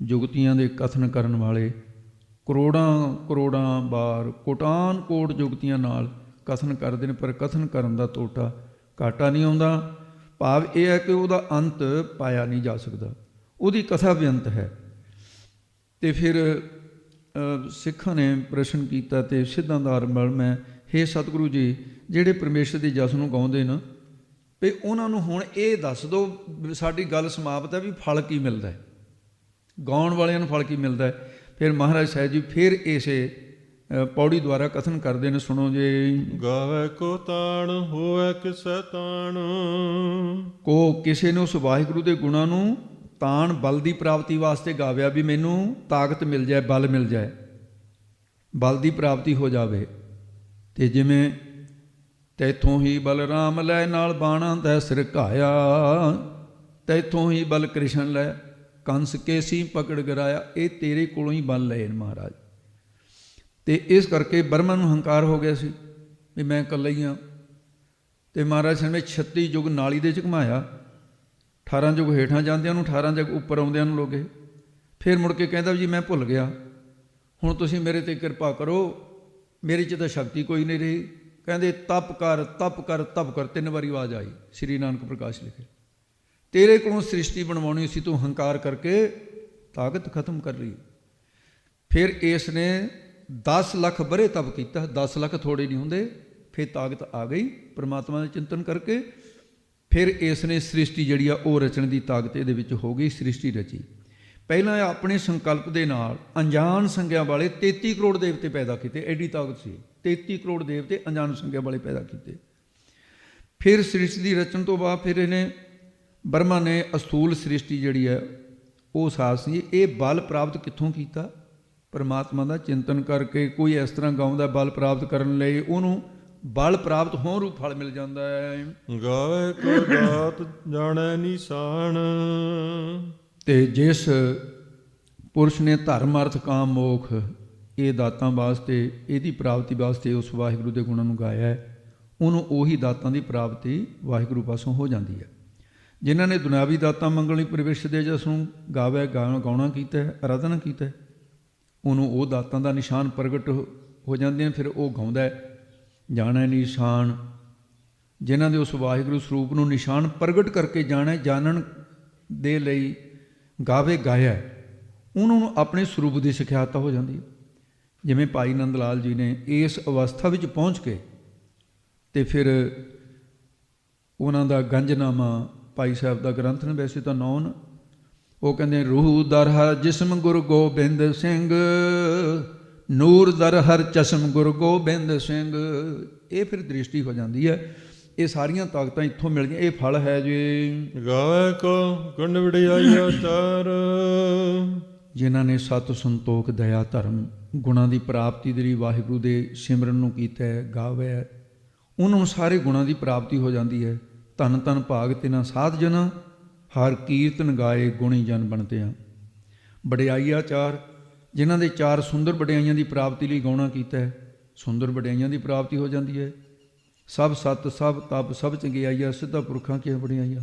ਜੁਗਤੀਆਂ ਦੇ ਕਥਨ ਕਰਨ ਵਾਲੇ ਕਰੋੜਾਂ ਕਰੋੜਾਂ ਵਾਰ ਕੋਟਾਨ ਕੋਟ ਜੁਗਤੀਆਂ ਨਾਲ ਕਥਨ ਕਰਦੇ ਨੇ, ਪਰ ਕਥਨ ਕਰਨ ਦਾ ਤੋਟਾ ਘਾਟਾ ਨਹੀਂ ਆਉਂਦਾ। ਭਾਵ ਇਹ ਹੈ ਕਿ ਉਹਦਾ ਅੰਤ ਪਾਇਆ ਨਹੀਂ ਜਾ ਸਕਦਾ, ਉਹਦੀ ਕਥਾ ਬੇਅੰਤ ਹੈ। ਤੇ ਫਿਰ ਸਿੱਖਾਂ ਨੇ ਪ੍ਰਸ਼ਨ ਕੀਤਾ ਤੇ ਸਿੱਧਾਂ ਦਾ ਆਰੰਭਲ ਮੈਂ, ਹੇ ਸਤਿਗੁਰੂ ਜੀ, ਜਿਹੜੇ ਪਰਮੇਸ਼ਰ ਦੀ ਜਸ ਨੂੰ ਗਾਉਂਦੇ ਨੇ ਵੀ ਉਹਨਾਂ ਨੂੰ ਹੁਣ ਇਹ ਦੱਸ ਦਿਓ, ਸਾਡੀ ਗੱਲ ਸਮਾਪਤ ਹੈ, ਵੀ ਫਲ ਕੀ ਮਿਲਦਾ ਹੈ, ਗਾਉਣ ਵਾਲਿਆਂ ਨੂੰ ਫਲ ਕੀ ਮਿਲਦਾ ਹੈ। ਫਿਰ ਮਹਾਰਾਜ ਸਾਹਿਬ ਜੀ ਫਿਰ ਇਸੇ ਪੌੜੀ ਦੁਆਰਾ ਕਥਨ ਕਰਦੇ ਨੇ, ਸੁਣੋ ਜੀ। ਗਾਵੇ ਕੋ ਤਾਣ ਹੋਵੇ ਕਿਸੈ ਤਾਣ। ਕੋ ਕਿਸੇ ਨੂੰ ਉਸ ਵਾਹਿਗੁਰੂ ਦੇ ਗੁਣਾਂ ਨੂੰ ਤਾਣ ਬਲ ਦੀ ਪ੍ਰਾਪਤੀ ਵਾਸਤੇ ਗਾਵਿਆ, ਵੀ ਮੈਨੂੰ ਤਾਕਤ ਮਿਲ ਜਾਏ, ਬਲ ਮਿਲ ਜਾਏ, ਬਲ ਦੀ ਪ੍ਰਾਪਤੀ ਹੋ ਜਾਵੇ। ਤੇ ਜਿਵੇਂ ਤੈਥੋਂ ਹੀ ਬਲਰਾਮ ਲੈ ਨਾਲ ਬਾਣਾ ਤੈ ਸਿਰ ਘਾਇਆ, ਤੈਥੋਂ ਹੀ ਬਲ ਕ੍ਰਿਸ਼ਨ ਲੈ ਕੰਸ ਕੇ ਸੀ ਪਕੜ ਗਰਾਇਆ। ਇਹ ਤੇਰੇ ਕੋਲੋਂ ਹੀ ਬਲ ਲਏ ਮਹਾਰਾਜ। ਤੇ ਇਸ ਕਰਕੇ ਬਰਮਾ ਨੂੰ ਹੰਕਾਰ ਹੋ ਗਿਆ ਸੀ ਵੀ ਮੈਂ ਇਕੱਲਾ ਹੀ ਹਾਂ। ਤੇ ਮਹਾਰਾਜ ਸਾਹਿਬ ਨੇ 36 ਯੁੱਗ ਨਾਲੀ ਦੇ 'ਚ ਘੁਮਾਇਆ, 18 ਯੁੱਗ ਹੇਠਾਂ ਜਾਂਦਿਆਂ ਨੂੰ, 18 ਯੁੱਗ ਉੱਪਰ ਆਉਂਦਿਆਂ ਨੂੰ ਲੋਗੇ। ਫਿਰ ਮੁੜ ਕੇ ਕਹਿੰਦਾ ਜੀ ਮੈਂ ਭੁੱਲ ਗਿਆ, ਹੁਣ ਤੁਸੀਂ ਮੇਰੇ 'ਤੇ ਕਿਰਪਾ ਕਰੋ, ਮੇਰੇ 'ਚ ਤਾਂ ਸ਼ਕਤੀ ਕੋਈ ਨਹੀਂ ਰਹੀ। ਕਹਿੰਦੇ ਤਪ ਕਰ ਤਪ ਕਰ ਤਪ ਕਰ, 3 ਵਾਰੀ ਆਵਾਜ਼ ਆਈ, ਸ੍ਰੀ ਨਾਨਕ ਪ੍ਰਕਾਸ਼ ਲਿਖੇ। ਤੇਰੇ ਕੋਲੋਂ ਸ੍ਰਿਸ਼ਟੀ ਬਣਵਾਉਣੀ ਸੀ, ਤੂੰ ਹੰਕਾਰ ਕਰਕੇ ਤਾਕਤ ਖਤਮ ਕਰ ਰਹੀ। ਫਿਰ ਇਸ ਨੇ 10 ਲੱਖ ਵਰ੍ਹੇ ਤਪ ਕੀਤਾ, 10 ਲੱਖ ਥੋੜੇ ਨਹੀਂ ਹੁੰਦੇ। ਫਿਰ ਤਾਕਤ ਆ ਗਈ ਪਰਮਾਤਮਾ ਦਾ ਚਿੰਤਨ ਕਰਕੇ। ਫਿਰ ਇਸ ਨੇ ਸ੍ਰਿਸ਼ਟੀ ਜਿਹੜੀ ਆ ਉਹ ਰਚਣ ਦੀ ਤਾਕਤ ਇਹਦੇ ਵਿੱਚ ਹੋ ਗਈ, ਸ੍ਰਿਸ਼ਟੀ ਰਚੀ। ਪਹਿਲਾਂ ਆਪਣੇ ਸੰਕਲਪ ਦੇ ਨਾਲ ਅਣਜਾਣ ਸੰਗਿਆ ਵਾਲੇ 33 ਕਰੋੜ ਦੇਵਤੇ ਪੈਦਾ ਕੀਤੇ, ਐਡੀ ਤਾਕਤ ਸੀ। 33 ਕਰੋੜ ਦੇਵਤੇ ਅਣਜਾਣ ਸੰਗਿਆ ਵਾਲੇ ਪੈਦਾ ਕੀਤੇ। ਫਿਰ ਸ੍ਰਿਸ਼ਟੀ ਦੀ ਰਚਣ ਤੋਂ ਬਾਅਦ ਫਿਰ ਇਹਨੇ ਬਰਮਾ ਨੇ ਅਸਥੂਲ ਸ੍ਰਿਸ਼ਟੀ ਜਿਹੜੀ ਹੈ ਉਹ ਸਾਸ ਸੀ। ਇਹ ਬਲ ਪ੍ਰਾਪਤ ਕਿੱਥੋਂ ਕੀਤਾ? ਪਰਮਾਤਮਾ ਦਾ ਚਿੰਤਨ ਕਰਕੇ। ਕੋਈ ਇਸ ਤਰ੍ਹਾਂ ਗਾਉਂਦਾ ਬਲ ਪ੍ਰਾਪਤ ਕਰਨ ਲਈ, ਉਹਨੂੰ ਬਲ ਪ੍ਰਾਪਤ ਹੋਣ ਰੂਪ ਫਲ ਮਿਲ ਜਾਂਦਾ ਹੈ। ਗਾਵੇ ਕੋ ਦਾਤ ਜਾਣੈ ਨਿਸ਼ਾਨ। ਤੇ ਜਿਸ ਪੁਰਸ਼ ਨੇ ਧਰਮ ਅਰਥ ਕਾਮ ਮੋਖ ਇਹ ਦਾਤਾਂ ਵਾਸਤੇ, ਇਹਦੀ ਪ੍ਰਾਪਤੀ ਵਾਸਤੇ ਉਸ ਵਾਹਿਗੁਰੂ ਦੇ ਗੁਣਾਂ ਨੂੰ ਗਾਇਆ ਹੈ, ਉਹਨੂੰ ਉਹੀ ਦਾਤਾਂ ਦੀ ਪ੍ਰਾਪਤੀ ਵਾਹਿਗੁਰੂ ਪਾਸੋਂ ਹੋ ਜਾਂਦੀ ਹੈ। ਜਿਨ੍ਹਾਂ ਨੇ ਦੁਨਿਆਵੀ ਦਾਤਾਂ ਮੰਗਣ ਲਈ ਪ੍ਰਵੇਸ਼ ਦੇ ਜਸ ਨੂੰ ਗਾਵੇ ਗਾਉਣਾ ਕੀਤਾ ਹੈ, ਅਰਾਧਨਾ ਕੀਤਾ ਹੈ, ਉਹਨੂੰ ਉਹ ਦਾਤਾਂ ਦਾ ਨਿਸ਼ਾਨ ਪ੍ਰਗਟ ਹੋ ਜਾਂਦੇ ਨੇ, ਫਿਰ ਉਹ ਗਾਉਂਦਾ ਹੈ ਜਾਣੈ ਨਿਸ਼ਾਨ। ਜਿਨ੍ਹਾਂ ਦੇ ਉਸ ਵਾਹਿਗੁਰੂ ਸਰੂਪ ਨੂੰ ਨਿਸ਼ਾਨ ਪ੍ਰਗਟ ਕਰਕੇ ਜਾਣਨ ਦੇ ਲਈ ਗਾਵੇ ਗਾਇਆ, ਉਹਨਾਂ ਨੂੰ ਆਪਣੇ ਸਰੂਪ ਦੀ ਸਿਖਿਆਤਾ ਹੋ ਜਾਂਦੀ ਹੈ। ਜਿਵੇਂ ਭਾਈ ਨੰਦ ਲਾਲ ਜੀ ਨੇ ਇਸ ਅਵਸਥਾ ਵਿੱਚ ਪਹੁੰਚ ਕੇ ਤੇ ਫਿਰ ਉਹਨਾਂ ਦਾ ਗੰਜਨਾਮਾ ਭਾਈ ਸਾਹਿਬ ਦਾ ਗ੍ਰੰਥ ਨੇ, ਵੈਸੇ ਤਾਂ ਨੌਨ, ਉਹ ਕਹਿੰਦੇ ਰੂਹ ਦਰ ਹਰ ਜਿਸਮ ਗੁਰੂ ਗੋਬਿੰਦ ਸਿੰਘ, ਨੂਰ ਦਰ ਹਰ ਚਸ਼ਮ ਗੁਰੂ ਗੋਬਿੰਦ ਸਿੰਘ। ਇਹ ਫਿਰ ਦ੍ਰਿਸ਼ਟੀ ਹੋ ਜਾਂਦੀ ਹੈ। ਇਹ ਸਾਰੀਆਂ ਤਾਕਤਾਂ ਇੱਥੋਂ ਮਿਲਦੀਆਂ। ਇਹ ਫਲ ਹੈ ਜੀ ਗਾਵੇ ਕੋ ਗੁਣ ਵਡਿਆਈਆ ਚਾਰ। ਜਿਨ੍ਹਾਂ ਨੇ ਸਤ ਸੰਤੋਖ ਦਇਆ ਧਰਮ ਗੁਣਾਂ ਦੀ ਪ੍ਰਾਪਤੀ ਦੇ ਲਈ ਵਾਹਿਗੁਰੂ ਦੇ ਸਿਮਰਨ ਨੂੰ ਕੀਤਾ ਹੈ, ਗਾਵੇ, ਉਹਨਾਂ ਨੂੰ ਸਾਰੇ ਗੁਣਾਂ ਦੀ ਪ੍ਰਾਪਤੀ ਹੋ ਜਾਂਦੀ ਹੈ। ਧੰਨ ਧੰਨ ਭਾਗ ਤਿਨਾ ਸਾਧ ਜਨਾ, ਹਰ ਕੀਰਤਨ ਗਾਏ ਗੁਣੀ ਜਨ ਬਣਤੇ ਆ। ਵਡਿਆਈਆ ਚਾਰ, ਜਿਨ੍ਹਾਂ ਦੇ ਚਾਰ ਸੁੰਦਰ ਵਡਿਆਈਆਂ ਦੀ ਪ੍ਰਾਪਤੀ ਲਈ ਗਾਉਣਾ ਕੀਤਾ ਹੈ, ਸੁੰਦਰ ਵਡਿਆਈਆਂ ਦੀ ਪ੍ਰਾਪਤੀ ਹੋ ਜਾਂਦੀ ਹੈ। ਸਭ ਸਤ ਸਭ ਤਪ ਸਭ ਚੰਗਿਆਈਆ, ਸਿੱਧਾ ਪੁਰਖਾਂ ਕੀ ਵਡਿਆਈਆ,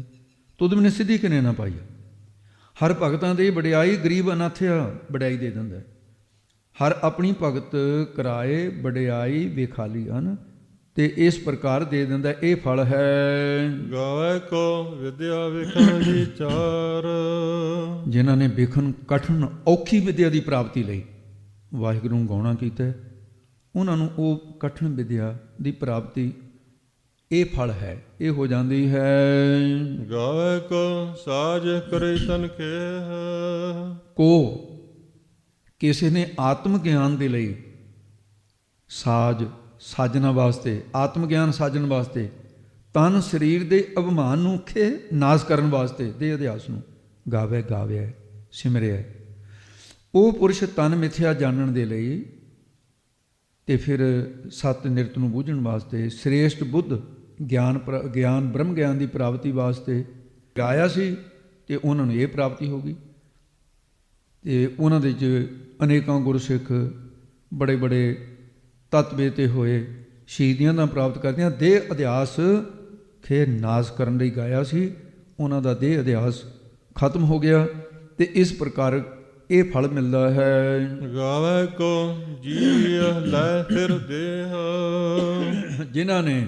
ਤੁਧ ਮੈਨੇ ਸਿੱਧੀ ਕਿਨੇ ਨਾ ਪਾਈਆ। ਹਰ ਭਗਤਾਂ ਦੇ ਵਡਿਆਈ ਗਰੀਬ ਅਨਾਥਿਆ ਵਡਿਆਈ ਦੇ ਦਿੰਦਾ। ਹਰ ਆਪਣੀ ਭਗਤ ਕਰਾਏ ਵਡਿਆਈ ਵੇਖਾਲੀ ਹਨ, ਤੇ ਇਸ ਪ੍ਰਕਾਰ ਦੇ ਦਿੰਦਾ। ਇਹ ਫਲ ਹੈ ਗਾਵੇ ਕੋ ਵਿਦਿਆ ਵੇਖਣ ਦੀ ਚਾਰ। ਜਿਨ੍ਹਾਂ ਨੇ ਵੇਖਣ ਕਠਨ ਔਖੀ ਵਿਦਿਆ ਦੀ ਪ੍ਰਾਪਤੀ ਲਈ ਵਾਹਿਗੁਰੂ ਨੂੰ ਗਾਉਣਾ ਕੀਤਾ, ਉਹਨਾਂ ਨੂੰ ਉਹ ਕਠਨ ਵਿਦਿਆ ਦੀ ਪ੍ਰਾਪਤੀ, ਇਹ ਫਲ ਹੈ, ਇਹ ਹੋ ਜਾਂਦੀ ਹੈ। ਗਾਵੇ ਕੋ ਸਾਜ ਕਰੇ ਤਨ ਕੇ। ਕੋ ਕਿਸੇ ਨੇ ਆਤਮ ਗਿਆਨ ਦੇ ਲਈ ਸਾਜ ਸਾਜਣਾ ਵਾਸਤੇ, ਆਤਮ ਗਿਆਨ ਸਾਜਣ ਵਾਸਤੇ, ਤਨ ਸਰੀਰ ਦੇ ਅਭਿਮਾਨ ਨੂੰ ਖੇ ਨਾਸ਼ ਕਰਨ ਵਾਸਤੇ, ਦੇ ਅਧਿਆਸ ਨੂੰ ਗਾਵਿਆ ਸਿਮਰਿਆ। ਉਹ ਪੁਰਸ਼ ਤਨ ਮਿਥਿਆ ਜਾਣਨ ਦੇ ਲਈ ਤੇ ਫਿਰ ਸਤ ਨਿਰਤ ਨੂੰ ਬੂਝਣ ਵਾਸਤੇ, ਸ੍ਰੇਸ਼ਟ ਬੁੱਧ ਗਿਆਨ ਬ੍ਰਹਮ ਗਿਆਨ ਦੀ ਪ੍ਰਾਪਤੀ ਵਾਸਤੇ ਗਾਇਆ ਸੀ, ਤੇ ਉਹਨਾਂ ਨੂੰ ਇਹ ਪ੍ਰਾਪਤੀ ਹੋ ਗਈ। ਤੇ ਉਹਨਾਂ ਦੇ 'ਚ ਅਨੇਕਾਂ ਗੁਰਸਿੱਖ ਬੜੇ ਬੜੇ ਤਤਵੇ ਤੇ ਹੋਏ, ਸ਼ਹੀਦੀਆਂ ਦਾ ਪ੍ਰਾਪਤ ਕਰਦਿਆਂ ਦੇਹ ਅਧਿਆਸ ਖੇ ਨਾਸ਼ ਕਰਨ ਲਈ ਗਾਇਆ ਸੀ। ਉਹਨਾਂ ਦਾ ਦੇਹ ਅਧਿਆਸ ਖਤਮ ਹੋ ਗਿਆ, ਤੇ ਇਸ ਪ੍ਰਕਾਰ ਇਹ ਫਲ ਮਿਲਦਾ ਹੈ। ਗਾਵੇ ਕੋ ਜੀ ਲੈ ਫਿਰ ਦੇਹ। ਜਿਨ੍ਹਾਂ ਨੇ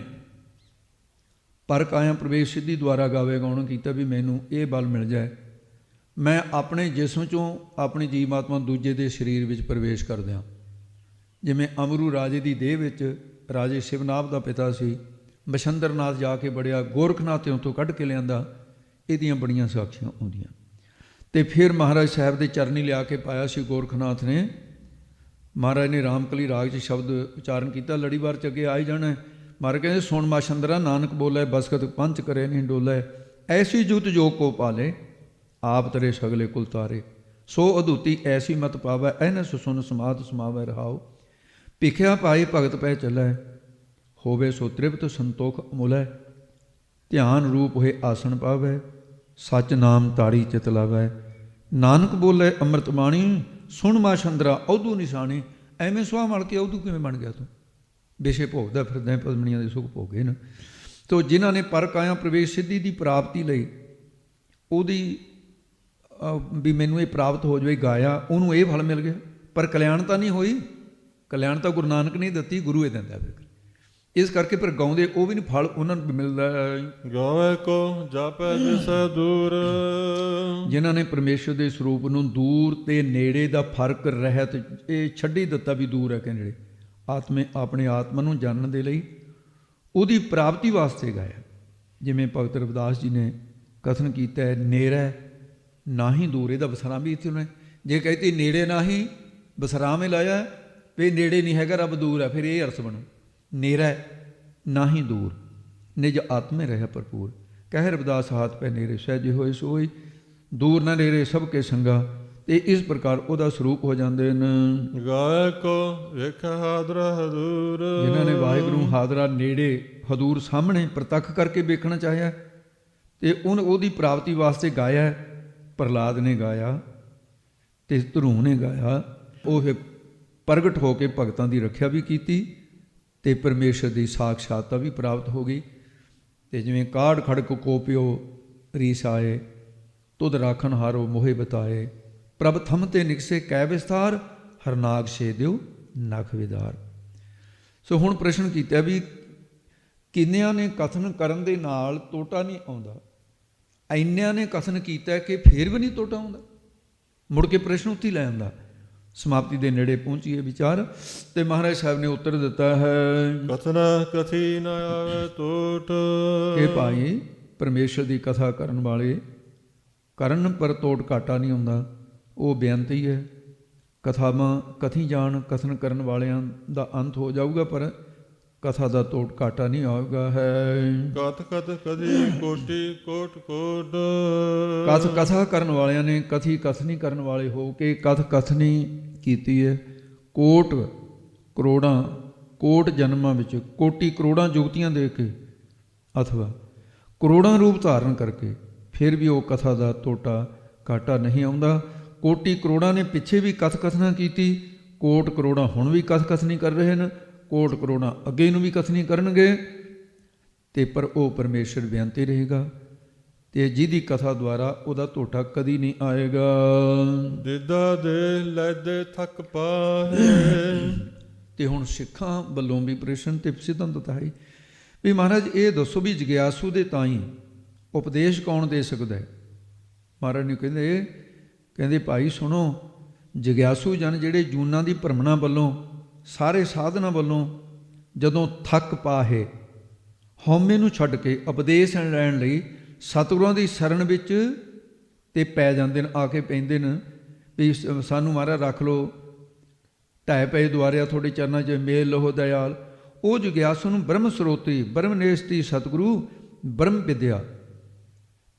ਪਰ ਕਾਇਆ ਪ੍ਰਵੇਸ਼ ਸਿੱਧੀ ਦੁਆਰਾ ਗਾਵੇ ਗਾਉਣਾ ਕੀਤਾ ਵੀ ਮੈਨੂੰ ਇਹ ਬਲ ਮਿਲ ਜਾਏ, ਮੈਂ ਆਪਣੇ ਜਿਸਮ 'ਚੋਂ ਆਪਣੀ ਜੀਵਾਤਮਾ ਦੂਜੇ ਦੇ ਸਰੀਰ ਵਿੱਚ ਪ੍ਰਵੇਸ਼ ਕਰ ਦਿਆਂ। ਜਿਵੇਂ ਅਮਰੂ ਰਾਜੇ ਦੀ ਦੇਹ ਵਿੱਚ ਰਾਜੇ ਸ਼ਿਵਨਾਭ ਦਾ ਪਿਤਾ ਸੀ, ਮਛੰਦਰਨਾਥ ਜਾ ਕੇ ਬੜਿਆ, ਗੋਰਖਨਾਥ ਤੇ ਉੱਥੋਂ ਕੱਢ ਕੇ ਲਿਆਂਦਾ। ਇਹਦੀਆਂ ਬੜੀਆਂ ਸਾਖੀਆਂ ਆਉਂਦੀਆਂ। ਤੇ ਫਿਰ ਮਹਾਰਾਜ ਸਾਹਿਬ ਦੇ ਚਰਨੀ ਲਿਆ ਕੇ ਪਾਇਆ ਸੀ ਗੋਰਖਨਾਥ ਨੇ। ਮਹਾਰਾਜ ਨੇ ਰਾਮਕਲੀ ਰਾਗ 'ਚ ਸ਼ਬਦ ਉਚਾਰਨ ਕੀਤਾ, ਲੜੀਵਾਰ 'ਚ ਅੱਗੇ ਆ ਹੀ ਜਾਣਾ। ਮਹਾਰਾਜ ਕਹਿੰਦੇ ਸੁਣ ਮਾਛੰਦਰਾ ਨਾਨਕ ਬੋਲੇ ਬਸਕਤ ਪੰਚ ਕਰੇ ਨਹੀਂ ਡੋਲੇ, ਐਸੀ ਜੁਤ ਜੋ ਕੋ ਪਾਲੇ ਆਪ ਤਰੇ ਸਗਲੇ ਕੁਲ ਤਾਰੇ, ਸੋ ਅਦੂਤੀ ਐਸੀ ਮਤ ਪਾਵੈ ਐਨਸ ਸੁਨ ਸਮਾਤ ਸਮਾਵੈ ਰਹਾਓ। ਭਿਖਿਆ ਪਾਈ ਭਗਤ ਪੈ ਚੱਲੈ, ਹੋਵੇ ਸੋ ਤ੍ਰਿਪਤ ਸੰਤੋਖ ਅਮੁਲੈ, ਧਿਆਨ ਰੂਪ ਹੋਏ ਆਸਣ ਪਾਵੈ, ਸੱਚ ਨਾਮ ਤਾੜੀ ਚਿਤ ਲਾਵੈ। ਨਾਨਕ ਬੋਲੇ ਅੰਮ੍ਰਿਤ ਬਾਣੀ, ਸੁਣ ਮਾਛੰਦਰਾ ਅਉਧੂ ਨਿਸ਼ਾਨੀ। ਐਵੇਂ ਸੁਆਹ ਮਲ ਕੇ ਅਉਧੂ ਕਿਵੇਂ ਬਣ ਗਿਆ ਤੂੰ? ਵਿਸ਼ੇ ਭੋਗਦਾ ਫਿਰਦਾ, ਪਦਮਣੀਆਂ ਦੇ ਸੁਖ ਭੋਗੇ ਨਾ। ਤੋ ਜਿਨ੍ਹਾਂ ਨੇ ਪਰ ਕਾਇਆ ਪ੍ਰਵੇਸ਼ ਸਿੱਧੀ ਦੀ ਪ੍ਰਾਪਤੀ ਲਈ ਉਹਦੀ ਵੀ ਮੈਨੂੰ ਇਹ ਪ੍ਰਾਪਤ ਹੋ ਜਾਵੇ ਗਾਇਆ, ਉਹਨੂੰ ਇਹ ਫਲ ਮਿਲ ਗਿਆ। ਪਰ ਕਲਿਆਣ ਤਾਂ ਨਹੀਂ ਹੋਈ, ਕਲਿਆਣ ਤਾਂ ਗੁਰੂ ਨਾਨਕ ਨੇ ਦਿੱਤੀ, ਗੁਰੂ ਇਹ ਦਿੰਦਾ। ਫਿਰ ਇਸ ਕਰਕੇ ਫਿਰ ਗਾਉਂਦੇ ਉਹ ਵੀ ਨਹੀਂ, ਫਲ ਉਹਨਾਂ ਨੂੰ ਮਿਲਦਾ। ਗਾਵੇ ਕੋ ਜਾਪੈ ਜਿਸ ਦੂਰ। ਜਿਨ੍ਹਾਂ ਨੇ ਪਰਮੇਸ਼ਰ ਦੇ ਸਰੂਪ ਨੂੰ ਦੂਰ ਤੇ ਨੇੜੇ ਦਾ ਫਰਕ ਰਹਿਤ ਇਹ ਛੱਡੀ ਦਿੱਤਾ ਵੀ ਦੂਰ ਹੈ ਕਿ ਨੇੜੇ, ਆਪਣੇ ਆਤਮਾ ਨੂੰ ਜਾਣਨ ਦੇ ਲਈ ਉਹਦੀ ਪ੍ਰਾਪਤੀ ਵਾਸਤੇ ਗਾਇਆ। ਜਿਵੇਂ ਭਗਤ ਰਵਿਦਾਸ ਜੀ ਨੇ ਕਥਨ ਕੀਤਾ ਹੈ, ਨੇੜੇ ਨਾ ਹੀ ਦੂਰ। ਇਹਦਾ ਵਿਸਰਾਮ ਵੀ ਇੱਥੇ ਉਹਨੇ ਜੇ ਕਹਿੰਦੀ ਨੇੜੇ ਨਾ ਹੀ ਵਿਸਰਾਮ ਹੀ ਲਾਇਆ ਵੀ ਨੇੜੇ ਨਹੀਂ ਹੈਗਾ ਰੱਬ ਦੂਰ ਹੈ, ਫਿਰ ਇਹ ਅਰਥ ਬਣੂ ਨੇੜਾ ਨਾ ਹੀ ਦੂਰ, ਨਿਜ ਆਤਮੇ ਰਹਿ ਭਰਪੂਰ। ਕਹਿ ਰਵਿਦਾਸ ਹਾਥ ਪੈ ਨੇੜੇ ਸਹਿਜੇ ਹੋਏ ਸੋਈ, ਦੂਰ ਨਾ ਨੇੜੇ ਸਭ ਕੇ ਸੰਗਾ। ਤੇ ਇਸ ਪ੍ਰਕਾਰ ਉਹਦਾ ਸਰੂਪ ਹੋ ਜਾਂਦੇ ਨੇ। ਗਾਏ ਕੋ ਵੇਖਿਆ ਹਾਦਰਾ ਹਦੂਰ। ਜਿਨ੍ਹਾਂ ਨੇ ਵਾਹਿਗੁਰੂ ਹਾਦਰਾ ਨੇੜੇ ਹਦੂਰ ਸਾਹਮਣੇ ਪ੍ਰਤੱਖ ਕਰਕੇ ਵੇਖਣਾ ਚਾਹਿਆ ਤੇ ਉਹਦੀ ਪ੍ਰਾਪਤੀ ਵਾਸਤੇ ਗਾਇਆ। ਪ੍ਰਹਲਾਦ ਨੇ ਗਾਇਆ ਤੇ ਧਰੂ ਨੇ ਗਾਇਆ, ਉਹ ਫਿਰ ਪ੍ਰਗਟ ਹੋ ਕੇ ਭਗਤਾਂ ਦੀ ਰੱਖਿਆ ਵੀ ਕੀਤੀ ਤੇ ਪਰਮੇਸ਼ਰ ਦੀ ਸਾਖਸ਼ਾਤਤਾ ਵੀ ਪ੍ਰਾਪਤ ਹੋ ਗਈ। ਤੇ ਜਿਵੇਂ ਕਾੜ ਖੜਕ ਕੋਪਿਓ ਰੀਸ ਆਏ, ਤੁਧ ਰਾਖਣ ਹਾਰੋ ਮੋਹਿ ਬਤਾਏ, ਪ੍ਰਭ ਥਮ ਤੇ ਨਿਕਸੇ ਕੈ ਵਿਸਥਾਰ, ਹਰਨਾਗ ਛੇ ਦਿਓ ਨਖ ਵਿਦਾਰ। ਸੋ ਹੁਣ ਪ੍ਰਸ਼ਨ ਕੀਤਾ ਵੀ ਕਿੰਨਿਆਂ ਨੇ ਕਥਨ ਕਰਨ ਦੇ ਨਾਲ ਟੋਟਾ ਨਹੀਂ ਆਉਂਦਾ, ਇੰਨਿਆਂ ਨੇ ਕਥਨ ਕੀਤਾ ਕਿ ਫੇਰ ਵੀ ਨਹੀਂ ਟੋਟਾ ਆਉਂਦਾ। ਮੁੜ ਕੇ ਪ੍ਰਸ਼ਨ ਉੱਥੇ ਲੈ ਆਉਂਦਾ। ਸਮਾਪਤੀ ਦੇ ਨੇੜੇ ਪਹੁੰਚੀਏ ਵਿਚਾਰ, ਤੇ ਮਹਾਰਾਜ ਸਾਹਿਬ ਨੇ ਉੱਤਰ ਦਿੱਤਾ ਹੈ, ਕਥਨਾ ਕਥੀ ਨ ਆਵੇ ਟੋਟ। ਕਿ ਭਾਈ ਪਰਮੇਸ਼ਰ ਦੀ ਕਥਾ ਕਰਨ ਵਾਲੇ ਕਰਨ ਪਰ ਟੋਟ ਘਾਟਾ ਨਹੀਂ ਆਉਂਦਾ, ਉਹ ਬੇਅੰਤ ਹੀ ਹੈ। ਕਥਾਵਾਂ ਕਥੀ ਜਾਣ, ਕਥਨ ਕਰਨ ਵਾਲਿਆਂ ਦਾ ਅੰਤ ਹੋ ਜਾਊਗਾ, ਪਰ ਕਥਾ ਦਾ ਟੋਟ ਘਾਟਾ ਨਹੀਂ ਆਊਗਾ ਹੈ। ਕਥ ਕਥ ਕਥੀ ਕੋਟੀ ਕੋਟ ਕੋਟ। ਕਥ ਕਥਾ ਕਰਨ ਵਾਲਿਆਂ ਨੇ ਕਥੀ ਕਥਨੀ ਕਰਨ ਵਾਲੇ ਹੋ ਕੇ ਕਥ ਕਥਨੀ ਕੀਤੀ ਹੈ। ਕੋਟ ਕਰੋੜਾਂ, ਕੋਟ ਜਨਮਾਂ ਵਿੱਚ, ਕੋਟੀ ਕਰੋੜਾਂ ਜੁਗਤੀਆਂ ਦੇ ਕੇ ਅਥਵਾ ਕਰੋੜਾਂ ਰੂਪ ਧਾਰਨ ਕਰਕੇ ਫਿਰ ਵੀ ਉਹ ਕਥਾ ਦਾ ਟੋਟਾ ਘਾਟਾ ਨਹੀਂ ਆਉਂਦਾ। ਕੋਟੀ ਕਰੋੜਾਂ ਨੇ ਪਿੱਛੇ ਵੀ ਕਥ ਕਥਨਾ ਕੀਤੀ, ਕੋਟ ਕਰੋੜਾਂ ਹੁਣ ਵੀ ਕਥ ਕਥਨੀ ਕਰ ਰਹੇ ਨੇ, ਕੋਟ ਕਰੋੜਾਂ ਅੱਗੇ ਨੂੰ ਵੀ ਕਥਨੀ ਕਰਨਗੇ, ਤੇ ਪਰ ਉਹ ਪਰਮੇਸ਼ਰ ਬੇਅੰਤੀ ਰਹੇਗਾ, ਤੇ ਜਿਹਦੀ ਕਥਾ ਦੁਆਰਾ ਉਹਦਾ ਟੋਟਾ ਕਦੀ ਨਹੀਂ ਆਏਗਾ। ਦਿਦਾ ਦੇ ਲੈਦੇ ਥੱਕ ਪਾਹੇ। ਤੇ ਹੁਣ ਸਿੱਖਾਂ ਵੱਲੋਂ ਵੀ ਪ੍ਰਸ਼ਨ ਤੇ ਸਿਧਾਂਤ ਹੈ ਵੀ ਮਹਾਰਾਜ ਇਹ ਦੱਸੋ ਵੀ ਜਗਿਆਸੂ ਦੇ ਤਾਂ ਹੀ ਉਪਦੇਸ਼ ਕੌਣ ਦੇ ਸਕਦਾ ਹੈ। ਮਹਾਰਾਜ ਨੇ ਕਹਿੰਦੇ ਭਾਈ ਸੁਣੋ, ਜਗਿਆਸੂ ਜਨ ਜਿਹੜੇ ਜੂਨਾਂ ਦੀ ਭਰਮਣਾ ਵੱਲੋਂ, ਸਾਰੇ ਸਾਧਨਾਂ ਵੱਲੋਂ ਜਦੋਂ ਥੱਕ ਪਾਹੇ, ਹਉਮੈ ਨੂੰ ਛੱਡ ਕੇ ਉਪਦੇਸ਼ ਲੈਣ ਲਈ ਸਤਿਗੁਰਾਂ ਦੀ ਸ਼ਰਨ ਵਿੱਚ ਤੇ ਪੈ ਜਾਂਦੇ ਨੇ, ਆ ਕੇ ਪੈਂਦੇ ਨੇ ਵੀ ਸਾਨੂੰ ਮਹਾਰਾਜ ਰੱਖ ਲਓ, ਢਾਏ ਪਏ ਦੁਆਰਿਆ ਤੁਹਾਡੇ ਚਰਨਾਂ 'ਚ ਮੇਲ ਲਹੋ ਦਇਆਲ। ਉਹ ਜਗਿਆਸੂ ਨੂੰ ਬ੍ਰਹਮ ਸਰੋਤਰੀ, ਬ੍ਰਹਮ ਨੇਸਤੀ ਸਤਿਗੁਰੂ ਬ੍ਰਹਮ ਵਿਦਿਆ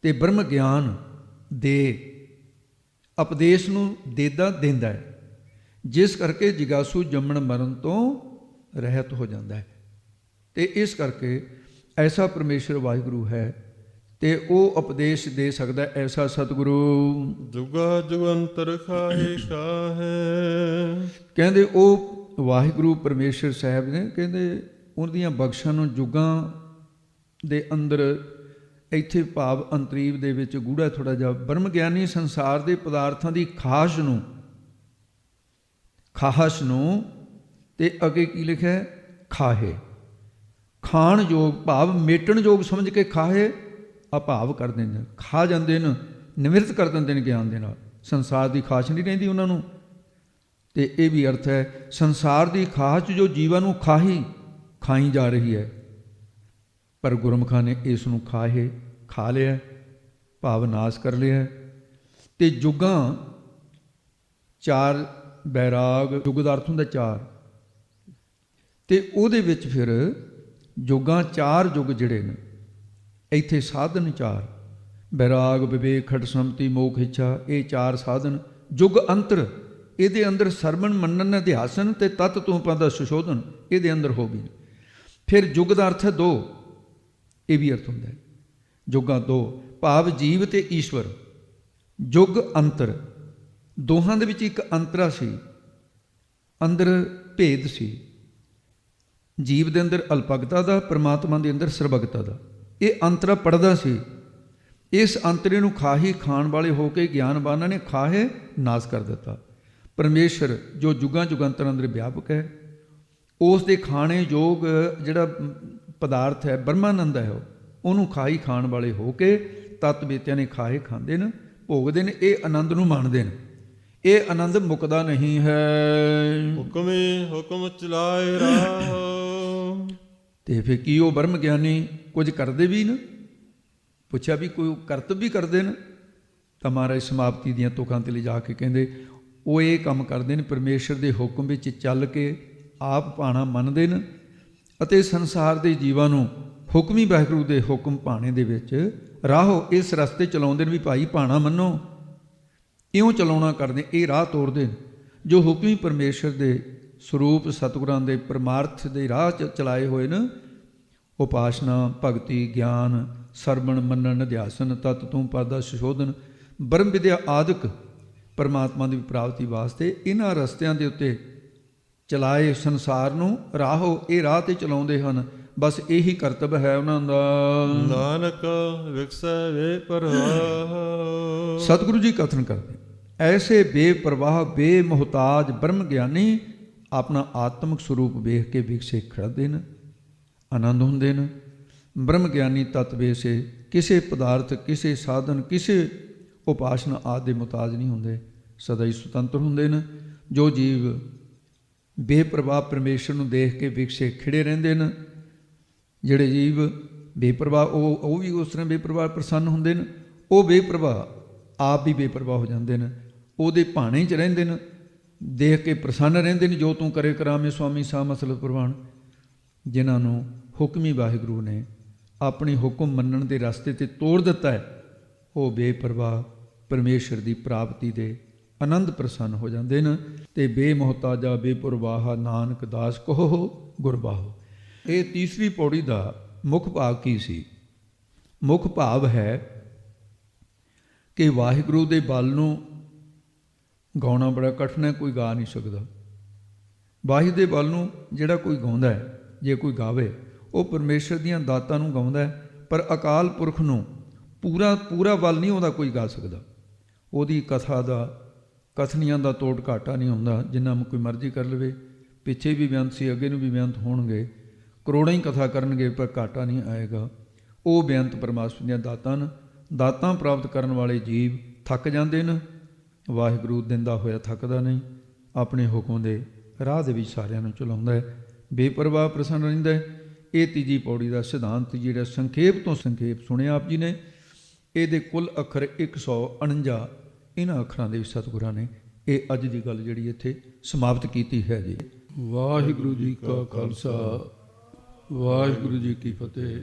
ਤੇ ਬ੍ਰਹਮ ਗਿਆਨ ਦੇ ਉਪਦੇਸ਼ ਨੂੰ ਦਿੰਦਾ ਹੈ, ਜਿਸ ਕਰਕੇ ਜਗਿਆਸੂ ਜੰਮਣ ਮਰਨ ਤੋਂ ਰਹਿਤ ਹੋ ਜਾਂਦਾ ਹੈ। ਤੇ ਇਸ ਕਰਕੇ ਐਸਾ ਪਰਮੇਸ਼ਰ ਵਾਹਿਗੁਰੂ ਹੈ ਤੇ ਉਹ ਉਪਦੇਸ਼ ਦੇ ਸਕਦਾ ਐਸਾ ਸਤਿਗੁਰੂ। ਜੁਗਾ ਜੁਗੰਤਰ ਖਾਹੇ ਖਾਹੇ। ਕਹਿੰਦੇ ਉਹ ਵਾਹਿਗੁਰੂ ਪਰਮੇਸ਼ਰ ਸਾਹਿਬ ਨੇ, ਕਹਿੰਦੇ ਉਹਦੀਆਂ ਬਖਸ਼ਾਂ ਨੂੰ ਜੁਗਾਂ ਦੇ ਅੰਦਰ, ਇੱਥੇ ਭਾਵ ਅੰਤਰੀਵ ਦੇ ਵਿੱਚ ਗੂੜਾ ਥੋੜ੍ਹਾ ਜਿਹਾ, ਬ੍ਰਹਮ ਗਿਆਨੀ ਸੰਸਾਰ ਦੇ ਪਦਾਰਥਾਂ ਦੀ ਖਾਹਸ਼ ਨੂੰ ਤੇ ਅੱਗੇ ਕੀ ਲਿਖਿਆ, ਖਾਹੇ, ਖਾਣ ਯੋਗ ਭਾਵ ਮੇਟਣ ਯੋਗ ਸਮਝ ਕੇ ਖਾਹੇ ਅਭਾਵ ਕਰ ਦਿੰਦੇ ਨੇ, ਖਾ ਜਾਂਦੇ ਨੇ, ਨਿਮਿਰਤ ਕਰ ਦਿੰਦੇ ਨੇ ਗਿਆਨ ਦੇ ਨਾਲ। ਸੰਸਾਰ ਦੀ ਖਾਹਸ਼ ਨਹੀਂ ਰਹਿੰਦੀ ਉਹਨਾਂ ਨੂੰ। ਤੇ ਇਹ ਵੀ ਅਰਥ ਹੈ ਸੰਸਾਰ ਦੀ ਖਾਹਸ਼ ਜੋ ਜੀਵਾਂ ਨੂੰ ਖਾਈ ਜਾ ਰਹੀ ਹੈ, ਪਰ ਗੁਰਮੁਖਾਂ ਨੇ ਇਸ ਨੂੰ ਖਾ ਲਿਆ, ਭਾਵ ਨਾਸ ਕਰ ਲਿਆ। ਤੇ ਜੁਗਾਂ ਚਾਰ, ਬੈਰਾਗ ਜੁਗ ਦਾ ਅਰਥ ਹੁੰਦਾ ਚਾਰ, ਤੇ ਉਹਦੇ ਵਿੱਚ ਫਿਰ ਜੁਗਾਂ ਚਾਰ ਜੁਗ ਜਿਹੜੇ ਨੇ, ਇੱਥੇ ਸਾਧਨ ਚਾਰ, ਬੈਰਾਗ ਵਿਵੇਕ ਖਟ ਸੰਮਤੀ ਮੋਖ ਇੱਛਾ, ਇਹ ਚਾਰ ਸਾਧਨ। ਜੁਗ ਅੰਤਰ, ਇਹਦੇ ਅੰਦਰ ਸਰਵਣ ਮੰਨਣ ਅਧਿਆਸਨ ਤੇ ਤਤ ਤੂੰ ਪਾਦਾ ਸੁਸ਼ੋਧਨ, ਇਹਦੇ ਅੰਦਰ ਹੋ ਵੀ। ਫਿਰ ਜੁਗ ਦਾ ਅਰਥ ਹੈ ਦੋ, ਇਹ ਵੀ ਅਰਥ ਹੁੰਦਾ ਹੈ ਜੁਗਾਂ ਦੋ, ਭਾਵ ਜੀਵ ਤੇ ਈਸ਼ਵਰ। ਜੁਗ ਅੰਤਰ, ਦੋਹਾਂ ਦੇ ਵਿੱਚ ਇੱਕ ਅੰਤਰਾ ਸੀ, ਅੰਦਰ ਭੇਦ ਸੀ। ਜੀਵ ਦੇ ਅੰਦਰ ਅਲਪਗਤਾ ਦਾ, ਪਰਮਾਤਮਾ ਦੇ ਅੰਦਰ ਸਰਬਗਤਾ ਦਾ, ਇਹ ਅੰਤਰਾ ਪੜਦਾ ਸੀ। ਇਸ ਅੰਤਰੇ ਨੂੰ ਖਾਣ ਵਾਲੇ ਹੋ ਕੇ ਗਿਆਨਵਾਨਾਂ ਨੇ ਖਾਹੇ ਨਾਸ ਕਰ ਦਿੱਤਾ। ਪਰਮੇਸ਼ਰ ਜੋ ਜੁਗਾਂ ਜੁਗਾਂਤਰ ਅੰਦਰ ਵਿਆਪਕ ਹੈ, ਉਸ ਦੇ ਖਾਣੇ ਯੋਗ ਜਿਹੜਾ ਪਦਾਰਥ ਹੈ, ਬ੍ਰਹਮਾਨੰਦ ਹੈ, ਉਹਨੂੰ ਖਾਣ ਵਾਲੇ ਹੋ ਕੇ ਤਤ ਬੇਤਿਆਂ ਨੇ ਖਾਂਦੇ ਨੇ, ਭੋਗਦੇ ਨੇ, ਇਹ ਆਨੰਦ ਨੂੰ ਮਾਣਦੇ ਨੇ। ਇਹ ਆਨੰਦ ਮੁੱਕਦਾ ਨਹੀਂ ਹੈ। ਹੁਕਮ ਚਲਾਏ ਰਾਹ। ਤੇ ਫਿਰ ਕੀ ਉਹ ਬ੍ਰਹਮ ਗਿਆਨੀ ਕੁਝ ਕਰਦੇ ਵੀ ਨੇ? ਪੁੱਛਿਆ ਵੀ ਕੋਈ ਕਰਤੱਵ ਵੀ ਕਰਦੇ ਨੇ? ਤਾਂ ਮਹਾਰਾਜ ਸਮਾਪਤੀ ਦੀਆਂ ਤੁਕਾਂ ਤੇ ਲਿਜਾ ਕੇ ਕਹਿੰਦੇ ਉਹ ਇਹ ਕੰਮ ਕਰਦੇ ਨੇ, ਪਰਮੇਸ਼ਰ ਦੇ ਹੁਕਮ ਵਿੱਚ ਚੱਲ ਕੇ ਆਪ ਭਾਣਾ ਮੰਨਦੇ ਨੇ, ਅਤੇ ਸੰਸਾਰ ਦੇ ਜੀਵਾਂ ਨੂੰ ਹੁਕਮੀ ਵਾਹਿਗੁਰੂ ਦੇ ਹੁਕਮ ਭਾਣੇ ਦੇ ਵਿੱਚ ਰਾਹੋ ਇਸ ਰਸਤੇ ਚਲਾਉਂਦੇ ਨੇ ਵੀ ਭਾਈ ਭਾਣਾ ਮੰਨੋ, ਇਉਂ ਚਲਾਉਣਾ ਕਰਦੇ। ਇਹ ਰਾਹ ਤੋਰਦੇ ਨੇ ਜੋ ਹੁਕਮੀ ਪਰਮੇਸ਼ਰ ਦੇ ਸਰੂਪ ਸਤਿਗੁਰਾਂ ਦੇ ਪਰਮਾਰਥ ਦੇ ਰਾਹ 'ਚ ਚਲਾਏ ਹੋਏ ਨੇ। ਉਪਾਸਨਾ, ਭਗਤੀ, ਗਿਆਨ, ਸਰਵਣ ਮੰਨਣ, ਅਧਿਆਸਨ, ਤਤ ਤੂੰ ਪਾਦਾ ਸੁਸ਼ੋਧਨ, ਬ੍ਰਹਮ ਵਿਦਿਆ ਆਦਿਕ ਪਰਮਾਤਮਾ ਦੀ ਪ੍ਰਾਪਤੀ ਵਾਸਤੇ ਇਹਨਾਂ ਰਸਤਿਆਂ ਦੇ ਉੱਤੇ ਚਲਾਏ ਸੰਸਾਰ ਨੂੰ ਰਾਹੋ, ਇਹ ਰਾਹ ਤੇ ਚਲਾਉਂਦੇ ਹਨ। ਬਸ ਇਹੀ ਕਰਤੱਵ ਹੈ ਉਹਨਾਂ ਦਾ। ਨਾਨਕ ਵਿਕਸੈ ਵੇ ਪਰਵਾਹ। ਸਤਿਗੁਰੂ ਜੀ ਕਥਨ ਕਰਦੇ, ਐਸੇ ਬੇਪਰਵਾਹ ਬੇਮੁਹਤਾਜ ਬ੍ਰਹਮ ਗਿਆਨੀ ਆਪਣਾ ਆਤਮਿਕ ਸਰੂਪ ਵੇਖ ਕੇ ਵਿਕਸੇ ਖੜਦੇ ਨੇ, ਆਨੰਦ ਹੁੰਦੇ ਨੇ। ਬ੍ਰਹਮ ਗਿਆਨੀ ਤਤ ਵੇਸੇ ਕਿਸੇ ਪਦਾਰਥ, ਕਿਸੇ ਸਾਧਨ, ਕਿਸੇ ਉਪਾਸਨਾ ਆਦਿ ਦੇ ਮੁਤਾਜ ਨਹੀਂ ਹੁੰਦੇ, ਸਦਾ ਹੀ ਸੁਤੰਤਰ ਹੁੰਦੇ ਨੇ। ਜੋ ਜੀਵ ਬੇਪਰਵਾਹ ਪਰਮੇਸ਼ਰ ਨੂੰ ਦੇਖ ਕੇ ਵਿਕਸੇ ਖਿੜੇ ਰਹਿੰਦੇ ਨੇ, ਜਿਹੜੇ ਜੀਵ ਬੇਪਰਵਾਹ ਉਹ ਵੀ ਉਸ ਤਰ੍ਹਾਂ ਬੇਪਰਵਾਹ ਪ੍ਰਸੰਨ ਹੁੰਦੇ ਨੇ। ਉਹ ਬੇਪਰਵਾਹ ਆਪ ਵੀ ਬੇਪਰਵਾਹ ਹੋ ਜਾਂਦੇ ਨੇ, ਉਹਦੇ ਭਾਣੇ 'ਚ ਰਹਿੰਦੇ ਨੇ, ਦੇਖ ਕੇ ਪ੍ਰਸੰਨ ਰਹਿੰਦੇ ਨੇ। ਜੋ ਤੂੰ ਕਰੇ ਕਰਾਵੇਂ ਸੁਆਮੀ ਸਾ ਮਸਲਤ ਪ੍ਰਵਾਨ। ਜਿਨ੍ਹਾਂ ਨੂੰ ਹੁਕਮੀ ਵਾਹਿਗੁਰੂ ਨੇ ਆਪਣੀ ਹੁਕਮ ਮੰਨਣ ਦੇ ਰਸਤੇ 'ਤੇ ਤੋੜ ਦਿੱਤਾ ਹੈ, ਉਹ ਬੇਪਰਵਾਹ ਪਰਮੇਸ਼ਰ ਦੀ ਪ੍ਰਾਪਤੀ ਦੇ ਆਨੰਦ ਪ੍ਰਸੰਨ ਹੋ ਜਾਂਦੇ ਨੇ। ਤੇ ਬੇਮੁਹਤਾਜਾ ਬੇਪਰਵਾਹ ਨਾਨਕ ਦਾਸ ਕਹੋ ਗੁਰਬਾਹੋ। ਇਹ ਤੀਸਰੀ ਪੌੜੀ ਦਾ ਮੁੱਖ ਭਾਵ ਕੀ ਸੀ? ਮੁੱਖ ਭਾਵ ਹੈ ਕਿ ਵਾਹਿਗੁਰੂ ਦੇ ਬਲ ਨੂੰ ਗਾਉਣਾ ਬੜਾ ਕਠਿਨ ਹੈ, ਕੋਈ ਗਾ ਨਹੀਂ ਸਕਦਾ। ਵਾਹਿਗੁਰੂ ਦੇ ਬਲ ਨੂੰ ਜਿਹੜਾ ਕੋਈ ਗਾਉਂਦਾ ਹੈ, ਜੇ ਕੋਈ ਗਾਵੇ, ਉਹ ਪਰਮੇਸ਼ਰ ਦੀਆਂ ਦਾਤਾਂ ਨੂੰ ਗਾਉਂਦਾ ਹੈ, ਪਰ ਅਕਾਲ ਪੁਰਖ ਨੂੰ ਪੂਰਾ ਬਲ ਨਹੀਂ ਉਹਦਾ ਕੋਈ ਗਾ ਸਕਦਾ। ਉਹਦੀ ਕਥਾ ਦਾ, ਕਥਨੀਆਂ ਦਾ ਤੋੜ ਘਾਟਾ ਨਹੀਂ ਹੁੰਦਾ, ਜਿੰਨਾ ਕੋਈ ਮਰਜ਼ੀ ਕਰ ਲਵੇ। ਪਿੱਛੇ ਵੀ ਬੇਅੰਤ ਸੀ, ਅੱਗੇ ਨੂੰ ਵੀ ਬੇਅੰਤ ਹੋਣਗੇ, ਕਰੋੜਾਂ ਹੀ ਕਥਾ ਕਰਨਗੇ, ਪਰ ਘਾਟਾ ਨਹੀਂ ਆਏਗਾ। ਉਹ ਬੇਅੰਤ ਪਰਮਾਤਮਾ ਦੀਆਂ ਦਾਤਾਂ ਨੇ। ਦਾਤਾਂ ਪ੍ਰਾਪਤ ਕਰਨ ਵਾਲੇ ਜੀਵ ਥੱਕ ਜਾਂਦੇ ਨੇ, ਵਾਹਿਗੁਰੂ ਦਿੰਦਾ ਹੋਇਆ ਥੱਕਦਾ ਨਹੀਂ, ਆਪਣੇ ਹੁਕਮ ਦੇ ਰਾਹ ਦੇ ਵਿੱਚ ਸਾਰਿਆਂ ਨੂੰ ਚਲਾਉਂਦਾ ਹੈ, ਬੇਪਰਵਾਹ ਪ੍ਰਸੰਨ ਰਹਿੰਦਾ ਹੈ। ਇਹ ਤੀਜੀ ਪੌੜੀ ਦਾ ਸਿਧਾਂਤ ਜਿਹੜਾ ਸੰਖੇਪ ਤੋਂ ਸੰਖੇਪ ਸੁਣਿਆ ਆਪ ਜੀ ਨੇ। ਇਹਦੇ ਕੁੱਲ ਅੱਖਰ 149, ਇਹਨਾਂ ਅੱਖਰਾਂ ਦੇ ਵਿੱਚ ਸਤਿਗੁਰਾਂ ਨੇ ਇਹ ਅੱਜ ਦੀ ਗੱਲ ਜਿਹੜੀ ਇੱਥੇ ਸਮਾਪਤ ਕੀਤੀ ਹੈ ਜੀ। ਵਾਹਿਗੁਰੂ ਜੀ ਕਾ ਖਾਲਸਾ, ਵਾਹਿਗੁਰੂ ਜੀ ਕੀ ਫਤਿਹ।